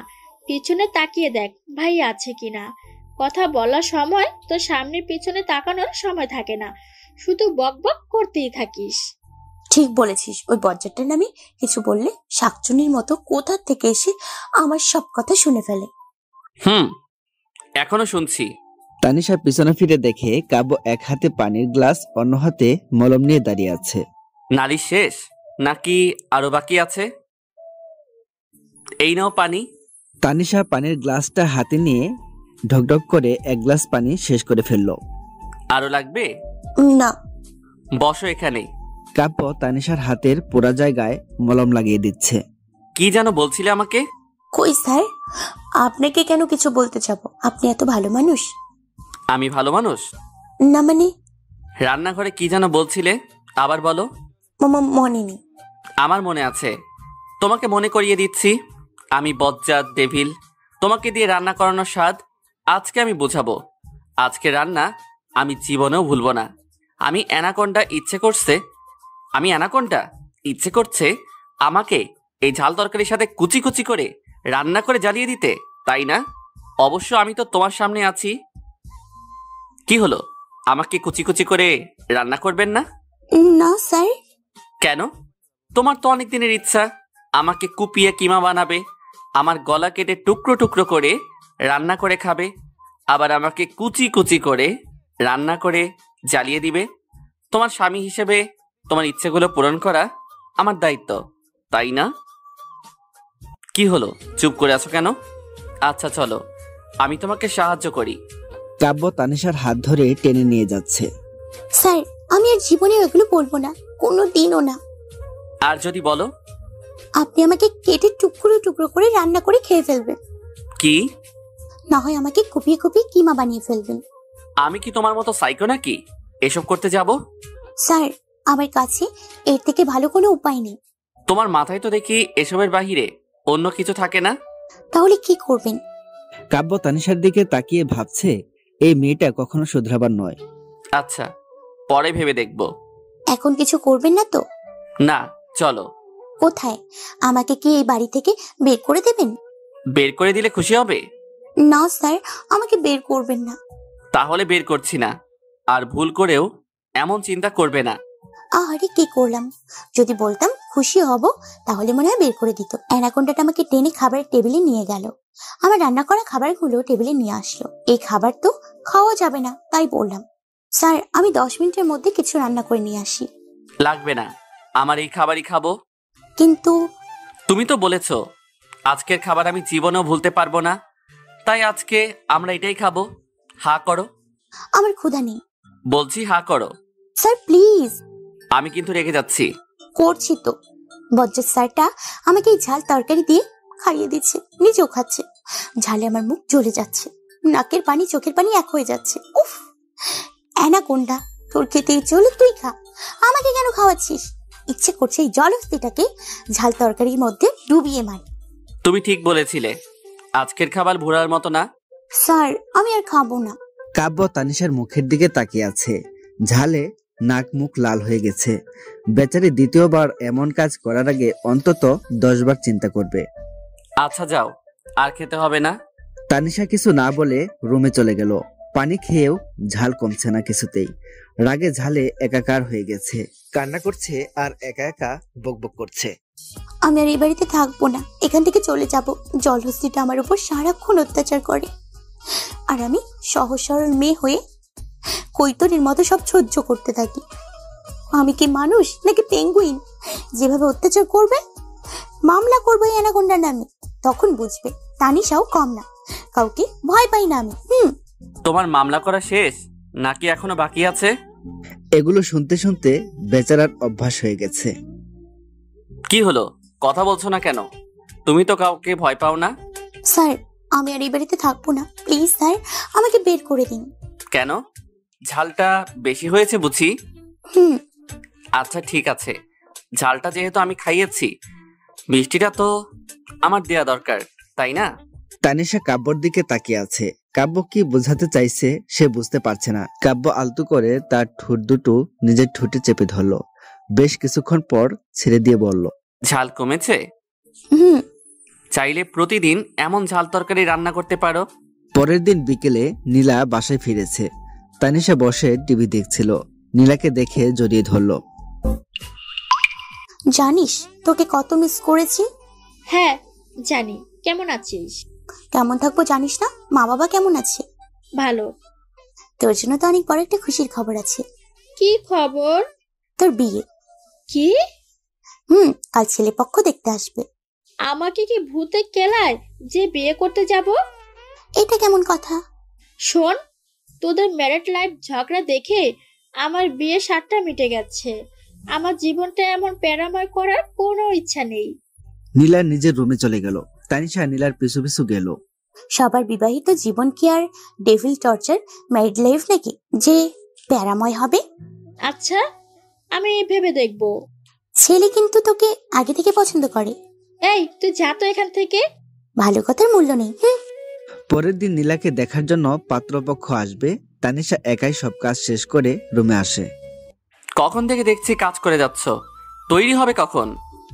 পিছনে তাকিয়ে দেখ ভাই আছে কিনা। কথা বলার সময় তোর সামনে পিছনে তাকানোর সময় থাকে না, শুধু বক বক করতেই থাকিস। ঠিক বলেছিস, ওই বজ্জারটার নামে কিছু বললে শাকচুনির মতো কোথা থেকে এসে আমার সব কথা শুনে ফেলে। এখনো শুনছি। তানিশা পিছনে ফিরে দেখে কাব্য এক হাতে পানির গ্লাস, অন্য হাতে মলম নিয়ে দাঁড়িয়ে আছে। নালিশ শেষ নাকি আরো বাকি আছে? এই নাও পানি। তানিশা পানির গ্লাসটা হাতে নিয়ে ঢকঢক করে এক গ্লাস পানি শেষ করে ফেলল। আরো লাগবে? না। বসো এখানে। কাব্য তানিশার হাতের পোড়া জায়গায় মলম লাগিয়ে দিচ্ছে। কি যেন বলছিলে আমাকে? কই স্যার, আপনাকে কেন কিছু বলতে যাব? আপনি এত ভালো মানুষ। আমি ভালো মানুষ না মানে? রান্নাঘরে কি যেন বলছিলে, আবার বলো। মনে নেই। আমার মনে আছে, তোমাকে মনে করিয়ে দিচ্ছি। আমি বজ্জাত ডেভিল, তোমাকে দিয়ে রান্না করানোর স্বাদ আজকে আমি বোঝাবো। আজকে রান্না আমি জীবনেও ভুলবো না। আমি অ্যানাকোন্ডা ইচ্ছে করছে আমাকে এই ঝাল তরকারির সাথে কুচি কুচি করে রান্না করে জ্বালিয়ে দিতে, তাই না? অবশ্য আমি তো তোমার সামনে আছি। কি হলো, আমাকে কুচি কুচি করে রান্না করবেন না? না স্যার। কেন? তোমার তো অনেক দিনের ইচ্ছা আমাকে কুপিয়ে কিমা বানাবে, আমার গলা কেটে টুকরো টুকরো করে রান্না করে খাবে, আবার আমাকে কুচি কুচি করে রান্না করে জ্বালিয়ে দিবে। তোমার স্বামী হিসেবে তোমার ইচ্ছেগুলো পূরণ করা আমার দায়িত্ব, তাই না? কি হলো, চুপ করে আছো কেন? আচ্ছা চলো, আমি তোমাকে সাহায্য করি। কাব্য তানিশার হাত ধরে টেনে নিয়ে যাচ্ছে। স্যার, আমি আর জীবনে এগুলো বলবো না, কোনো দিনও না। আর যদি বলো? আপনি আমাকে কেটে টুকরো টুকরো করে রান্না করে খেয়ে ফেলবেন। কি? না হয় আমাকে কুপিয়ে কুপিয়ে কিমা বানিয়ে ফেলবেন। আমি কি তোমার মতো সাইকো নাকি এসব করতে যাব? স্যার, আমার কাছে এর থেকে ভালো কোনো উপায় নেই। তোমার মাথায় তো দেখি এসবের বাহিরে অন্য কিছু থাকে না। তাহলে কি করবেন? কাব্য তানিশার দিকে তাকিয়ে ভাবছে, এই মেয়েটা কখনো শুধরাবার নয়। আচ্ছা, পরে ভেবে দেখব। এখন কিছু করবেন না তো? না, চলো। কোথায়? আমাকে কি এই বাড়ি থেকে বের করে দেবেন? বের করে দিলে খুশি হবে? না স্যার, আমাকে বের করবেন না। তাহলে বের করছি না, আর ভুল করেও এমন চিন্তা করবে না। আরে কি করলাম? যদি বলতাম খুশি হব তাহলে মনে হয় বের করে দিত। অ্যানাকোন্ডাটা আমাকে টেনে খাবারের টেবিলে নিয়ে গেল, আমার রান্না করা খাবারগুলো টেবিলে নিয়ে আসলো। এই খাবার তো খাওয়া যাবে না, তাই বললাম স্যার আমি 10 মিনিটের মধ্যে কিছু রান্না করে নিয়ে আসি। লাগবে না, আমার এই খাবারই খাবো। কিন্তু তুমি তো বলেছো আজকের খাবার আমি জীবনেও ভুলতে পারবো না, তাই আজকে আমরা এটাই খাবো। হা করো। আমার ক্ষুধা নেই। বলছি হা করো। Sir please. আমি কিন্তু রেগে যাচ্ছি। করছি তো। বজ্জাত স্যারটা আমাকে এই ঝাল তরকারি দিয়ে খাইয়ে দিচ্ছে, নিজেও খাচ্ছে। ঝালে আমার মুখ জ্বলে যাচ্ছে, নাকের পানি চোখের পানি এক হয়ে যাচ্ছে। উফ, অ্যানাকোন্ডা, তোর খেতে ইচ্ছে হলে তুই খা, আমাকে কেন খাওয়াচ্ছিস? ইচ্ছে করছে এই জলহস্তিটাকে ঝাল তরকারির মধ্যে ডুবিয়ে মারি। তুমি ঠিক বলেছিলে, আজকের খাবার ভোরার মতো না। স্যার আমি আর খাবো না। কাব্য তানিশার মুখের দিকে তাকিয়ে আছে। ঝালে নাক মুখ লাল হয়ে গেছে। বেচারি দ্বিতীয়বার এমন কাজ করার আগে অন্তত 10 বার চিন্তা করবে। আচ্ছা যাও, আর খেতে হবে না। তানিশা কিছু না বলে রুমে চলে গেল। পানি খেয়েও ঝাল কমছে না কিছুতেই। রাগে ঝালে একাকার হয়ে গেছে, কান্না করছে আর একা একা বকবক করছে। আমি আর এই বাড়িতে থাকবো না, এখান থেকে চলে যাব। জলহস্তিটা আমার উপর সারাক্ষণ অত্যাচার করে, আর আমি সহজ সরল মেয়ে হয়ে কৈতরের মতো সব সহ্য করতে থাকি। আমি কি মানুষ নাকি পেঙ্গুইন যেভাবে অত্যাচার করবে? মামলা করবো অ্যানাকোন্ডার নামে, তখন বুঝবে তানিশাও কম না, কাউকে ভয় পাই না আমি। তোমার মামলা করা শেষ নাকি এখনো বাকি আছে? এগুলো শুনতে শুনতে বেচারার অভ্যাস হয়ে গেছে। কি হলো, কথা বলছো না কেন? তুমি তো কাউকে ভয় পাও না। স্যার আমি আর এই বাড়িতে থাকবো না, প্লিজ স্যার আমাকে বের করে দিন। কেন? ঝালটা বেশি হয়েছে বুঝি? আচ্ছা ঠিক আছে, ঝালটা যেহেতু আমি খাইয়েছি, মিষ্টিটা তো আমার দেয়া দরকার, তাই না? তানিশা কাব্যর দিকে তাকিয়ে আছে। কাব্য কি বোঝাতে চাইছে সে বুঝতে পারছে না। কাব্য আলতু করে তার ঠোঁট দুটো নিজের ঠোঁটে চেপে ধরলো। বেশ কিছুক্ষণ পর ছেড়ে দিয়ে বলল, ঝাল কমেছে? চাইলে প্রতিদিন এমন ঝাল তরকারি রান্না করতে পারো। পরের দিন বিকেলে নীলা বাসায় ফিরেছে। তানিশা বসে টিভি দেখছিল। নীলাকে দেখে জড়িয়ে ধরলো। জানিস তোকে কত মিস করেছি? হ্যাঁ জানি। কেমন আছিস? কেমন থাকবো জানিস না? মা বাবা কেমন আছে? ভালো। তোর জন্য তো অনেক বড় একটা খুশির খবর আছে। কি খবর? তোর বিয়ে। কি? কাল ছেলে পক্ষ দেখতে আসবে। আমাকে কি ভূতে কেলায় যে বিয়ে করতে যাব? এটা কেমন কথা? শোন, তোদের ম্যারেড লাইফ ঝগড়া দেখে আমার বিয়ে সাতটা মিটে গেছে। আমার জীবনটা এমন প্যারাময় করার কোনো ইচ্ছা নেই। নীলা নিজের রুমে চলে গেল। তানিশা নীলার পিছু পিছু গেল। সবার বিবাহিত জীবন কি আর ডেভিল টর্চার ম্যারিড লাইফ নাকি যে প্যারাময় হবে? আচ্ছা আমি ভেবে দেখব। ছেলে কিন্তু তোকে আগে থেকে পছন্দ করে। এই তুই যা তো এখান থেকে। ভালো কথার মূল্য নেই। পরের দিন নীলাকে দেখার জন্য পাত্রপক্ষ আসবে। তানিশা একাই সব কাজ শেষ করে রুমে আসে। কখন থেকে দেখছি কাজ করে যাচ্ছ, তৈরি হবে কখন?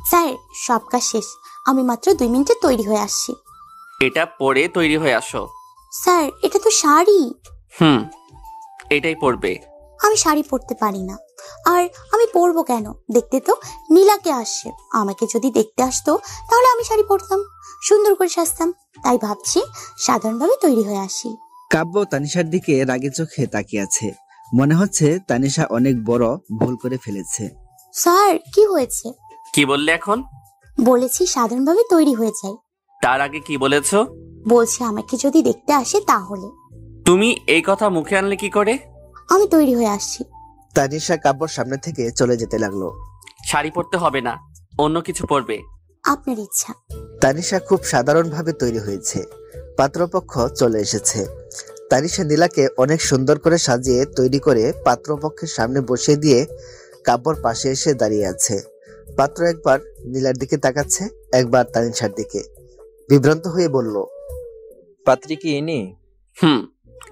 স্যার সব কাজ শেষ, আমি মাত্র 2 মিনিটে তৈরি হয়ে আসছি। এটা পরে তৈরি হয়ে আসো। স্যার এটা তো শাড়ি। এটাই পরবে। আমি শাড়ি পরতে পারি না। আর আমি পরবো কেন? দেখতে তো নীলাকে আসছে, আমাকে যদি দেখতে আসতো তাহলে আমি শাড়ি পরতাম, সুন্দর করে সাজতাম। তাই ভাবছি সাধারণভাবে তৈরি হয়ে আসি। কাব্য তানিশার দিকে রাগে চোখে তাকিয়ে আছে। মনে হচ্ছে তানিশা অনেক বড় ভুল করে ফেলেছে। স্যার কি হয়েছে? কি বললে এখন? বলেছি সাধারণভাবে তৈরি হয়ে যাই। তার আগে কি বলেছো? বলছি আমাকে যদি দেখতে আসে তাহলে। তুমি এই কথা মুখে আনলে কি করে? আমি তৈরি হয়ে আসছি। তানিশা কাব্যর সামনে থেকে চলে যেতে লাগলো। শাড়ি পরতে হবে না, অন্য কিছু পরবে। আপনার ইচ্ছা। তানিশা খুব সাধারণভাবে তৈরি হয়েছে। পাত্রপক্ষ চলে এসেছে। তানিশা নীলাকে অনেক সুন্দর করে সাজিয়ে তৈরি করে পাত্রপক্ষের সামনে বসিয়ে দিয়ে কাব্যর পাশে এসে দাঁড়িয়ে আছে। পাত্র একবার নীলার দিকে তাকাচ্ছে, একবার তানিশার দিকে। বিভ্রান্ত হয়ে বলল, পাত্রী কি ইনি?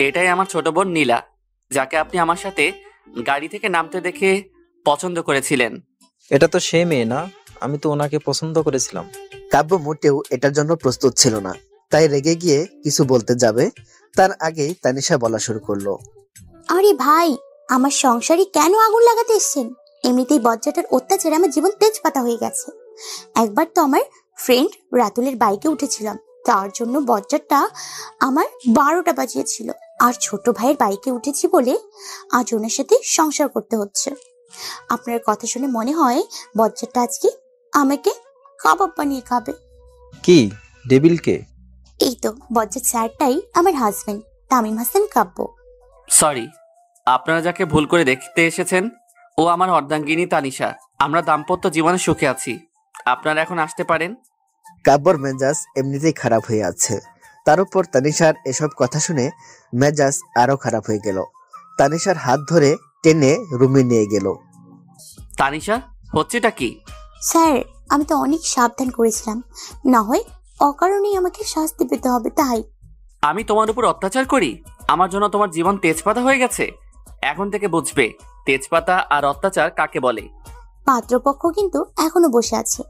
এটাই আমার ছোট বোন নীলা, যাকে আপনি আমার সাথে গাড়ি থেকে নামতে দেখে পছন্দ করেছিলেন। এটা তো সেই মেয়ে না? আমি তো ওনাকে পছন্দ করেছিলাম। কাব্য মোটেও এটার জন্য প্রস্তুত ছিল না, তাই রেগে গিয়ে কিছু বলতে যাবে তার আগেই তানিশা বলা শুরু করলো, আরে ভাই, আমার সংসারে কেন আগুন লাগাতে এসেছেন? এমনিতেই বজ্জাটার অত্যাচারে আমার জীবন তেজপাতা হয়ে গেছে। একবার তো আমার ফ্রেন্ড রাতুলের বাইকে উঠেছিলাম, তার জন্য বজ্জারটা আমার 12টা বাজিয়েছিল। আর ছোট ভাইয়ের বাইকে উঠেছি বলে আজ ওনার সাথে সংসার করতে হচ্ছে। আপনার কথা শুনে মনে হয় বজ্জারটা আজকে আমাকে কাবাব বানিয়ে খাবে। কি ডেভিলকে? এই তো বজ্জার স্যারটাই আমার হাজবেন্ড, তামিম হাসান কাব্য। সরি, আপনারা যাকে ভুল করে দেখতে এসেছেন ও আমার অর্ধাঙ্গিনী তানিশা। আমরা দাম্পত্য জীবনে সুখে আছি, আপনারা এখন আসতে পারেন। কাব্যর মেজাজ এমনিতেই খারাপ হয়ে আছে, তার উপর তানিশার এসব কথা শুনে মেজাজ আরো খারাপ হয়ে গেল। তানিশার হাত ধরে টেনে রুমে নিয়ে গেল। তানিশা, হচ্ছেটা কি? স্যার আমি তো অনেক সাবধান করেছিলাম, না হয় অকারণেই আমাকে শাস্তি পেতে হবে। তাই আমি তোমার উপর অত্যাচার করি? আমার জন্য তোমার জীবন তেজপাতা হয়ে গেছে। এখন থেকে বুঝবে তেজপাতা আর অত্যাচার কাকে বলে। পাত্রপক্ষ কিন্তু এখনো বসে আছে।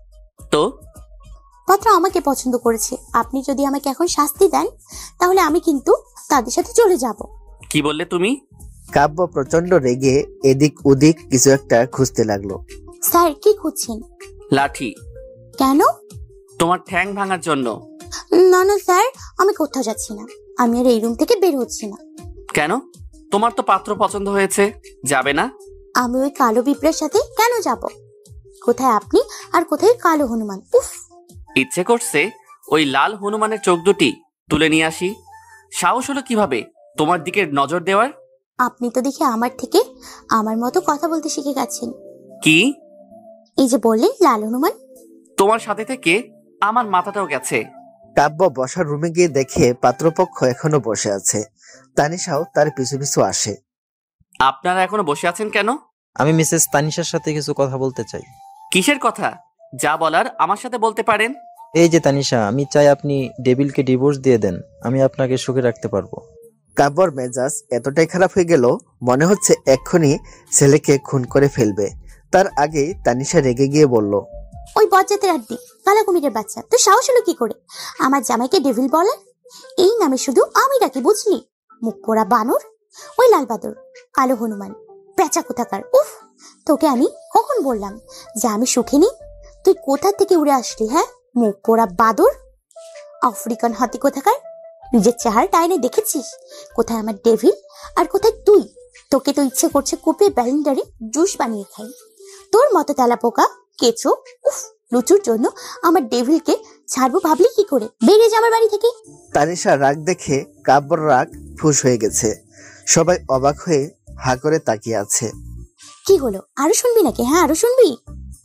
তো পাত্র আমাকে পছন্দ করেছে। আপনি যদি আমাকে এখন শাস্তি দেন তাহলে আমি কিন্তু তাদের সাথে চলে যাব। কি বললে তুমি? কাব্য প্রচন্ড রেগে এদিক ওদিক কিছু একটা খুঁজতে লাগলো। স্যার কি খুঁজছেন? লাঠি। কেন? তোমার ঠ্যাং ভাঙার জন্য। না না স্যার, আমি কোথাও যাচ্ছি না, আমি আর এই রুম থেকে বের হচ্ছি না। কেন? তোমার তো পাত্র পছন্দ হয়েছে, যাবে না? আমি ওই কালো পিঁপড়ার সাথে কেন যাব? কোথায় আপনি আর কোথায় কালো হনুমান? উফ, ইচ্ছে করছে ওই লাল হনুমানের চোখ দুটি তুলে নিয়ে আসি। সাহস হলো কিভাবে তোমার দিকে নজর দেওয়ার? আপনি তো দেখি আমার থেকে আমার মতো কথা বলতে শিখে গেছেন। কি? এই যে বললেন লাল হনুমান। তোমার সাথে থেকে আমার মাথাটাও গেছে। কাব্য বসার রুমে গিয়ে দেখে পাত্রপক্ষ এখনো বসে আছে। তানিশাও তার পিছু পিছু আসে। আপনারা এখনো বসে আছেন কেন? আমি মিসেস তানিশার সাথে কিছু কথা বলতে চাই। কিসের কথা? যা বলার আমার সাথে বলতে পারেন। এই যে তানিশা, আমি চাই আপনি ডেভিলকে ডিভোর্স দিয়ে দেন। আমি আপনাকে সুখে রাখতে পারবো। কাব্যর মেজাজ এতটাই খারাপ হয়ে গেল, মনে হচ্ছে এক্ষুনি ছেলেকে খুন করে ফেলবে। তার আগেই তানিশা রেগে গিয়ে বলল, ওই বজ্জাতের আড্ডি কালা কুমিরের বাচ্চা, তোর সাহস হলো কি করে আমার জামাইকে ডেভিল বলে? এই নামে শুধু আমি ডাকি, বুঝলি? মুখ পোড়া বানর, ওই লাল বাদর, কালো হনুমান, পেঁচা কোথাকার। উফ, তোকে আমি কখন বললাম যে আমি সুখে নেই? তুই কোথা থেকে উড়ে আসলি? হ্যাঁ, মুখ পোড়া বাদর, আফ্রিকান হাতি কোথাকার। নিজের চেহারাটা আয়নায় দেখেছিস? কোথায় আমার ডেভিল আর কোথায় তুই? তোকে তো ইচ্ছে করছে কুপিয়ে ব্যালেন্ডারে জুস বানিয়ে খাই। তোর মতো তেলা পোকা, কেঁচো, উফ, লুচুর জন্য আমার ডেভিলকে ছাড়বো ভাবলি কি করে? বেরিয়ে যা আমার বাড়ি থেকে। তানিশা রাগ দেখে কাব্যর রাগ ফুস হয়ে গেছে। সবাই অবাক হয়ে হা করে তাকিয়ে আছে। কি হলো, আরো শুনবি নাকি? হ্যাঁ, আরো শুনবি?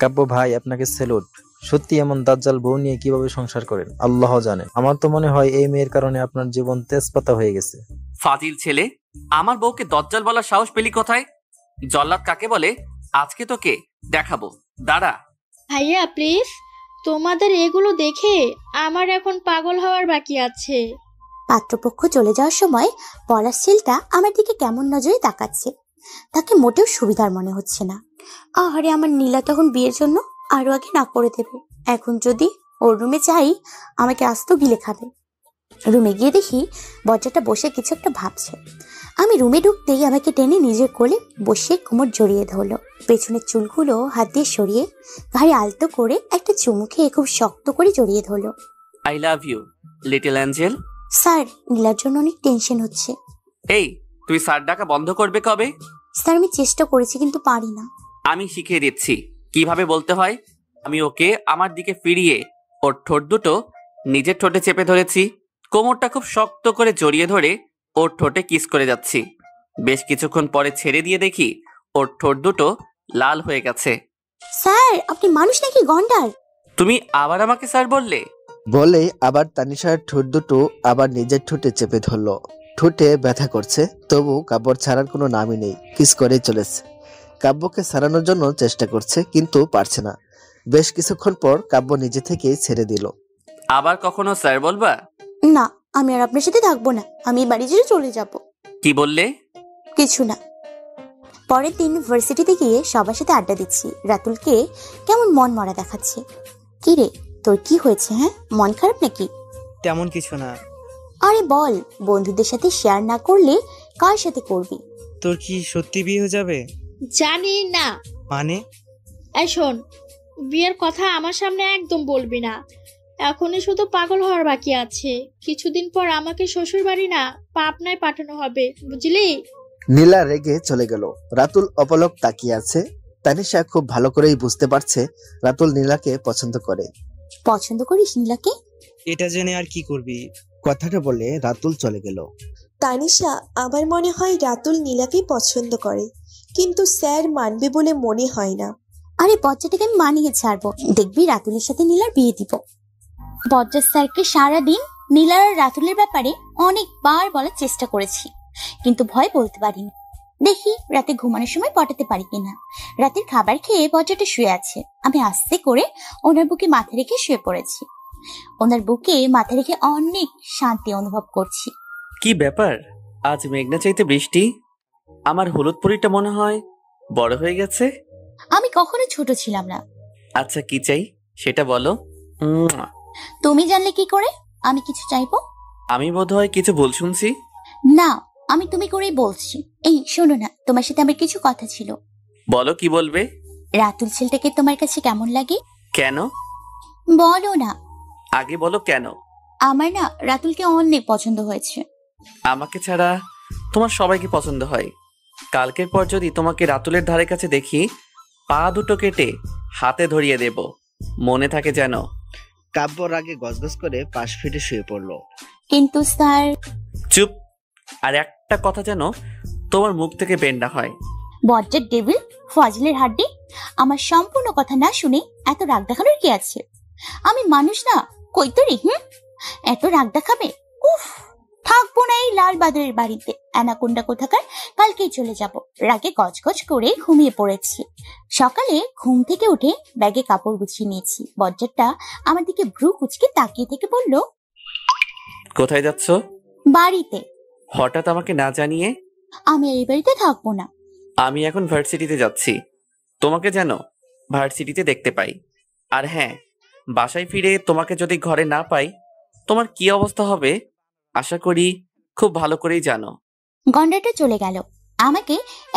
কাব্য ভাই, আপনাকে স্যালুট। সত্যি এমন দাজ্জাল বউ নিয়ে কিভাবে সংসার করেন আল্লাহ জানেন। আমার তো মনে হয় এই মেয়ের কারণে আপনার জীবন তেজপাতা হয়ে গেছে। ফাজিল ছেলে, আমার বউকে দজ্জাল বলার সাহস পেলি কোথায়? জল্লাদ কাকে বলে আজকে তোকে দেখাবো, দাঁড়া। ভাইয়া প্লিজ, তোমাদের এগুলো দেখে আমার এখন পাগল হওয়ার বাকি আছে। পাত্রপক্ষ চলে যাওয়ার সময় পলাশ ছেলেটা আমার দিকে কেমন নজরে তাকাচ্ছে, তাকে মোটেও সুবিধার মনে হচ্ছে না। আহারে, আমার নীলা তখন বিয়ের জন্য আরো আগে না করে দেবে। এখন যদি ওর রুমে যাই, আমাকে আস্ত গিলে খাবে। রুমে গিয়ে দেখি বজ্জাটা বসে কিছু একটা ভাবছে। আমি রুমে ঢুকতেই আমাকে টেনে নিজের কোলে বসে কোমর জড়িয়ে ধরলো। পেছনের চুলগুলো হাত দিয়ে সরিয়ে ঘাড়ে আলতো করে একটা চুমু খেয়ে খুব শক্ত করে জড়িয়ে ধরলো। I love you little angel. Sir, নীলার জন্য অনেক টেনশন হচ্ছে। এই, তুই স্যার ডাকা বন্ধ করবে কবে? স্যার, আমি চেষ্টা করেছি কিন্তু পারি না। আমি শিখিয়ে দিচ্ছি কিভাবে বলতে হয়। আমি ওকে আমার দিকে ফিরিয়ে ওর ঠোঁট দুটো নিজের ঠোঁটে চেপে ধরেছি। কোমরটা খুব শক্ত করে জড়িয়ে ধরে ওর ঠোঁটে কিস করে যাচ্ছি। বেশ কিছুক্ষণ পরে ছেড়ে দিয়ে দেখি ওর ঠোঁট দুটো লাল হয়ে গেছে। স্যার, আপনি মানুষ নাকি গন্ডার? তুমি আবার আমাকে স্যার বললে? বলে আবার তানিশার ঠোঁট দুটো আবার নিজের ঠোঁটে চেপে ধরলো। ঠোঁটে ব্যথা করছে, তবু কাব্যর ছাড়ার কোনো নামই নেই, কিস করে চলেছে। কাব্যকে ছাড়ানোর জন্য চেষ্টা করছে কিন্তু পারছে না। বেশ কিছুক্ষণ পর কাব্য নিজে থেকেই ছেড়ে দিল। আবার কখনো স্যার বলবা? না, আমি আর আপনার সাথে থাকবো না। আমি বাড়ি ছেড়ে চলে যাব। কি বললে? কিছু না। পরের দিন ভার্সিটিতে গিয়ে সবার সাথে আড্ডা দিচ্ছি। রাতুলকে কেমন মন মরা দেখাচ্ছে। কি রে, তোর কি হয়েছে? হ্যাঁ, মন খারাপ নাকি? তেমন কিছু না। আরে বল, বন্ধুদের সাথে শেয়ার না করলে কার সাথে করবি? তোর কি সত্যি বিয়ে হয়ে যাবে? জানি না। মানে? এই শোন, বিয়ের কথা আমার সামনে একদম বলবি না। এখনই শুধু পাগল হওয়ার বাকি আছে। কিছুদিন পর আমাকে শ্বশুর বাড়ি না পাবনায় পাঠানো হবে, বুঝলি? নীলা রেগে চলে গেল। রাতুল অপলক তাকিয়ে আছে। তানিশা খুব ভালো করেই বুঝতে পারছে রাতুল নীলাকে পছন্দ করে। পছন্দ করিস নীলাকে? এটা জেনে আর কি করবি? কথাটা বলে রাতুল চলে গেল। তানিশা, আমার মনে হয় রাতুল নীলাকে পছন্দ করে, কিন্তু স্যার মানবে বলে মনে হয় না। আরে বজ্জাটাকে আমি মানিয়ে ছাড়বো, দেখবি রাতুলের সাথে নীলার বিয়ে দিব। বজ্জার স্যারকে সারাদিন নীলার আর রাতুলের ব্যাপারে অনেকবার বলার চেষ্টা করেছি, কিন্তু ভয় বলতে পারিনি। দেখি রাতে ঘুমানোর সময় পটাতে পারি কিনা। রাতের খাবার খেয়ে বজ্জাটা শুয়ে আছে। আমি আস্তে করে ওনার বুকে মাথা রেখে শুয়ে পড়েছি। ওনার বুকে মাথা রেখে অনেক শান্তি অনুভব করছি। কি ব্যাপার, আজ মেঘনা চাইতে বৃষ্টি? আমার হলুদ পরিটা মনে হয় বড় হয়ে গেছে। আমি কখনো ছোট ছিলাম না। আচ্ছা, কি চাই সেটা বলো। তুমি জানলে কি করে আমি কিছু চাইবো? আমি বোধহয় কিছু ভুল শুনছি। না, আমি তুমি করেই বলছি। এই শোনো না, তোমার সাথে আমার কিছু কথা ছিল। বলো, কি বলবে? রাতুল ছেলেটাকে তোমার কাছে কেমন লাগে? কেন? বলো না। আগে বলো কেন। আমার না রাতুলকে অনেক পছন্দ হয়েছে। আমাকে ছাড়া তোমার সবাইকে পছন্দ হয়। কালকের পর যদি তোমাকে রাতুলের ধারে কাছে দেখি, পা দুটো কেটে হাতে ধরিয়ে দেব, মনে থাকে যেন। কাব্যর আগে গজগজ করে পাশ ফিরে শুয়ে পড়লো। কিন্তু স্যার। চুপ, আর একটা কথা যেন তোমার মুখ থেকে বের না হয়। বজ্জার ডেভিল, ফাজিলের হাড্ডি, আমার সম্পূর্ণ কথা না শুনে এত রাগ দেখানোর কি আছে? আমি মানুষ না, কই তোরে? এত রাগ দেখাবে? উফ। থাকবো না এই লাল বাদরের বাড়িতে। অ্যানাকোন্ডা কোথাকার, কালকেই চলে যাব। রাগে গজগজ করে ঘুমিয়ে পড়েছি। সকালে ঘুম থেকে উঠে ব্যাগে কাপড় গুছিয়ে নিয়েছি। বজ্জারটা আমার দিকে ভ্রু কুচকে তাকিয়ে থেকে বলল, কোথায় যাচ্ছ? বাড়িতে। হঠাৎ আমাকে না জানিয়ে? আমি এই বাড়িতে থাকবো না। আমি এখন ভার্সিটিতে যাচ্ছি, তোমাকে যেন ভার্সিটিতে দেখতে পাই। আর হ্যাঁ, বাসায় ফিরে তোমাকে যদি ঘরে না পাই তোমার কি অবস্থা হবে আশা করি খুব ভালো করেই জানো। গন্ডাটা চলে গেল। আমাকে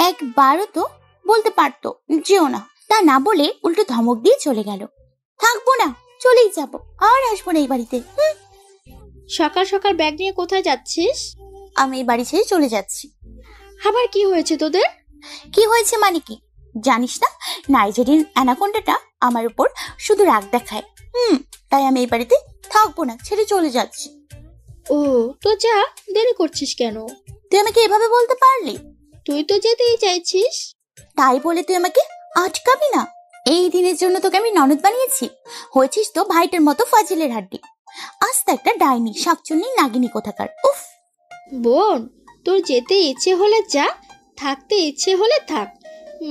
একবারও তো বলতে পারতো যেও না, তা না বলে উল্টো ধমক দিয়ে চলে গেল। থাকবো না, চলেই যাব, আর আসবো না এই বাড়িতে। সকাল সকাল ব্যাগ নিয়ে কোথায় যাচ্ছিস? আমি এই বাড়ি ছেড়ে চলে যাচ্ছি। আবার কি হয়েছে তোদের? কি হয়েছে মানে কি জানিস না? নাইজেরিয়ান অ্যানাকোন্ডাটা আমার উপর শুধু রাগ দেখায়। তাই আমি এই বাড়িতে থাকবো না, ছেড়ে চলে যাচ্ছি। ও তো যা, দেরি করছিস কেন? তুই আমাকে এভাবে বলতে পারলি? তুই তো যেতেই চাইছিস। তাই বলে তুই আমাকে আটকাবি না? এই দিনের জন্য তোকে আমি ননদ বানিয়েছি। হয়েছিস তো ভাইটার মতো ফাজিলের হাড্ডি। আস্তে একটা ডাইনি, শাকচুন্নি, নাগিনী কোথাকার। উফ বোন, তোর যেতে ইচ্ছে হলে যা, থাকতে ইচ্ছে হলে থাক।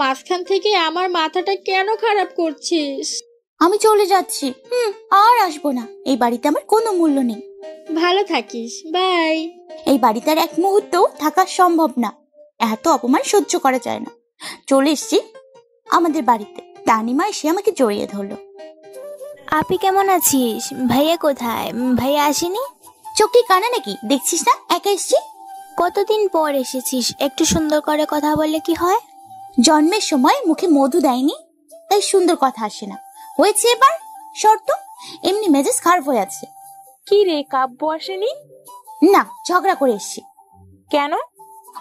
মাঝখান থেকে আমার মাথাটা কেন খারাপ করছিস? আমি চলে যাচ্ছি, আর আসবো না। এই বাড়িতে আমার কোনো মূল্য নেই। ভালো থাকিস, বাই। এই বাড়িতে আর এক মুহূর্তও থাকা সম্ভব না। এত অপমান সহ্য করা যায় না। চলে এসছি আমাদের বাড়িতে। তানিমা এসে আমাকে জড়িয়ে ধরলো। আপি কেমন আছিস? ভাইয়া কোথায়? ভাইয়া আসেনি? চোখে কানা নাকি, দেখছিস না একা এসছি। কতদিন পর এসেছিস, একটু সুন্দর করে কথা বললে কি হয়? জন্মের সময় মুখে মধু দেয়নি, তাই সুন্দর কথা আসে না। হয়েছে এবার শর্ত, এমনি মেজাজ খারাপ হয়ে আছে। কি রে, কাব্য আসেনি? না, ঝগড়া করে এসছি। কেন?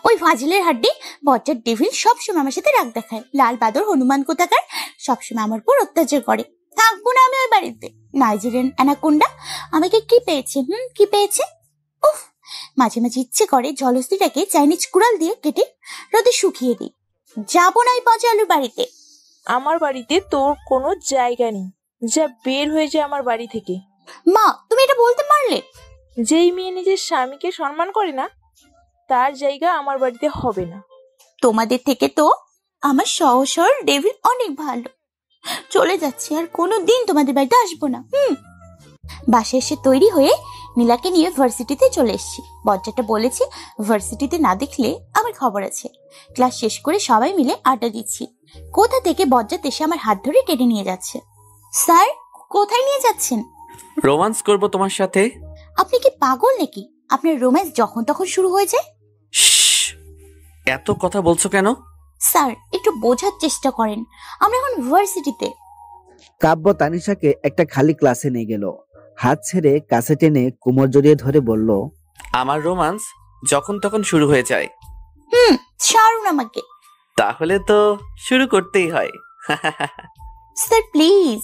ওই ফাজিলের হাড্ডি বজ্জার ডেভিল সবসময় আমার সাথে রাগ দেখায়। লাল বাদর হনুমান কোথাকার সবসময় আমার উপর অত্যাচার করে। থাকবো না আমি ওই বাড়িতে। নাইজেরিয়ান অ্যানাকোন্ডা আমাকে কি পেয়েছে? কি পেয়েছে? উফ, মাঝে মাঝে ইচ্ছে করে জলস্থিটাকে চাইনিজ কুড়াল দিয়ে কেটে রোদে শুকিয়ে দিই। যাবো না ওই পচা আলুর বাড়িতে। আমার বাড়িতে তোর কোনো জায়গা নেই, যা বের হয়ে যায় আমার বাড়ি থেকে। মা, তুমি এটা বলতে পারলে? যেই মেয়ে নিজের স্বামীকে সম্মান করে না, তার জায়গা আমার বাড়িতে হবে না। তোমাদের থেকে তো আমার সহজ সরল ডেভিল অনেক ভালো। চলে যাচ্ছি, আর কোনোদিন তোমাদের বাড়িতে আসবো না। বাসায় এসে তৈরি হয়ে নীলাকে নিয়ে ভার্সিটিতে চলে এসেছি। বজ্জাটা বলেছি ভার্সিটিতে না দেখলে আমার খবর আছে। ক্লাস শেষ করে সবাই মিলে আড্ডা দিচ্ছি। কোথা থেকে বজ্জাত এসে আমার হাত ধরে টেনে নিয়ে যাচ্ছে। স্যার, কোথায় নিয়ে যাচ্ছেন? রোমান্স করব তোমার সাথে। আপনি কি পাগল নাকি? আপনার রোম্যান্স যখন তখন শুরু হয়ে যায়। এত কথা বলছো কেন? স্যার, একটু বোঝার চেষ্টা করেন, আমরা এখন ভার্সিটিতে। কাব্য তানিশাকে একটা খালি ক্লাসে নিয়ে গেল। হাত ছেড়ে কাছে টেনে কোমর জড়িয়ে ধরে বলল, আমার রোমান্স যখন তখন শুরু হয়ে যায়। ছাড়ুন আমাকে। তাহলে তো শুরু করতেই হয়। Sir please.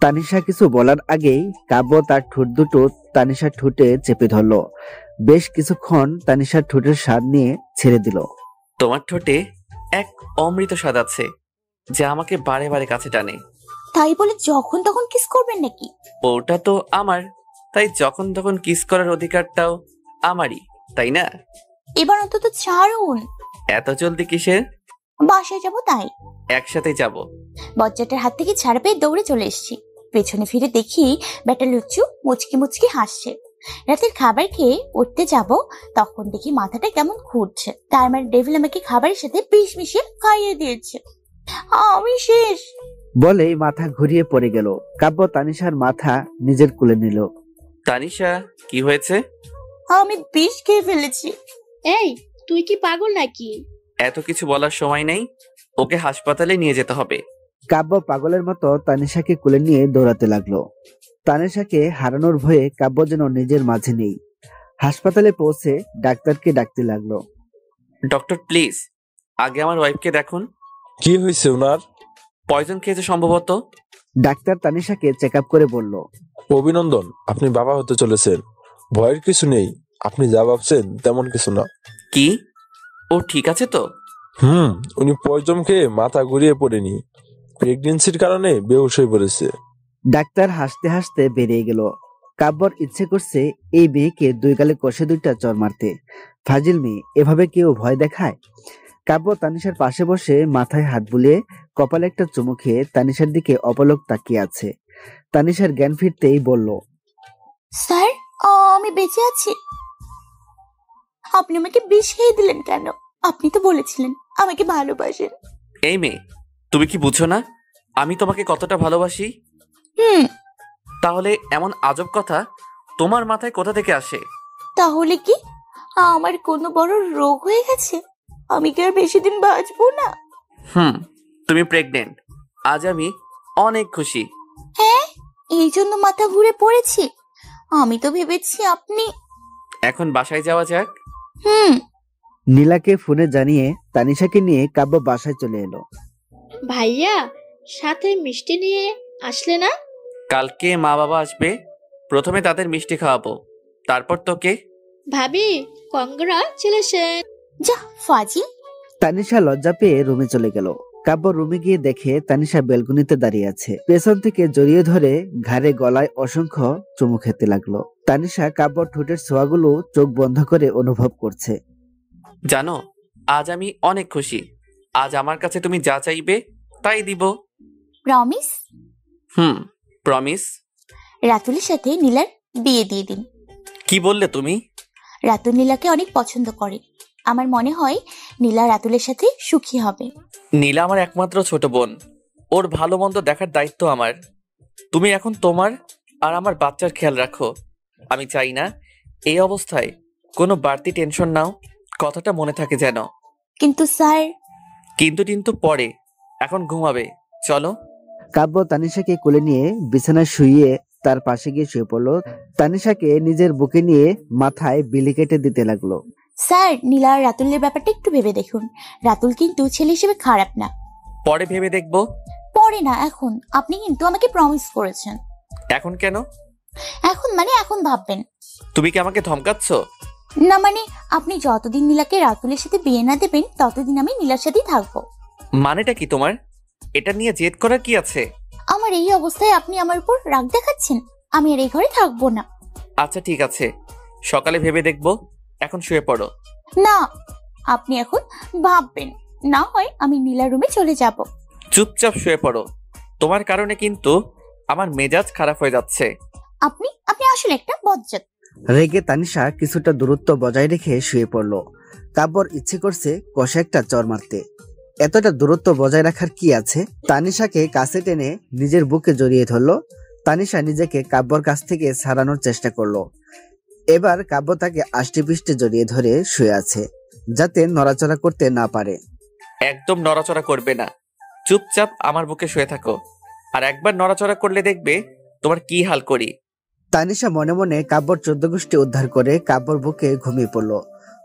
তানিশা কিছু বলার আগেই কাব্য তার ঠোঁট দুটো তানিশার ঠোঁটে চেপে ধরল। বেশ কিছুক্ষণ তানিশার ঠোঁটের স্বাদ নিয়ে ছেড়ে দিল। তোমার ঠোঁটে এক অমৃত স্বাদ আছে যা আমাকে বারে বারে কাছে টানে। তাই বলে যখন তখন কিস করবেন নাকি? ওটা তো আমার, তাই যখন তখন কিস করার অধিকারটাও আমারই, তাই না? এবার অন্তত ছাড়ুন। এত জলদি কিসের? বাসায় যাব তাই। একসাথে যাব। বজ্জাটার হাত থেকে ছাড়া পেয়ে দৌড়ে চলে এসেছি। পেছনে ফিরে দেখি বেটা লুচ্চু মুচকি মুচকি হাসছে। রাতের খাবার খেয়ে উঠতে যাব, তখন দেখি মাথাটা কেমন ঘুরছে। তার মানে ডেভিল আমাকে খাবারের সাথে বিষ মিশিয়ে খাইয়ে দিয়েছে। আমি শেষ বলেই মাথা ঘুরিয়ে পড়ে গেল। কাব্য তানিশার মাথা নিজের কোলে নিল। তানিশা, কি হয়েছে? আমি বিষ খেয়ে ফেলেছি। এই, তুই কি পাগল নাকি? এত কিছু বলার সময় নেই, ওকে হাসপাতালে নিয়ে যেতে হবে। কাব্য পাগলের মতো তানিশাকে কোলে নিয়ে দৌড়াতে লাগলো। তানিশাকে হারানোর ভয়ে কাব্য যেন নিজের মাঝে নেই। হাসপাতালে পৌঁছে ডাক্তারকে ডাকতে লাগলো। ডক্টর প্লিজ, আগে আমার ওয়াইফকে দেখুন। কি হয়েছে ওনার? পয়জন খেয়েছে সম্ভবত। ডাক্তার তানিশাকে চেক আপ করে বলল, অভিনন্দন, আপনি বাবা হতে চলেছেন। ভয়ের কিছু নেই, আপনি যা ভাবছেন তেমন কিছু না। কি, ও ঠিক আছে তো? উনি পয়জন খেয়ে মাথা ঘুরিয়ে পড়েনি, প্রেগনেন্সির কারণে বেহুশ হয়ে পড়েছে। ডাক্তার হাসতে হাসতে বেরিয়ে গেল। কাব্যর ইচ্ছে করছে এই মেয়েকে দুই গালে কষে দুইটা চর মারতে। ফাজিল মেয়ে, এভাবে কেউ ভয় দেখায়? কাব্য তানিশার পাশে বসে মাথায় হাত বুলিয়ে কপালে একটা চুমু খেয়ে তানিশার দিকে অপলক তাকিয়ে আছে। তানিশার জ্ঞান ফিরতেই বলল, স্যার, আমি বেঁচে আছি। আপনি আমাকে বিষ খেয়ে দিলেন কেন? আপনি তো বলেছিলেন আমাকে ভালোবাসেন। এই মেয়ে, তুমি কি বুঝো না আমি তোমাকে কতটা ভালোবাসি? তাহলে এমন আজব কথা তোমার মাথায় কোথা থেকে আসে? তাহলে কি আমার কোনো বড় রোগ হয়ে গেছে? আমি কি আর বেশি দিন বাঁচবো না? তুমি প্রেগনেন্ট। আজ আমি অনেক খুশি। হ্যাঁ, এই জন্য মাথা ঘুরে পড়েছি। আমি তো ভেবেছি আপনি। এখন বাসায় যাওয়া যাক। নীলাকে ফোনে জানিয়ে তানিশাকে নিয়ে কাব্য বাসায় চলে এলো। ভাইয়া, সাথে মিষ্টি নিয়ে আসলে না? কালকে মা বাবা আসবে, প্রথমে তাদের মিষ্টি খাওয়াবো, তারপর তোকে। ভাবি, কংগ্রাচুলেশন। যা ফাজিল। তানিশা লজ্জা পেয়ে রুমে চলে গেল। কাব্য রুমে গিয়ে দেখে তানিশা বেলকনিতে দাঁড়িয়ে আছে। পেছন থেকে জড়িয়ে ধরে ঘাড়ে গলায় অসংখ্য চুমু খেতে লাগলো। তানিশা কাব্যর ঠোঁটের ছোঁয়াগুলো চোখ বন্ধ করে অনুভব করছে। জানো, আজ আমি অনেক খুশি। আজ আমার কাছে তুমি যা চাইবে তাই দিব। প্রমিস? প্রমিস। রাতুলের সাথে নীলার বিয়ে দিয়ে দিন। কি বললে তুমি? রাতুল নীলাকে অনেক পছন্দ করে। আমার মনে হয় নীলা রাতুলের সাথে সুখী হবে। নীলা আমার একমাত্র ছোট বোন, ওর ভালো মন্দ দেখার দায়িত্ব আমার। তুমি এখন তোমার আর আমার বাচ্চার খেয়াল রাখো। আমি চাই না এই অবস্থায় কোনো বাড়তি টেনশন নাও, কথাটা মনে থাকে যেন। কিন্তু স্যার। কিন্তু পরে, এখন ঘুমাবে, চলো। কাব্য তানিশাকে কোলে নিয়ে বিছানায় শুইয়ে তার পাশে গিয়ে শুয়ে পড়লো। তানিশাকে নিজের বুকে নিয়ে মাথায় বিলি কেটে দিতে লাগলো। স্যার, নীলা আর রাতুলের ব্যাপারটা একটু ভেবে দেখুন। রাতুল কিন্তু ছেলে হিসেবে খারাপ না। পরে ভেবে দেখবো। পরে না, এখন। আপনি কিন্তু আমাকে প্রমিস করেছেন। এখন কেন? এখন মানে এখন ভাববেন। তুমি কি আমাকে ধমকাচ্ছ? না মানে, আপনি যতদিন নীলাকে রাতুলের সাথে বিয়ে না দেবেন ততদিন আমি নীলার সাথেই থাকবো। মানেটা কি তোমার? এটা নিয়ে জেদ করার কি আছে? আমার এই অবস্থায় আপনি আমার উপর রাগ দেখাচ্ছেন। আমি আর এই ঘরে থাকবো না। আচ্ছা ঠিক আছে, সকালে ভেবে দেখবো, এখন শুয়ে পড়ো। না, আপনি এখন ভাববেন, না হয় আমি নীলার রুমে চলে যাব। চুপচাপ শুয়ে পড়ো, তোমার কারণে কিন্তু আমার মেজাজ খারাপ হয়ে যাচ্ছে। আপনি আসলে একটা বজ্জাত। রেগে তানিশা কিছুটা দূরত্ব বজায় রেখে শুয়ে পড়ল। কাব্যর ইচ্ছে করছে কষে একটা চর মারতে। এতটা দূরত্ব বজায় রাখার কি আছে? তানিশাকে কাছে টেনে নিজের বুকে জড়িয়ে ধরলো। তানিশা নিজেকে কাব্যর কাছ থেকে ছাড়ানোর চেষ্টা করলো। এবার কাব্য তাকে আষ্টেপৃষ্টে জড়িয়ে ধরে শুয়ে আছে, যাতে নড়াচড়া করতে না পারে। একদম নড়াচড়া করবে না, চুপচাপ আমার বুকে শুয়ে থাকো। আর একবার নড়াচড়া করলে দেখবে তোমার কি হাল করি। তানিশা মনে মনে কাব্যর 14 গোষ্ঠী উদ্ধার করে কাব্যর বুকে ঘুমিয়ে পড়ল।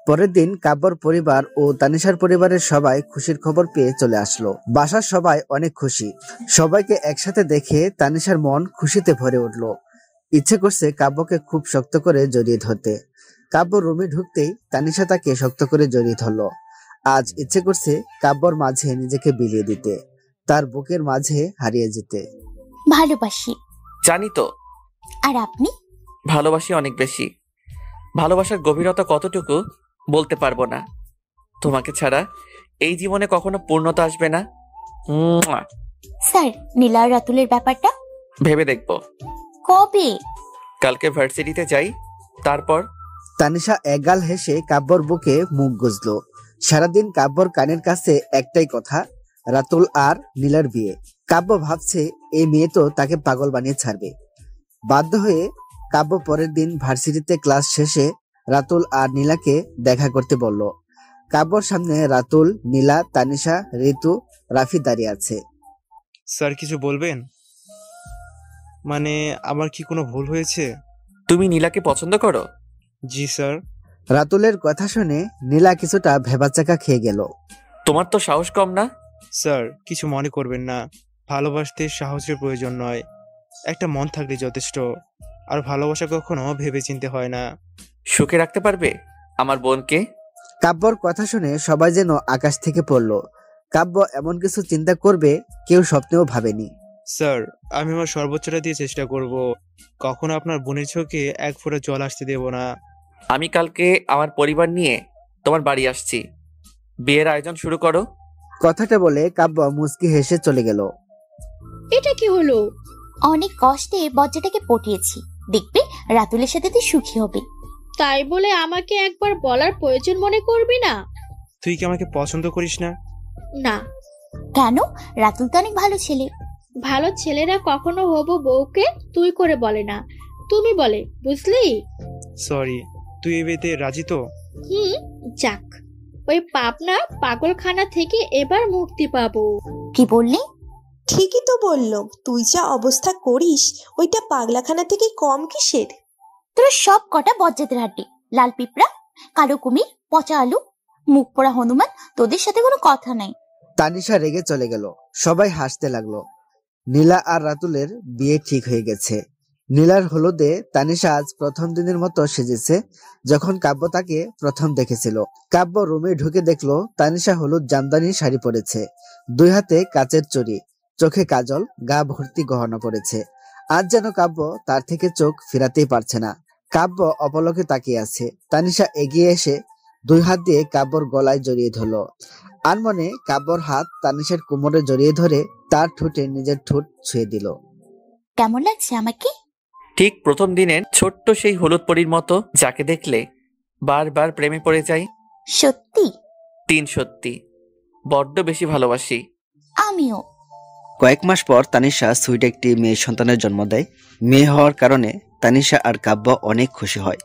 পরের দিন কাব্যর পরিবার ও তানিশার পরিবারের সবাই খুশির খবর পেয়ে চলে আসলো। বাসার সবাই অনেক খুশি। সবাইকে একসাথে দেখে তানিশার মন খুশিতে ভরে উঠল। ইচ্ছে করছে কাব্যকে খুব শক্ত করে জড়িয়ে ধরতে। কাব্য রুমে ঢুকতেই তানিশা তাকে শক্ত করে জড়িয়ে ধরলো। আজ ইচ্ছে করছে কাব্যর মাঝে নিজেকে বিলিয়ে দিতে, তার বুকের মাঝে হারিয়ে যেতে। ভালোবাসি। জানি তো। আর আপনি? ভালোবাসি অনেক বেশি। ভালোবাসার গভীরতা কতটুকু বলতে পারবো না। তোমাকে ছাড়া এই জীবনে কখনো পূর্ণতা আসবে না। স্যার, নীলা আর রাতুলের ব্যাপারটা ভেবে দেখবো। কবে? কালকে ভার্সিটিতে যাই, তারপর। তানিশা একগাল হেসে কাব্যর বুকে মুখ গুজলো। সারাদিন কাব্যর কানের কাছে একটাই কথা, রাতুল আর নীলার বিয়ে। কাব্য ভাবছে এই মেয়ে তো তাকে পাগল বানিয়ে ছাড়বে। বাধ্য হয়ে কাব্য পরের দিন ভার্সিটিতে ক্লাস শেষে রাতুল আর নীলাকে দেখা করতে বলল। কাব্যর সামনে রাতুল, নীলা, তানিশা, ঋতু, রাফি দাঁড়িয়ে আছে। স্যার কিছু বলবেন? মানে আমার কি কোনো ভুল হয়েছে? তুমি নীলাকে পছন্দ করো? জি স্যার। রাতুলের কথা শুনে নীলা কিছুটা ভেবাচাকা খেয়ে গেল। তোমার তো সাহস কম না? স্যার কিছু মনে করবেন না, ভালোবাসতে সাহসের প্রয়োজন নয়, একটা মন থাকলে যথেষ্ট। আর ভালোবাসা কখনো ভেবে চিনতে হয় না। সুখে রাখতে পারবে আমার বোনকে? কাব্যর কথা শুনে সবাই যেন আকাশ থেকে পড়ল। কাব্য এমন কিছু চিন্তা করবে কেউ স্বপ্নেও ভাবেনি। স্যার আমি আমার সর্বোচ্চটা দিয়ে চেষ্টা করব। কখনো আপনার বোনের চোখে এক ফোঁটা জল আসতে দেব না। আমি কালকে আমার পরিবার নিয়ে তোমার বাড়ি আসছি, বিয়ের আয়োজন শুরু করো। কথাটা বলে কাব্য মুচকি হেসে চলে গেল। এটা কি হলো? অনেক কষ্টে বজ্জাটাকে পটিয়েছি, দেখবে রাতুলের সাথে তুই সুখী হবি। তাই বলে আমাকে একবার বলার প্রয়োজন মনে করবি না? তুই কি আমাকে পছন্দ করিস না? না। কেন? রাতুল তো অনেক ভালো ছেলে। ভালো ছেলেরা কখনো হবো বউকে তুই করে বলে না, তুমি বলে, বুঝলি? সরি, তুই এই বিয়েতে রাজি তো? যাক, ওই পাবনা পাগলখানা থেকে এবার মুক্তি পাবো। কি বললি? ঠিকই তো বললো, তুই যা অবস্থা করিস ওইটা পাগলাখানা থেকে কম কিসের? তোরা সব কটা বজ্জাতের হাড্ডি, লাল পিঁপড়া, কালো কুমির, পচা আলু, মুখ পোড়া হনুমান, তোদের সাথে কোনো কথা নাই। তানিশা রেগে চলে গেল। সবাই হাসতে লাগলো। নীলা আর রাতুলের বিয়ে ঠিক হয়ে গেছে। নীলার হলুদে তানিশা আজ প্রথম দিনের মতো সেজেছে যখন কাব্য তাকে প্রথম দেখেছিল। কাব্য রুমে ঢুকে দেখলো তানিশা হলুদ জামদানি শাড়ি পরেছে, 2 হাতে কাচের চড়ি, চোখে কাজল, গা ভর্তি গহনা পরেছে। আজ যেন কাব্য তার থেকে চোখ ফেরাতেই পারছে না। কাব্য অপলকে তাকিয়ে আছে। তানিশা এগিয়ে এসে 2 হাত দিয়ে কাব্যর গলায় জড়িয়ে ধরল। আনমনে কাব্যর হাত তানিশার কোমরে জড়িয়ে ধরে তার ঠোঁটে নিজের ঠোঁট ছুঁয়ে দিল। কেমন লাগছে আমাকে? ঠিক প্রথম দিনের ছোট্ট সেই হলুদ পরীর মতো, যাকে দেখলে বারবার প্রেমে পড়ে যাই। সত্যি? 3 সত্যি, বড্ড বেশি ভালোবাসি। আমিও। কয়েক মাস পর তানিশা সুইট একটি মেয়ে সন্তানের জন্ম দেয়। মেয়ে হওয়ার কারণে তানিশা আর কাব্য অনেক খুশি হয়।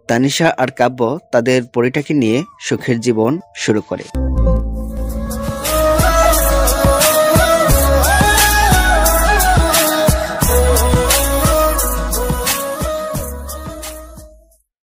তানিশা আর কাব্য তাদের পরিটাকে নিয়ে সুখের জীবন শুরু করে।